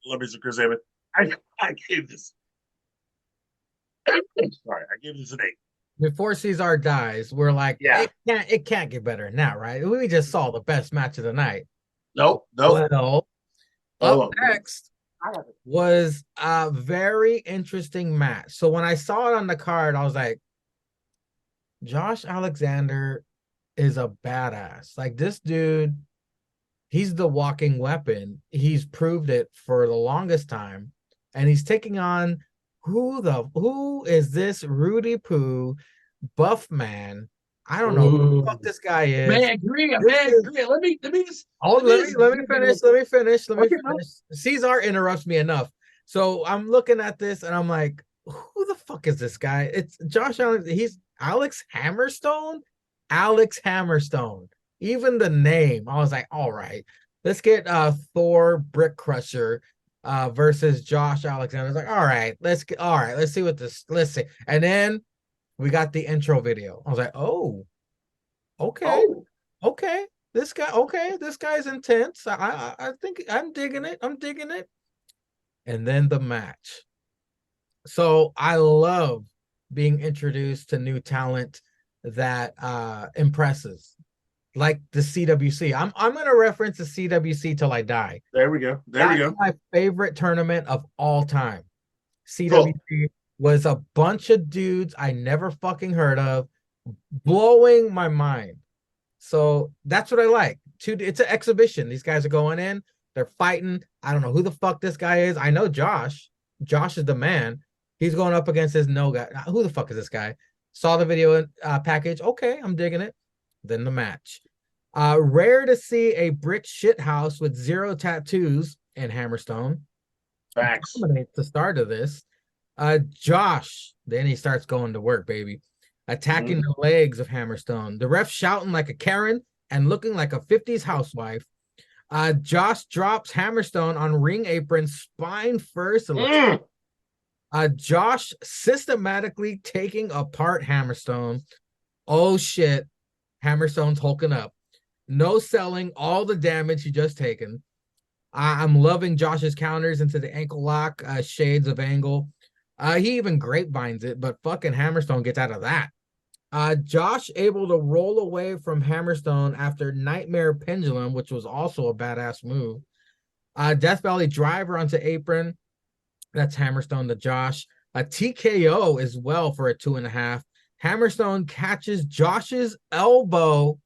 love me some Chris Sabin. I gave this. Sorry, I gave this an 8. Before Cesar dies, we're like, Yeah. it can't get better than that, right? We just saw the best match of the night. Nope. Well, Hold up on. next was a very interesting match. So when I saw it on the card, I was like, Josh Alexander is a badass. Like this dude, he's the walking weapon. He's proved it for the longest time. And he's taking on who is this Rudy Poo buff man? I don't know who the fuck this guy is. Man, agree. Let me just. Let me finish. Okay, Cesar interrupts me enough. So I'm looking at this and I'm like, who the fuck is this guy? It's Josh Allen. He's Alex Hammerstone. Even the name, I was like, all right, let's get Thor Brick Crusher versus Josh Alexander. I was like, let's see what this. Let's see. And then we got the intro video. I was like, oh, okay. This guy's intense. I think I'm digging it. And then the match. So I love being introduced to new talent that impresses, like the CWC. I'm gonna reference the CWC till I die. There we go. That's my favorite tournament of all time. CWC was a bunch of dudes I never fucking heard of, blowing my mind. So that's what I like. It's an exhibition. These guys are going in, they're fighting. I don't know who the fuck this guy is. I know Josh. Josh is the man. He's going up against his no guy. Who the fuck is this guy? Saw the video package. Okay, I'm digging it. Then the match. Rare to see a brick shit house with 0 tattoos in Hammerstone. Facts. Dominates the start of this. Josh, then he starts going to work, baby. Attacking the legs of Hammerstone. The ref shouting like a Karen and looking like a 50s housewife. Josh drops Hammerstone on ring apron, spine first. Josh systematically taking apart Hammerstone. Oh shit. Hammerstone's hulking up. No selling all the damage he just taken. I'm loving Josh's counters into the ankle lock, shades of angle. He even grapevines it, but fucking Hammerstone gets out of that. Josh able to roll away from Hammerstone after Nightmare Pendulum, which was also a badass move. Death Valley Driver onto apron. That's Hammerstone to Josh. A TKO as well for a 2.5. Hammerstone catches Josh's elbow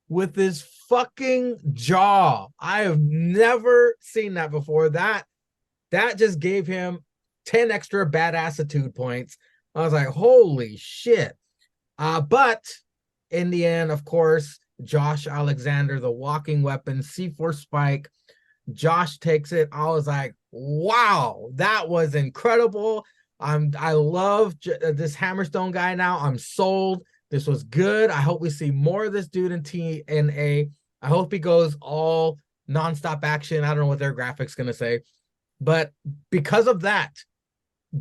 with his fucking jaw. I have never seen that before. That just gave him 10 extra badassitude points. I was like, holy shit. But in the end, of course, Josh Alexander, the walking weapon, C4 spike. Josh takes it. I was like, wow, that was incredible. I love this Hammerstone guy now. I'm sold. This was good. I hope we see more of this dude in TNA. I hope he goes all nonstop action. I don't know what their graphics going to say. But because of that,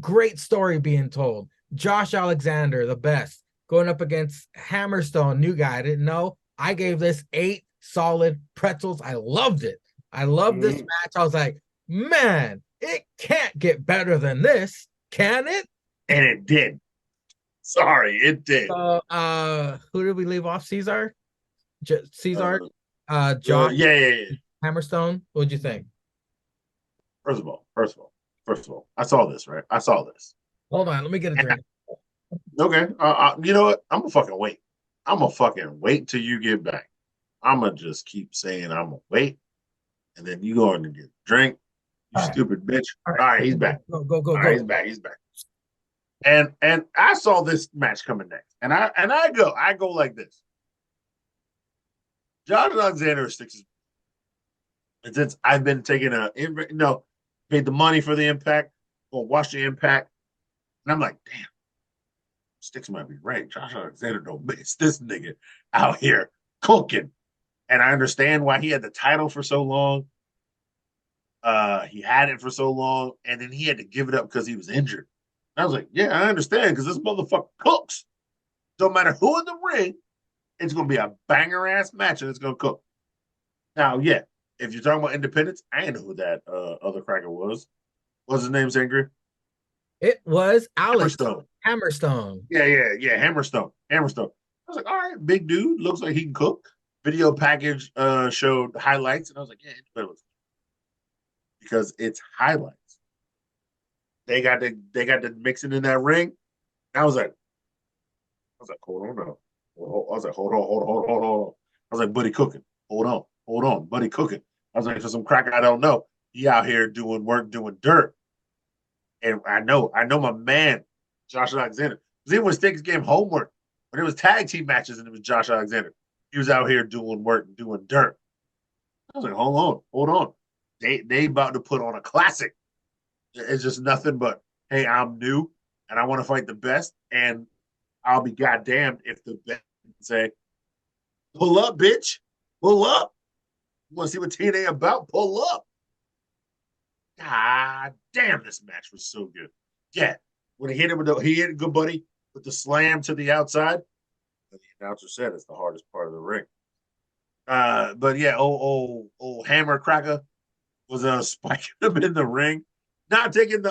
great story being told. Josh Alexander, the best, going up against Hammerstone, new guy. I didn't know. I gave this 8 solid pretzels. I loved it. I loved this match. I was like, man, it can't get better than this, can it? And it did. Sorry, it did. Who did we leave off? Cesar? Cesar? Josh? Yeah. Hammerstone? What'd you think? First of all, I saw this, right? I saw this. Hold on, let me get a drink. Okay. You know what? I'm gonna fucking wait. I'm gonna fucking wait till you get back. I'm gonna just keep saying I'm gonna wait, and then you go in and get a drink. You All right. stupid bitch. All All right, he's back. Go, All right, go. he's back. He's back. And I saw this match coming next, and I go like this. Josh Alexander sticks his, and since I've been taking paid the money for the Impact, or watch the Impact, and I'm like, damn, Sticks might be right. Josh Alexander don't miss this nigga out here cooking, and I understand why he had the title for so long. He had it for so long, and then he had to give it up because he was injured. And I was like, yeah, I understand because this motherfucker cooks. Don't matter who in the ring, it's gonna be a banger ass match, and it's gonna cook. Now, yeah, if you're talking about independence, I didn't know who that other cracker was. What's his name, Sangre? It was Alex Hammerstone. Hammerstone. Yeah. Hammerstone. I was like, all right, big dude, looks like he can cook. Video package showed highlights, and I was like, yeah, because it's highlights. They got the mixing in that ring. And I was like, hold on now. I was like, hold on. I was like, buddy cooking. Hold on, buddy cooking. I was like, for some cracker I don't know. He out here doing work, doing dirt. And I know my man, Josh Alexander. Because even when Sticks gave him homework, when it was tag team matches and it was Josh Alexander, he was out here doing work, doing dirt. I was like, hold on. They about to put on a classic. It's just nothing but, hey, I'm new and I want to fight the best, and I'll be goddamned if the best say, pull up, bitch. Pull up. You want to see what TNA about? Pull up. God damn, this match was so good. Yeah. When he hit it good buddy with the slam to the outside. The announcer said it's the hardest part of the ring. But yeah, old Hammer Cracker was spiking him in the ring. Not taking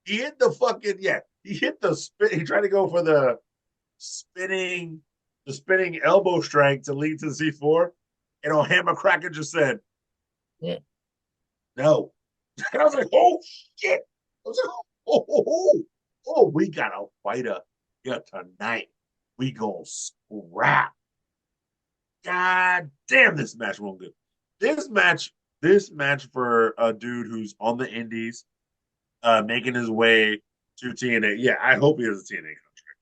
he hit the fucking, he hit the spin. He tried to go for the spinning elbow strike to lead to the C4. And old Hammer Cracker just said, Yeah. no. And I was like, oh shit. I was like, oh, we got a fighter here tonight. We gonna scrap. God damn, this match won't good. This match for a dude who's on the indies, making his way to TNA. Yeah, I hope he has a TNA contract.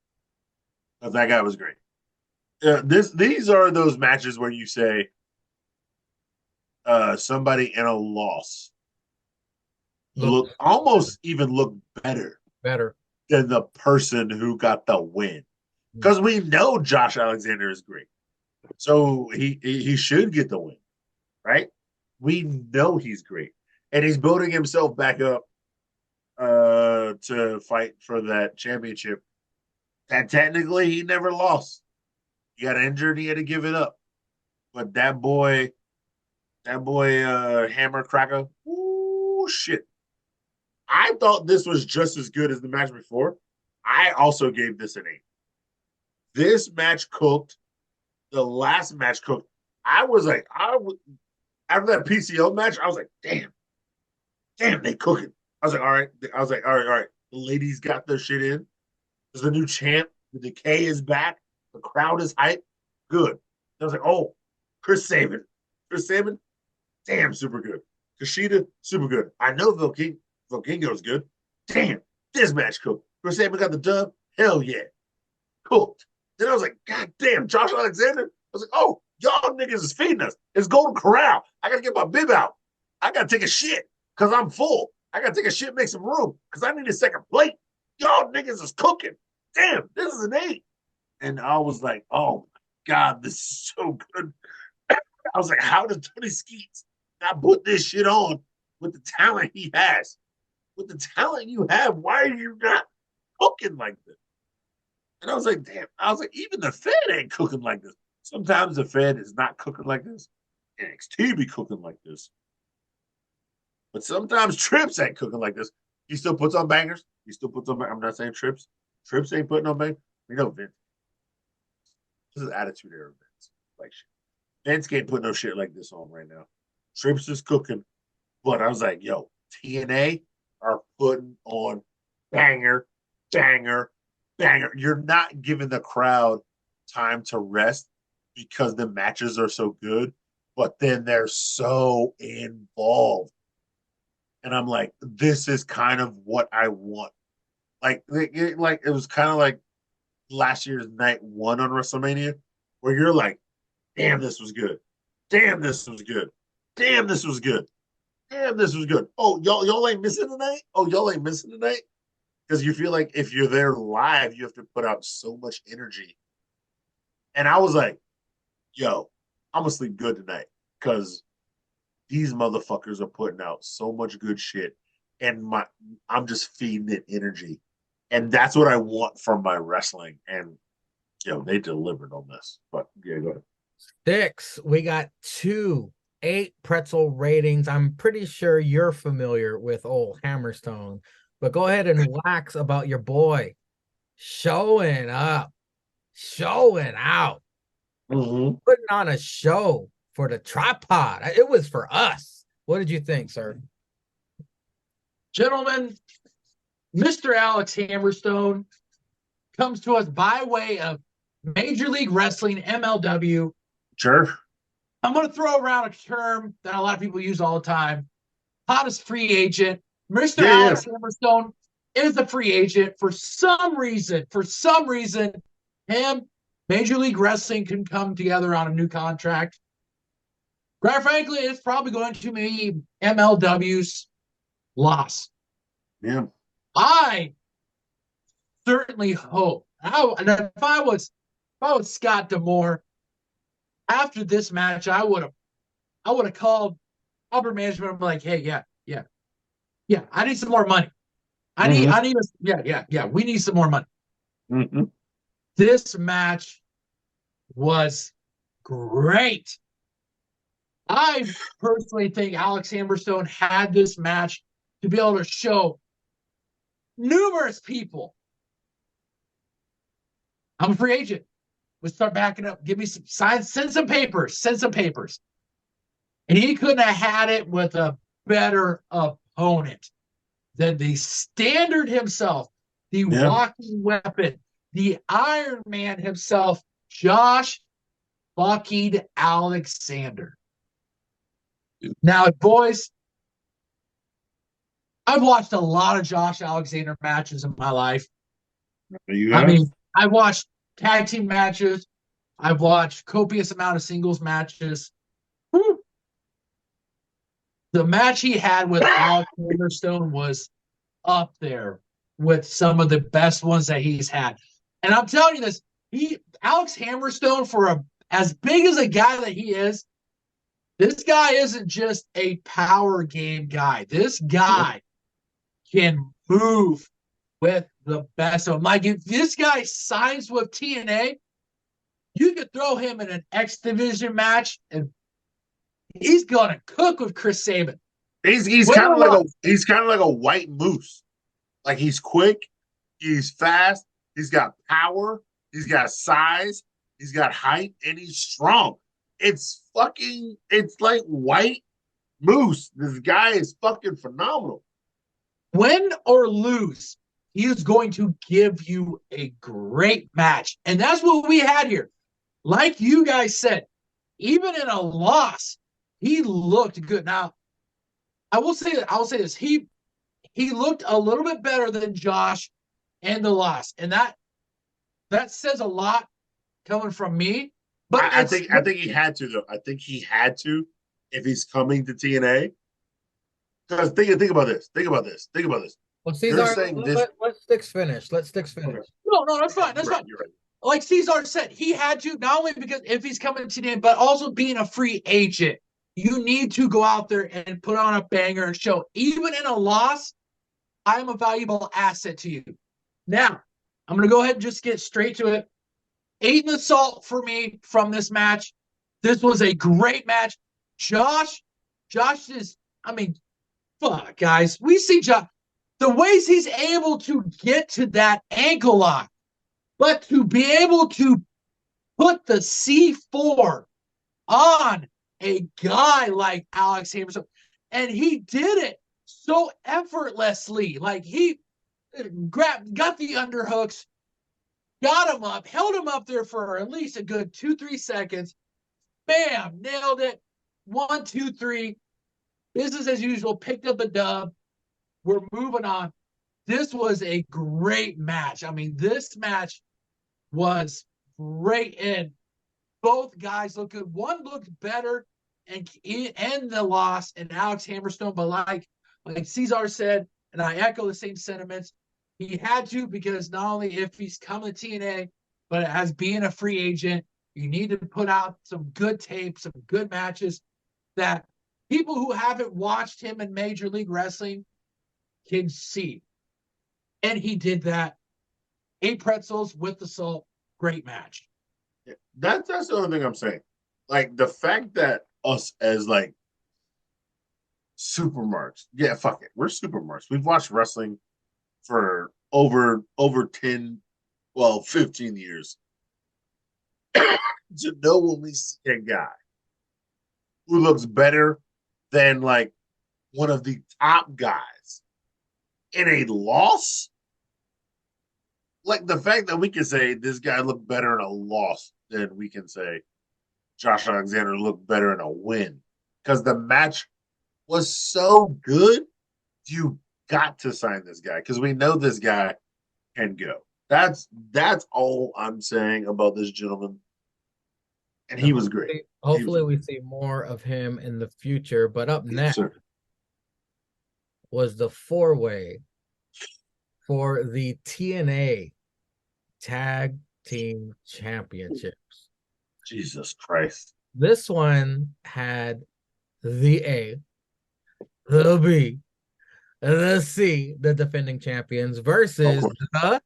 Because that guy was great. These are those matches where you say somebody in a loss look better than the person who got the win. Because we know Josh Alexander is great. So he should get the win, right? We know he's great. And he's building himself back up to fight for that championship. And technically he never lost. He got injured, he had to give it up. But that boy Hammer Cracker, ooh shit. I thought this was just as good as the match before. I also gave this an 8. This match cooked. The last match cooked. After that PCO match, I was like, damn, they cooking. I was like, all right. The ladies got their shit in. There's a new champ. The Decay is back. The crowd is hyped. Good. I was like, oh, Chris Sabin, damn, super good. Kushida, super good. I know Volkingo's good. Damn, this match cooked. Chris Sabin got the dub. Hell yeah, cooked. Then I was like, God damn, Josh Alexander. I was like, oh, y'all niggas is feeding us. It's Golden Corral. I gotta get my bib out. I gotta take a shit because I'm full. I gotta take a shit, make some room because I need a second plate. Y'all niggas is cooking. Damn, this is an 8. And I was like, oh my God, this is so good. I was like, how does Tony Skeets not put this shit on with the talent he has? With the talent you have, why are you not cooking like this? And I was like, damn. I was like, even the Fed ain't cooking like this. Sometimes the Fed is not cooking like this. NXT be cooking like this. But sometimes Trips ain't cooking like this. He still puts on bangers. I'm not saying Trips. Trips ain't putting on bangers. We know Vince. This is attitude era Vince. Like shit. Vince can't put no shit like this on right now. Trips is cooking. But I was like, yo, TNA are putting on banger. You're not giving the crowd time to rest. because the matches are so good, but then they're so involved. And I'm like, this is kind of what I want. Like it was kind of like last year's night one on WrestleMania, where you're like, damn, this was good. Damn, this was good. Damn, this was good. Damn, this was good. Oh, y'all ain't missing tonight? Oh, y'all ain't missing tonight? Because you feel like if you're there live, you have to put out so much energy. And I was like, yo, I'm gonna sleep good tonight because these motherfuckers are putting out so much good shit, and I'm just feeding it energy, and that's what I want from my wrestling. And they delivered on this. But yeah, go ahead. Six, we got 8 pretzel ratings. I'm pretty sure you're familiar with old Hammerstone, but go ahead and wax about your boy showing up, showing out, Mm-hmm. putting on a show for the tripod. It was for us. What did you think, sir? Gentlemen, Mr. Alex Hammerstone comes to us by way of Major League Wrestling, MLW. Sure. I'm going to throw around a term that a lot of people use all the time. Hottest free agent. Mr. Alex Hammerstone is a free agent. For some reason, him, Major League Wrestling can come together on a new contract. Quite frankly, it's probably going to be MLW's loss. Yeah. I certainly hope. If I was Scott D'Amore, after this match, I would have called upper management and be like, hey, yeah, I need some more money. We need some more money. Mm-hmm. This match was great. I personally think Alex Hammerstone had this match to be able to show numerous people, I'm a free agent. Let's start backing up. Give me some signs. Send some papers. And he couldn't have had it with a better opponent than the standard himself, the walking weapon, the Iron Man himself, Josh fucking Alexander. Now, boys, I've watched a lot of Josh Alexander matches in my life. I've watched tag team matches. I've watched copious amount of singles matches. Whew. The match he had with Alex Hammerstone was up there with some of the best ones that he's had. And I'm telling you this, Alex Hammerstone, for as big as a guy that he is, this guy isn't just a power game guy. This guy can move with the best of them. Like, if this guy signs with TNA, you could throw him in an X Division match and he's gonna cook with Chris Sabin. He's kind of like a white moose. Like, he's quick, he's fast, he's got power, he's got size, he's got height, and he's strong. It's like white moose. This guy is fucking phenomenal. Win or lose, he is going to give you a great match. And that's what we had here. Like you guys said, even in a loss, he looked good. Now, I will say this. He looked a little bit better than Josh in the loss. And that says a lot coming from me. But I think he had to, though. I think he had to if he's coming to TNA. Because think about this. Well, Cesar, let's Sticks finish. Let Sticks finish. No, that's fine. That's fine. You're right. Like Cesar said, he had to, not only because if he's coming to TNA, but also being a free agent. You need to go out there and put on a banger and show, even in a loss, I'm a valuable asset to you. Now, I'm going to go ahead and just get straight to it. 8 in the salt for me from this match. This was a great match. Josh is, fuck, guys. We see Josh, the ways he's able to get to that ankle lock, but to be able to put the C4 on a guy like Alex Hammerstone, and he did it so effortlessly. Like, he got the underhooks, got him up, held him up there for at least a good 2-3 seconds. Bam, nailed it. 1, 2, 3. Business as usual, picked up a dub. We're moving on. This was a great match. I mean, this match was great, and both guys look good. One looked better and the loss, and Alex Hammerstone, but like Cesar said, and I echo the same sentiments, he had to, because not only if he's coming to TNA, but as being a free agent, you need to put out some good tape, some good matches that people who haven't watched him in Major League Wrestling can see. And he did that. 8 pretzels with the salt. Great match. Yeah, that's the only thing I'm saying. Like, the fact that us as like supermarks, yeah, fuck it, we're supermarks. We've watched wrestling for over 10, 15 years. To know when we see a guy who looks better than like one of the top guys in a loss, like the fact that we can say this guy looked better in a loss than we can say Josh Alexander looked better in a win, because the match was so good. You got to sign this guy because we know this guy can go. That's all I'm saying about this gentleman. And he was great. Hopefully we see more of him in the future. But up next was the 4-way for the TNA Tag Team Championships. Jesus Christ. This one had the A, the B, the C, the defending champions, versus the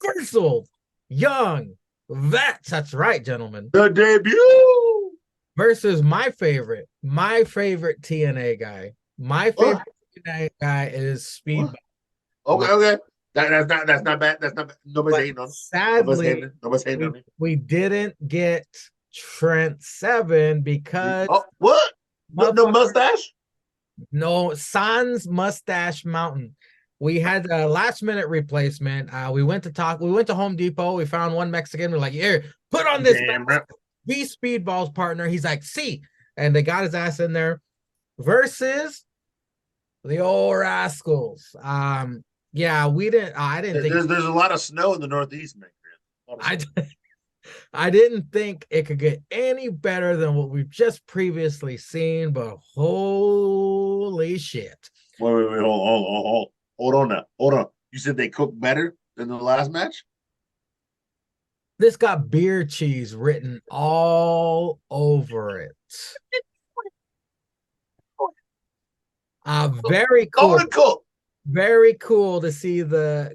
Grizzled Young Vets. That's right, gentlemen. The debut versus my favorite TNA guy. My favorite TNA guy is Speedball. Okay. That's not bad. That's not bad. Nobody's hating on him. Sadly, nobody's hating on him. We didn't get Trent Seven because what? No mustache? No, Sans Mustache Mountain. We had a last minute replacement. We went to Home Depot. We found one Mexican. We're like, here, put on this. Be Speedball's partner. He's like, see. And they got his ass in there versus the old Rascals. Yeah, we didn't. I didn't think there's a lot of snow in the Northeast, man. I didn't think it could get any better than what we've just previously seen, but holy shit. Wait, hold on now. Hold on. You said they cooked better than the last match? This got beer cheese written all over it. Very cool. Very cool to see the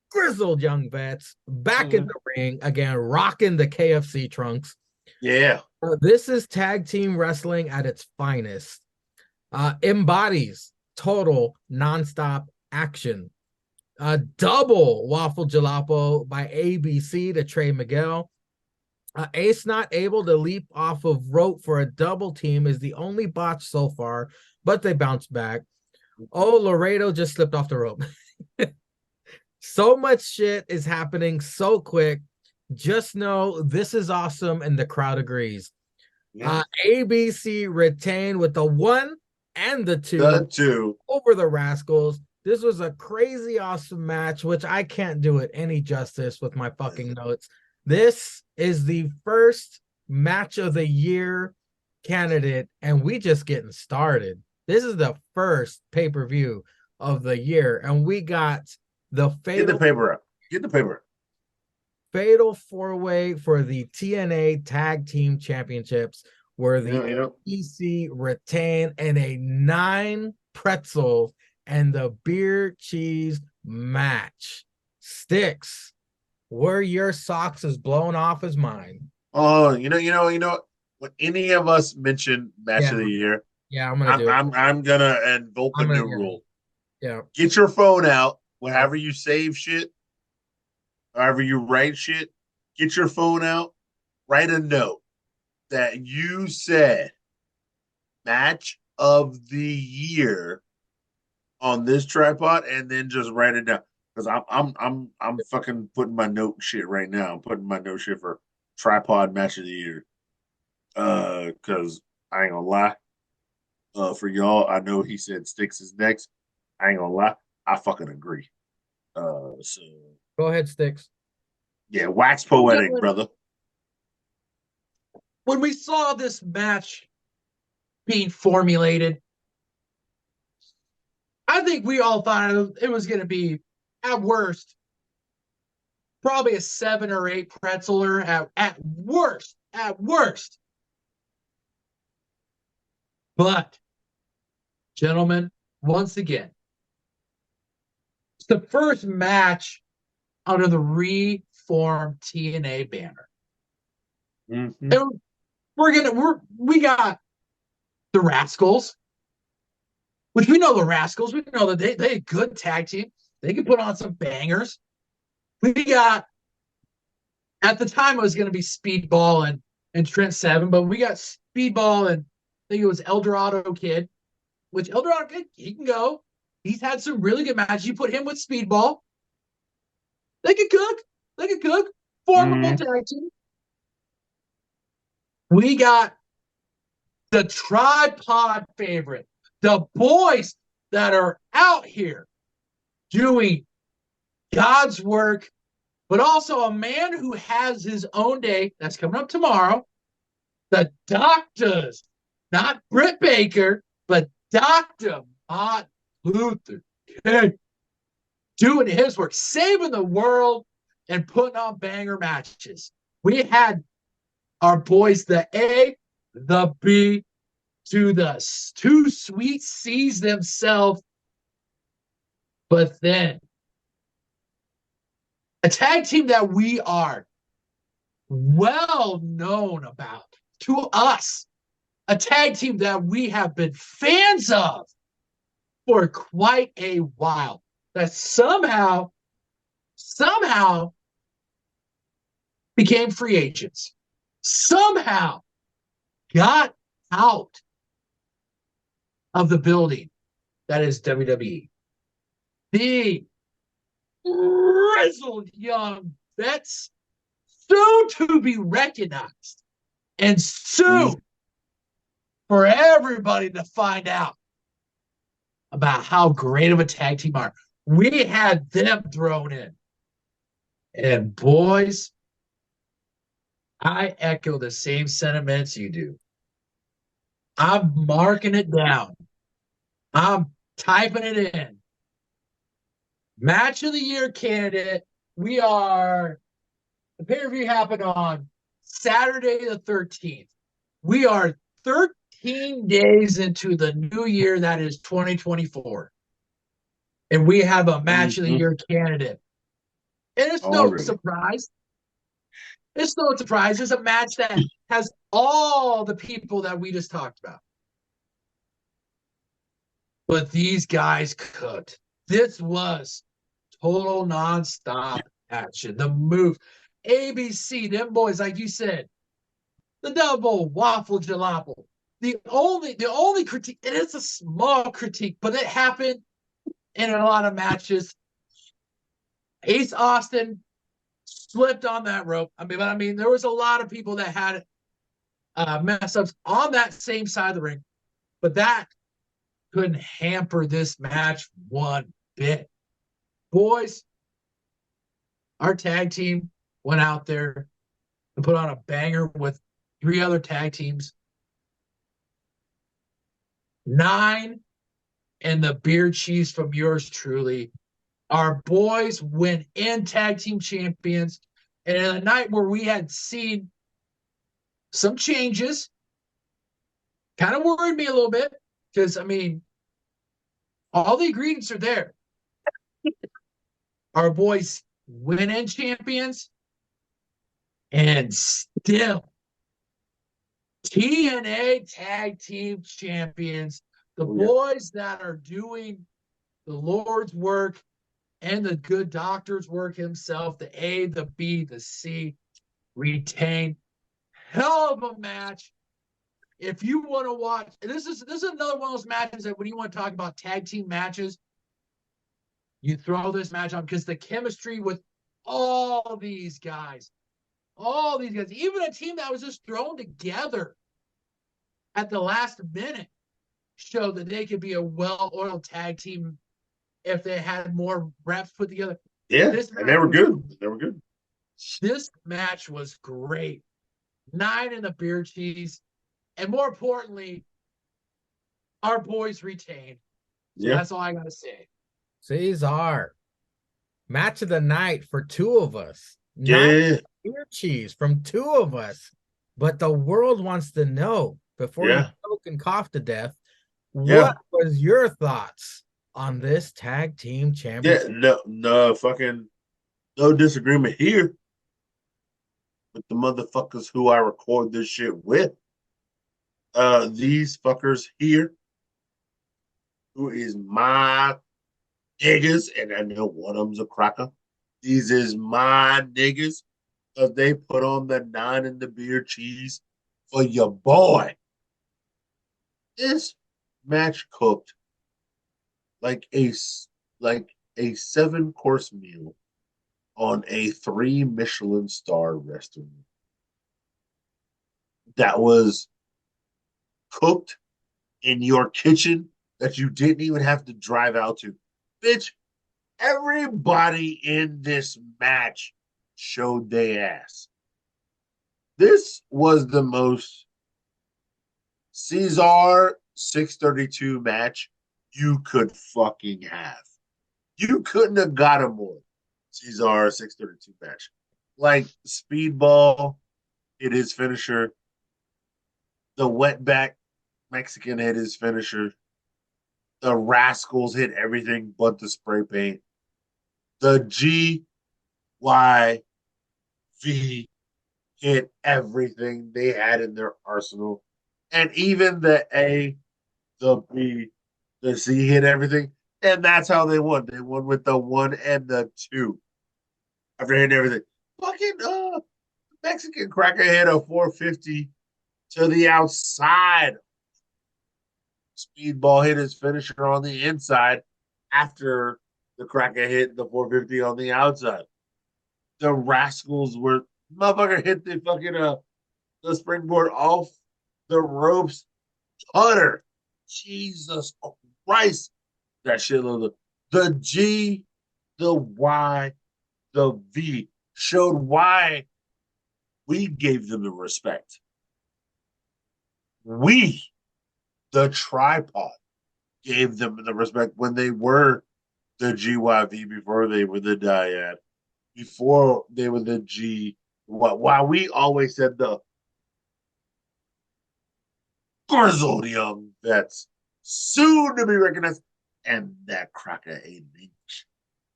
Grizzled Young Vets back in the ring again, rocking the KFC trunks. Yeah. This is tag team wrestling at its finest. Embodies total nonstop action. Double waffle jalopy by ABC to Trey Miguel. Ace not able to leap off of rope for a double team is the only botch so far, but they bounced back. Oh, Laredo just slipped off the rope. So much shit is happening so quick. Just know this is awesome and the crowd agrees. Yeah. ABC retained with the 1 and the 2 over the Rascals. This was a crazy awesome match, which I can't do it any justice with my fucking notes. This is the first match of the year candidate, and we just getting started. This is the first pay-per-view of the year, and we got the fatal. Get the paper up. Fatal 4-way for the TNA Tag Team Championships, where the EC retained and a 9 pretzel and the beer cheese match. Sticks, where your socks is blown off is mine. Oh, you know. When any of us mention match of the year, I'm gonna invoke a new rule. Yeah, get your phone out whenever you save shit, however you write shit. Get your phone out, write a note that you said match of the year on this tripod, and then just write it down. Because I'm fucking putting my note shit right now. I'm putting my note shit for tripod match of the year. Because I ain't gonna lie. For y'all, I know he said Sticks is next. I ain't gonna lie. I fucking agree. So Go ahead, Sticks. yeah, wax poetic, brother. When we saw this match being formulated, I think we all thought it was going to be, at worst, probably a 7 or 8 pretzeler at worst. But, gentlemen, once again, it's the first match under the reformed TNA banner. Mm-hmm. And we got the Rascals, which we know the Rascals. We know that they a good tag team. They can put on some bangers. We got, at the time it was going to be Speedball and Trent Seven, but we got Speedball and I think it was Eldorado Kid, which Eldorado Kid, he can go. He's had some really good matches. You put him with Speedball. They can cook. Formidable tag team. We got the tripod favorite, the boys that are out here doing God's work, but also a man who has his own day that's coming up tomorrow. The doctors, not Britt Baker, but Dr. Martin Luther King, doing his work, saving the world and putting on banger matches. We had our boys, the A, the B, to the 2 sweet C's themselves. But then, a tag team that we are well known about, to us, a tag team that we have been fans of for quite a while, that somehow became free agents, somehow got out of the building that is WWE. The grizzled young vets, soon to be recognized, and soon for everybody to find out about how great of a tag team are. We had them thrown in. And boys, I echo the same sentiments you do. I'm marking it down. I'm typing it in. Match of the year candidate. The pay-per-view happened on Saturday the 13th. We are 13 days into the new year, that is 2024. And we have a match of the year candidate. And it's no surprise. It's no surprise. It's a match that has all the people that we just talked about. But these guys cooked. This was total nonstop action. The move, ABC, them boys, like you said, the double waffle jalopy. The only critique, it is a small critique, but it happened in a lot of matches. Ace Austin slipped on that rope. I mean, there was a lot of people that had mess ups on that same side of the ring, but that couldn't hamper this match one bit. Boys, our tag team went out there and put on a banger with 3 other tag teams. 9 and the beer cheese from yours truly. Our boys went in tag team champions. And in a night where we had seen some changes, kind of worried me a little bit because, I mean, all the ingredients are there. Our boys went in champions and still TNA tag team champions. The boys that are doing the Lord's work and the good doctor's work himself, the A, the B, the C, retain. Hell of a match. If you want to watch, this is another one of those matches that when you want to talk about tag team matches, You throw this match on because the chemistry with all these guys, even a team that was just thrown together at the last minute showed that they could be a well-oiled tag team if they had more reps put together. Yeah, and they were good. They were good. This match was great. 9 in the beer cheese. And more importantly, our boys retained. So Yeah. that's all I got to say. Cesar. Match of the night for 2 of us. Yeah. 9 beer cheese from 2 of us. But the world wants to know, before you choke and cough to death, what was your thoughts on this tag team championship? Yeah, no disagreement here with the motherfuckers who I record this shit with. These fuckers here, who is my niggas, and I know one of them's a cracker. These is my niggas, because they put on the 9 in the beer cheese for your boy. This match cooked like a 7-course meal on a 3 Michelin star restaurant that was cooked in your kitchen that you didn't even have to drive out to. Bitch, everybody in this match showed their ass. This was the most Cesar 632 match you could fucking have. You couldn't have got a more Cesar 632 match. Like Speedball hit his finisher. The wetback Mexican hit his finisher. The Rascals hit everything but the spray paint. The GYV hit everything they had in their arsenal. And even the A, the B, the C hit everything. And that's how they won. They won with the 1 and the 2. After hitting everything. Fucking Mexican cracker hit a 450 to the outside. Speedball hit his finisher on the inside after the cracker hit the 450 on the outside. The Rascals were motherfucker hit the fucking the springboard off the ropes. Putter. Jesus Christ. That shit looked the G, the Y, the V showed why we gave them the respect. We, the tripod, gave them the respect when they were the GYV, before they were the dyad, before they were the G. While we always said the grizzled young vets, soon to be recognized, and that cracker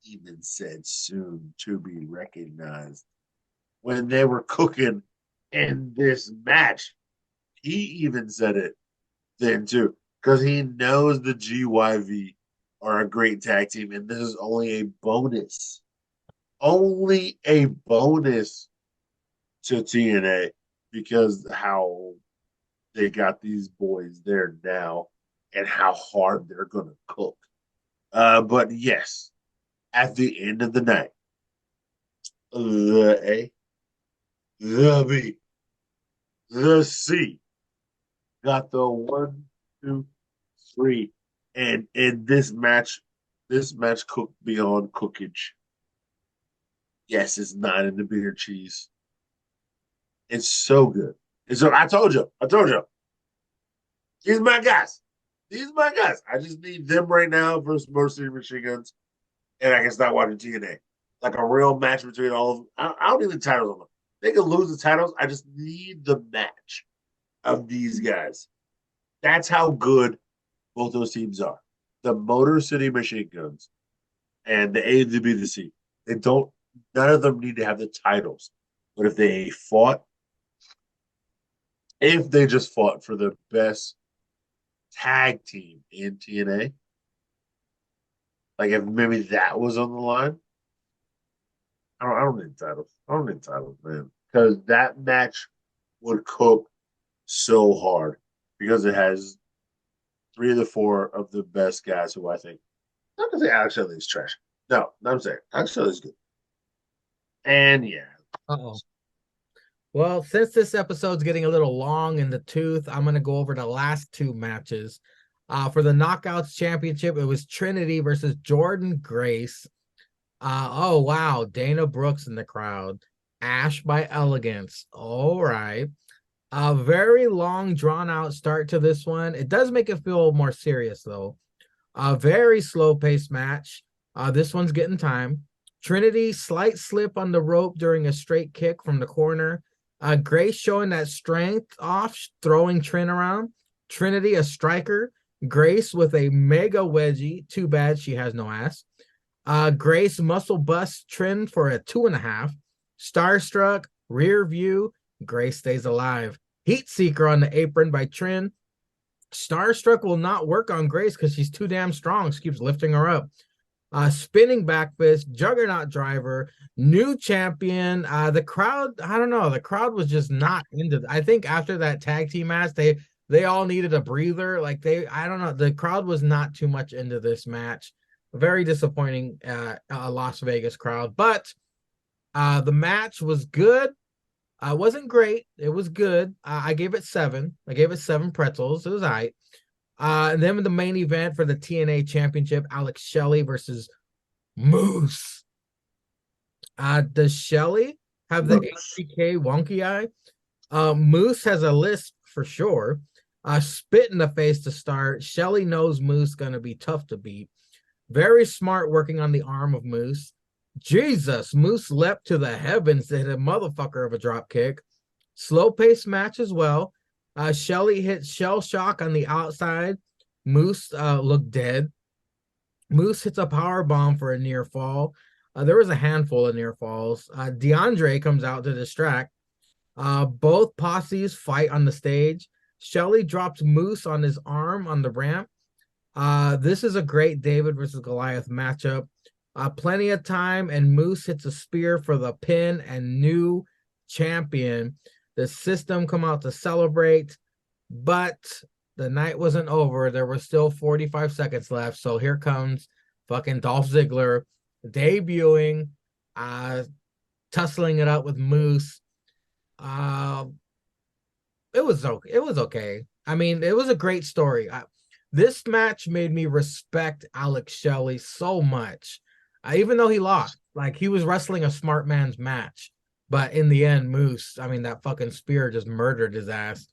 even said soon to be recognized when they were cooking in this match. He even said it then too, because he knows the GYV are a great tag team, and this is only a bonus. Only a bonus to TNA because how they got these boys there now and how hard they're going to cook. But yes, at the end of the night, the A, the B, the C got the 1, 2, 3, and in this match cooked beyond cookage. Yes, it's 9 in the beer cheese. It's so good. And so I told you. These are my guys. I just need them right now versus Mercy Machine Guns, and I can start watching TNA. Like a real match between all of them. I don't need the titles on them. They can lose the titles. I just need the match of these guys. That's how good both those teams are. The Motor City Machine Guns and the AEW the C. None of them need to have the titles. But if they just fought for the best tag team in TNA, like if maybe that was on the line, I don't need titles. I don't need titles, man. Because that match would cook so hard because it has 3 of the 4 of the best guys who I think, not to say Alex Shelley is trash, No, I'm saying Alex Shelley's good. And yeah, Uh-oh. Well, since this episode's getting a little long in the tooth, I'm gonna go over the last two matches. For the Knockouts Championship, it was Trinity versus Jordan Grace. Oh wow, Dana Brooks in the crowd. Ash by Elegance. All right. A very long, drawn out start to this one. It does make it feel more serious though. A very slow paced match. This one's getting time. Trinity slight slip on the rope during a straight kick from the corner. Grace showing that strength off, throwing Trin around. Trinity a striker. Grace with a mega wedgie. Too bad she has no ass. Grace muscle bust Trin for a 2.5. Starstruck, rear view. Grace stays alive. Heat Seeker on the apron by Trin. Starstruck will not work on Grace because she's too damn strong. She keeps lifting her up. Spinning back fist, Juggernaut driver, new champion. The crowd, I don't know. The crowd was just not into. I think after that tag team match, they all needed a breather. I don't know. The crowd was not too much into this match. Very disappointing, Las Vegas crowd. But the match was good. Wasn't great. It was good. I gave it 7. I gave it 7 pretzels. It was all right. And then the main event for the TNA Championship, Alex Shelley versus Moose. Does Shelley have the HBK wonky eye? Moose has a lisp for sure. Spit in the face to start. Shelley knows Moose gonna be tough to beat. Very smart working on the arm of Moose. Jesus, Moose leapt to the heavens to hit a motherfucker of a drop kick. Slow paced match as well. Shelley hit Shell Shock on the outside. Moose looked dead. Moose hits a power bomb for a near fall. There was a handful of near falls. DeAndre comes out to distract. Both posses fight on the stage. Shelley drops Moose on his arm on the ramp. This is a great David versus Goliath matchup. Plenty of time, and Moose hits a spear for the pin and new champion. The system come out to celebrate, but the night wasn't over. There were still 45 seconds left. So here comes fucking Dolph Ziggler debuting, tussling it up with Moose. It was okay. It was okay. I mean, it was a great story. This match made me respect Alex Shelley so much. Even though he lost, like he was wrestling a smart man's match. But in the end, Moose, I mean, that fucking spear just murdered his ass.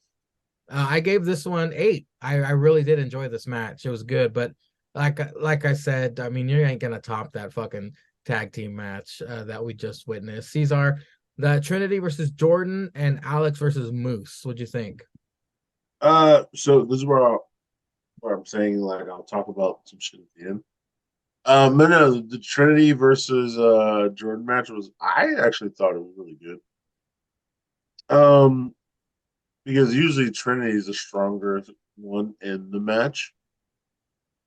I gave this one 8. I really did enjoy this match. It was good, but like I said, I mean, you ain't gonna top that fucking tag team match that we just witnessed. Cesar, the Trinity versus Jordan and Alex versus Moose. What'd you think? So this is where I'm saying like I'll talk about some shit at the end. No, the Trinity versus Jordan match I actually thought it was really good. Because usually Trinity is the stronger one in the match.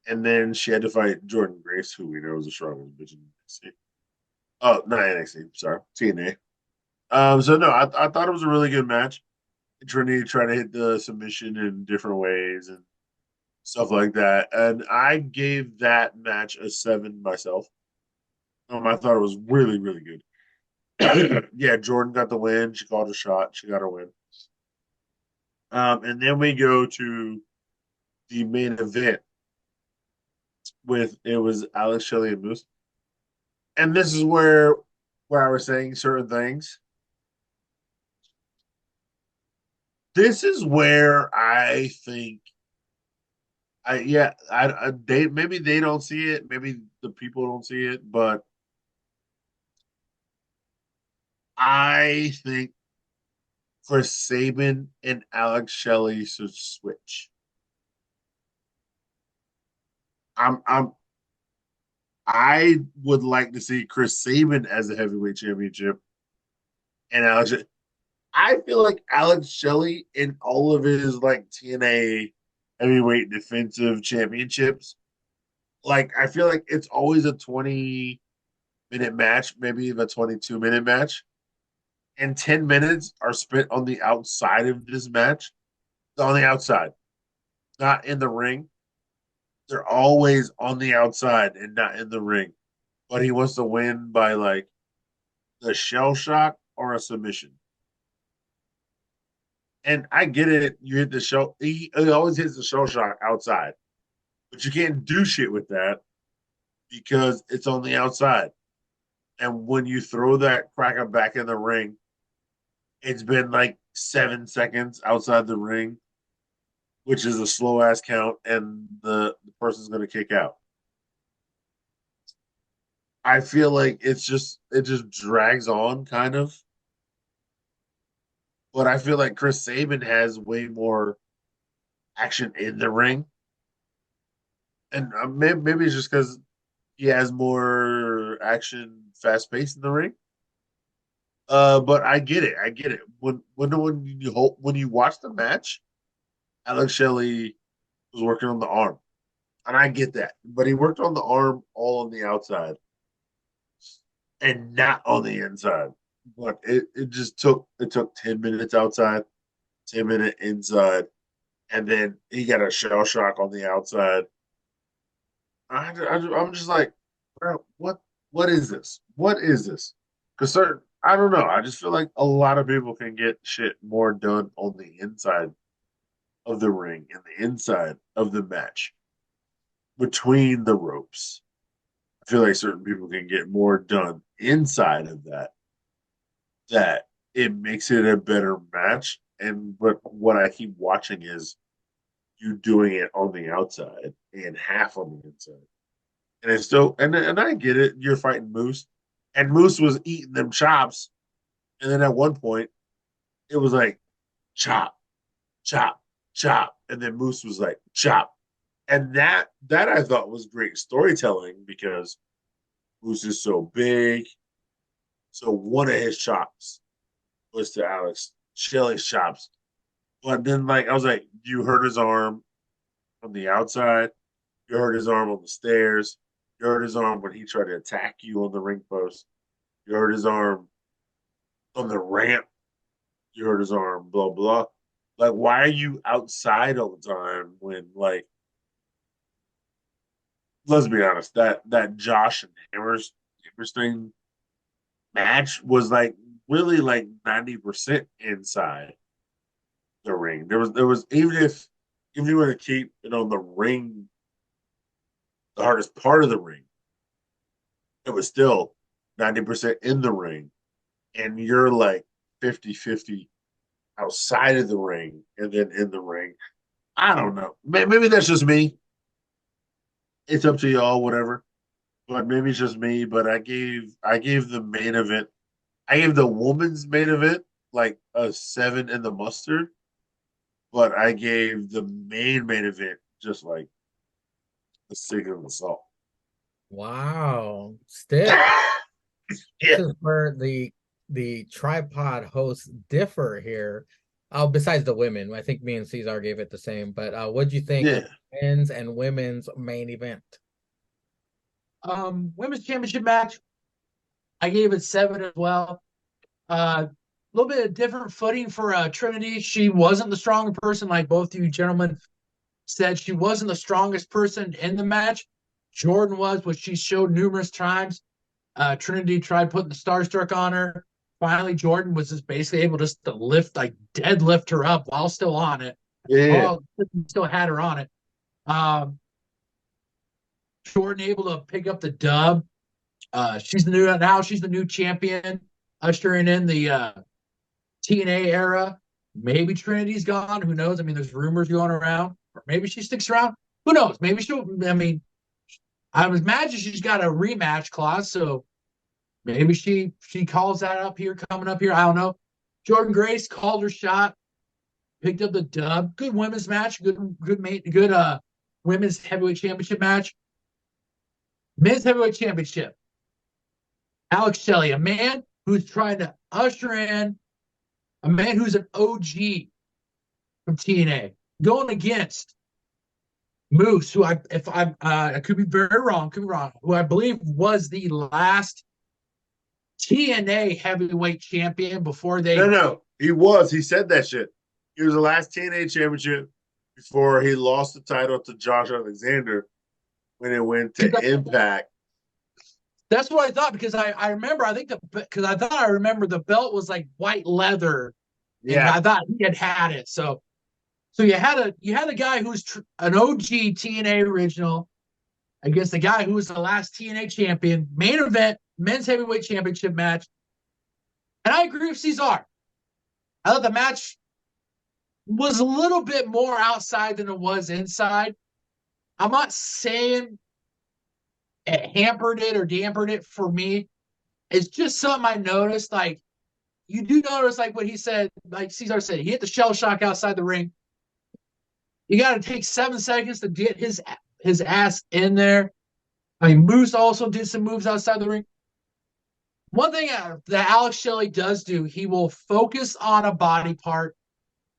And then she had to fight Jordan Grace, who we know is the strongest bitch in NXT. Oh, not NXT, sorry, TNA. So no, I thought it was a really good match. Trinity trying to hit the submission in different ways and stuff like that. And I gave that match a 7 myself. I thought it was really, really good. Yeah, Jordan got the win. She called a shot. She got her win. And then we go to the main event it was Alex Shelley and Moose. And this is where I was saying certain things. This is where I think they maybe they don't see it, maybe the people don't see it, but I think Chris Sabin and Alex Shelley should switch. I would like to see Chris Sabin as the heavyweight championship and Alex. I feel like Alex Shelley in all of his like TNA heavyweight defensive championships, like I feel like it's always a 20-minute match, maybe even a 22-minute match. And 10 minutes are spent on the outside of this match. On the outside, not in the ring. They're always on the outside and not in the ring. but he wants to win by like the shell shock or a submission. And I get it. You hit the shell. He always hits the shell shock outside, but you can't do shit with that because it's on the outside. And when you throw that cracker back in the ring, it's been like 7 seconds outside the ring, which is a slow ass count, and the person's going to kick out. I feel like it just drags on kind of. But I feel like Chris Sabin has way more action in the ring, and maybe it's just because he has more action, fast pace in the ring. But I get it. I get it. When you watch the match, Alex Shelley was working on the arm, and I get that. But he worked on the arm all on the outside, and not on the inside. But it took 10 minutes outside, 10 minute inside, and then he got a shell shock on the outside. I'm just like, bro, what is this? What is this? Because I don't know. I just feel like a lot of people can get shit more done on the inside of the ring and the inside of the match between the ropes. I feel like certain people can get more done inside of that. That it makes it a better match. But what I keep watching is you doing it on the outside and half on the inside. And it's still and I get it. You're fighting Moose, and Moose was eating them chops, and then at one point it was like chop, chop, chop, and then Moose was like chop, and that I thought was great storytelling because Moose is so big. So one of his chops was to Alex Shelley's chops, but then like I was like, you hurt his arm on the outside, you hurt his arm on the stairs. You hurt his arm when he tried to attack you on the ring post. You hurt his arm on the ramp. You hurt his arm, blah, blah. Like, why are you outside all the time when, like, let's be honest, that Josh and Hammerstein match was, like, really, like, 90% inside the ring. There was even if you want to keep it on the ring, the hardest part of the ring, it was still 90% in the ring. And you're like 50-50 outside of the ring and then in the ring. I don't know. Maybe that's just me. It's up to y'all, whatever. But maybe it's just me. But I gave the main event, I gave the woman's main event like a 7 in the mustard. But I gave the main event just like a 6 in the salt. Wow. Stick. Yeah. This is where the tripod hosts differ here. Besides the women, I think me and Cesar gave it the same. But what'd you think of men's and women's main event? Women's championship match, I gave it 7 as well. A little bit of different footing for Trinity. She wasn't the stronger person, like both you gentlemen said. She wasn't the strongest person in the match. Jordan was, which she showed numerous times. Trinity tried putting the Starstruck on her. Finally, Jordan was just basically able just to lift, like deadlift her up while still on it. Yeah. Still had her on it. Jordan able to pick up the dub. She's the new champion, ushering in the TNA era. Maybe Trinity's gone. Who knows? I mean, there's rumors going around. Or maybe she sticks around. Who knows? Maybe she'll. I mean, I would imagine she's got a rematch clause, so maybe she calls that up here, coming up here. I don't know. Jordan Grace called her shot, picked up the dub. Good women's match. Good women's heavyweight championship match. Men's heavyweight championship. Alex Shelley, a man who's trying to usher in, a man who's an OG from TNA, going against Moose, who I could be very wrong, who I believe was the last TNA heavyweight champion before they. No, he was. He said that shit. He was the last TNA championship before he lost the title to Josh Alexander when it went to Impact. That's what I thought, because I remember, because I thought I remember the belt was like white leather. And I thought he had it. So you had a guy who's an OG TNA original against the guy who was the last TNA champion, main event, men's heavyweight championship match. And I agree with Cesar. I thought the match was a little bit more outside than it was inside. I'm not saying it hampered it or dampened it for me. It's just something I noticed. Like, you do notice, like what he said, like Cesar said, he hit the shell shock outside the ring. You got to take 7 seconds to get his ass in there. I mean, Moose also did some moves outside the ring. One thing that Alex Shelley does do, he will focus on a body part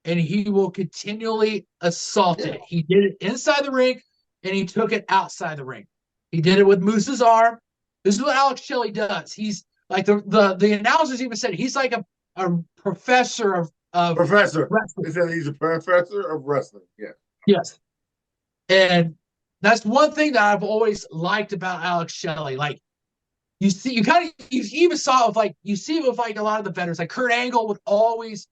and he will continually assault it. He did it inside the ring and he took it outside the ring. He did it with Moose's arm. This is what Alex Shelley does. He's like the announcers even said he's like a professor of professor. wrestling. They said he's a professor of wrestling. Yeah. Yes. And that's one thing that I've always liked about Alex Shelley. Like, you even saw it with a lot of the veterans. Like Kurt Angle would always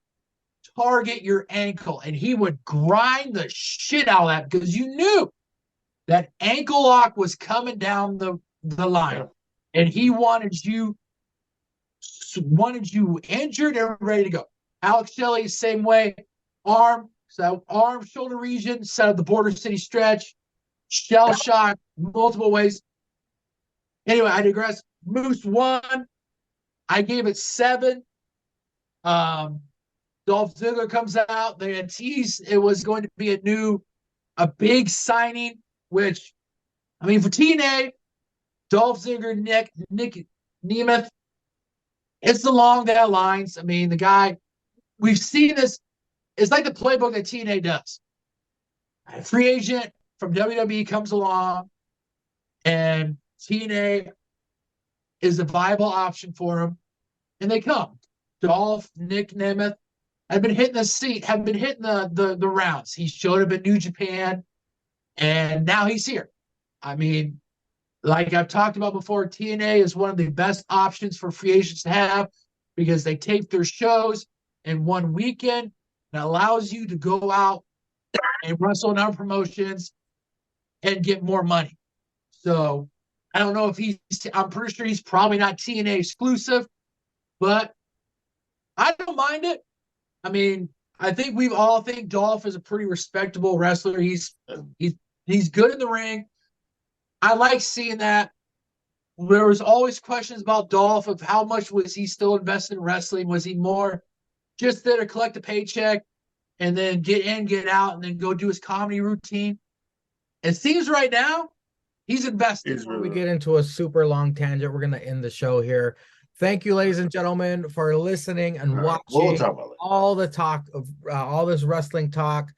target your ankle and he would grind the shit out of that because you knew that ankle lock was coming down the line. And he wanted you injured and ready to go. Alex Shelley, same way. Arm, shoulder region, set up the Border City stretch, shell shock, multiple ways. Anyway, I digress. Moose won. I gave it 7. Dolph Ziggler comes out. They had teased it was going to be a big signing, which, I mean, for TNA, Dolph Ziggler, Nick Nemeth, it's along that lines. I mean, the guy, we've seen this. It's like the playbook that TNA does. A free agent from WWE comes along, and TNA is a viable option for him, and they come. Dolph, Nick Nemeth have been hitting the rounds. He showed up at New Japan, and now he's here. I mean, like I've talked about before, TNA is one of the best options for free agents to have because they tape their shows in one weekend. That allows you to go out and wrestle in other promotions and get more money. So I don't know if I'm pretty sure he's probably not TNA exclusive, but I don't mind it. I mean, I think we all think Dolph is a pretty respectable wrestler. He's good in the ring. I like seeing that. There was always questions about Dolph of how much was he still invested in wrestling? Was he more just there to collect a paycheck and then get in, get out, and then go do his comedy routine? It seems right now he's invested. Before we get into a super long tangent, we're going to end the show here. Thank you, ladies and gentlemen, for listening and watching all the talk of all this wrestling talk.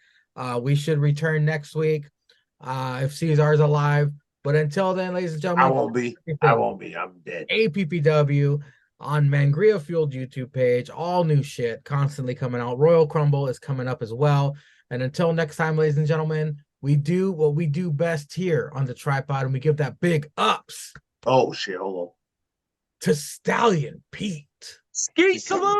We should return next week if Cesar's alive. But until then, ladies and gentlemen, I won't be. I'm dead. APPW on Mangria Fueled YouTube page. All new shit constantly coming out. Royal Crumble is coming up as well. And until next time, ladies and gentlemen, we do what we do best here on the Tripod, and we give that big ups. Oh shit! Hold on. To Stallion Pete. Ski Salute!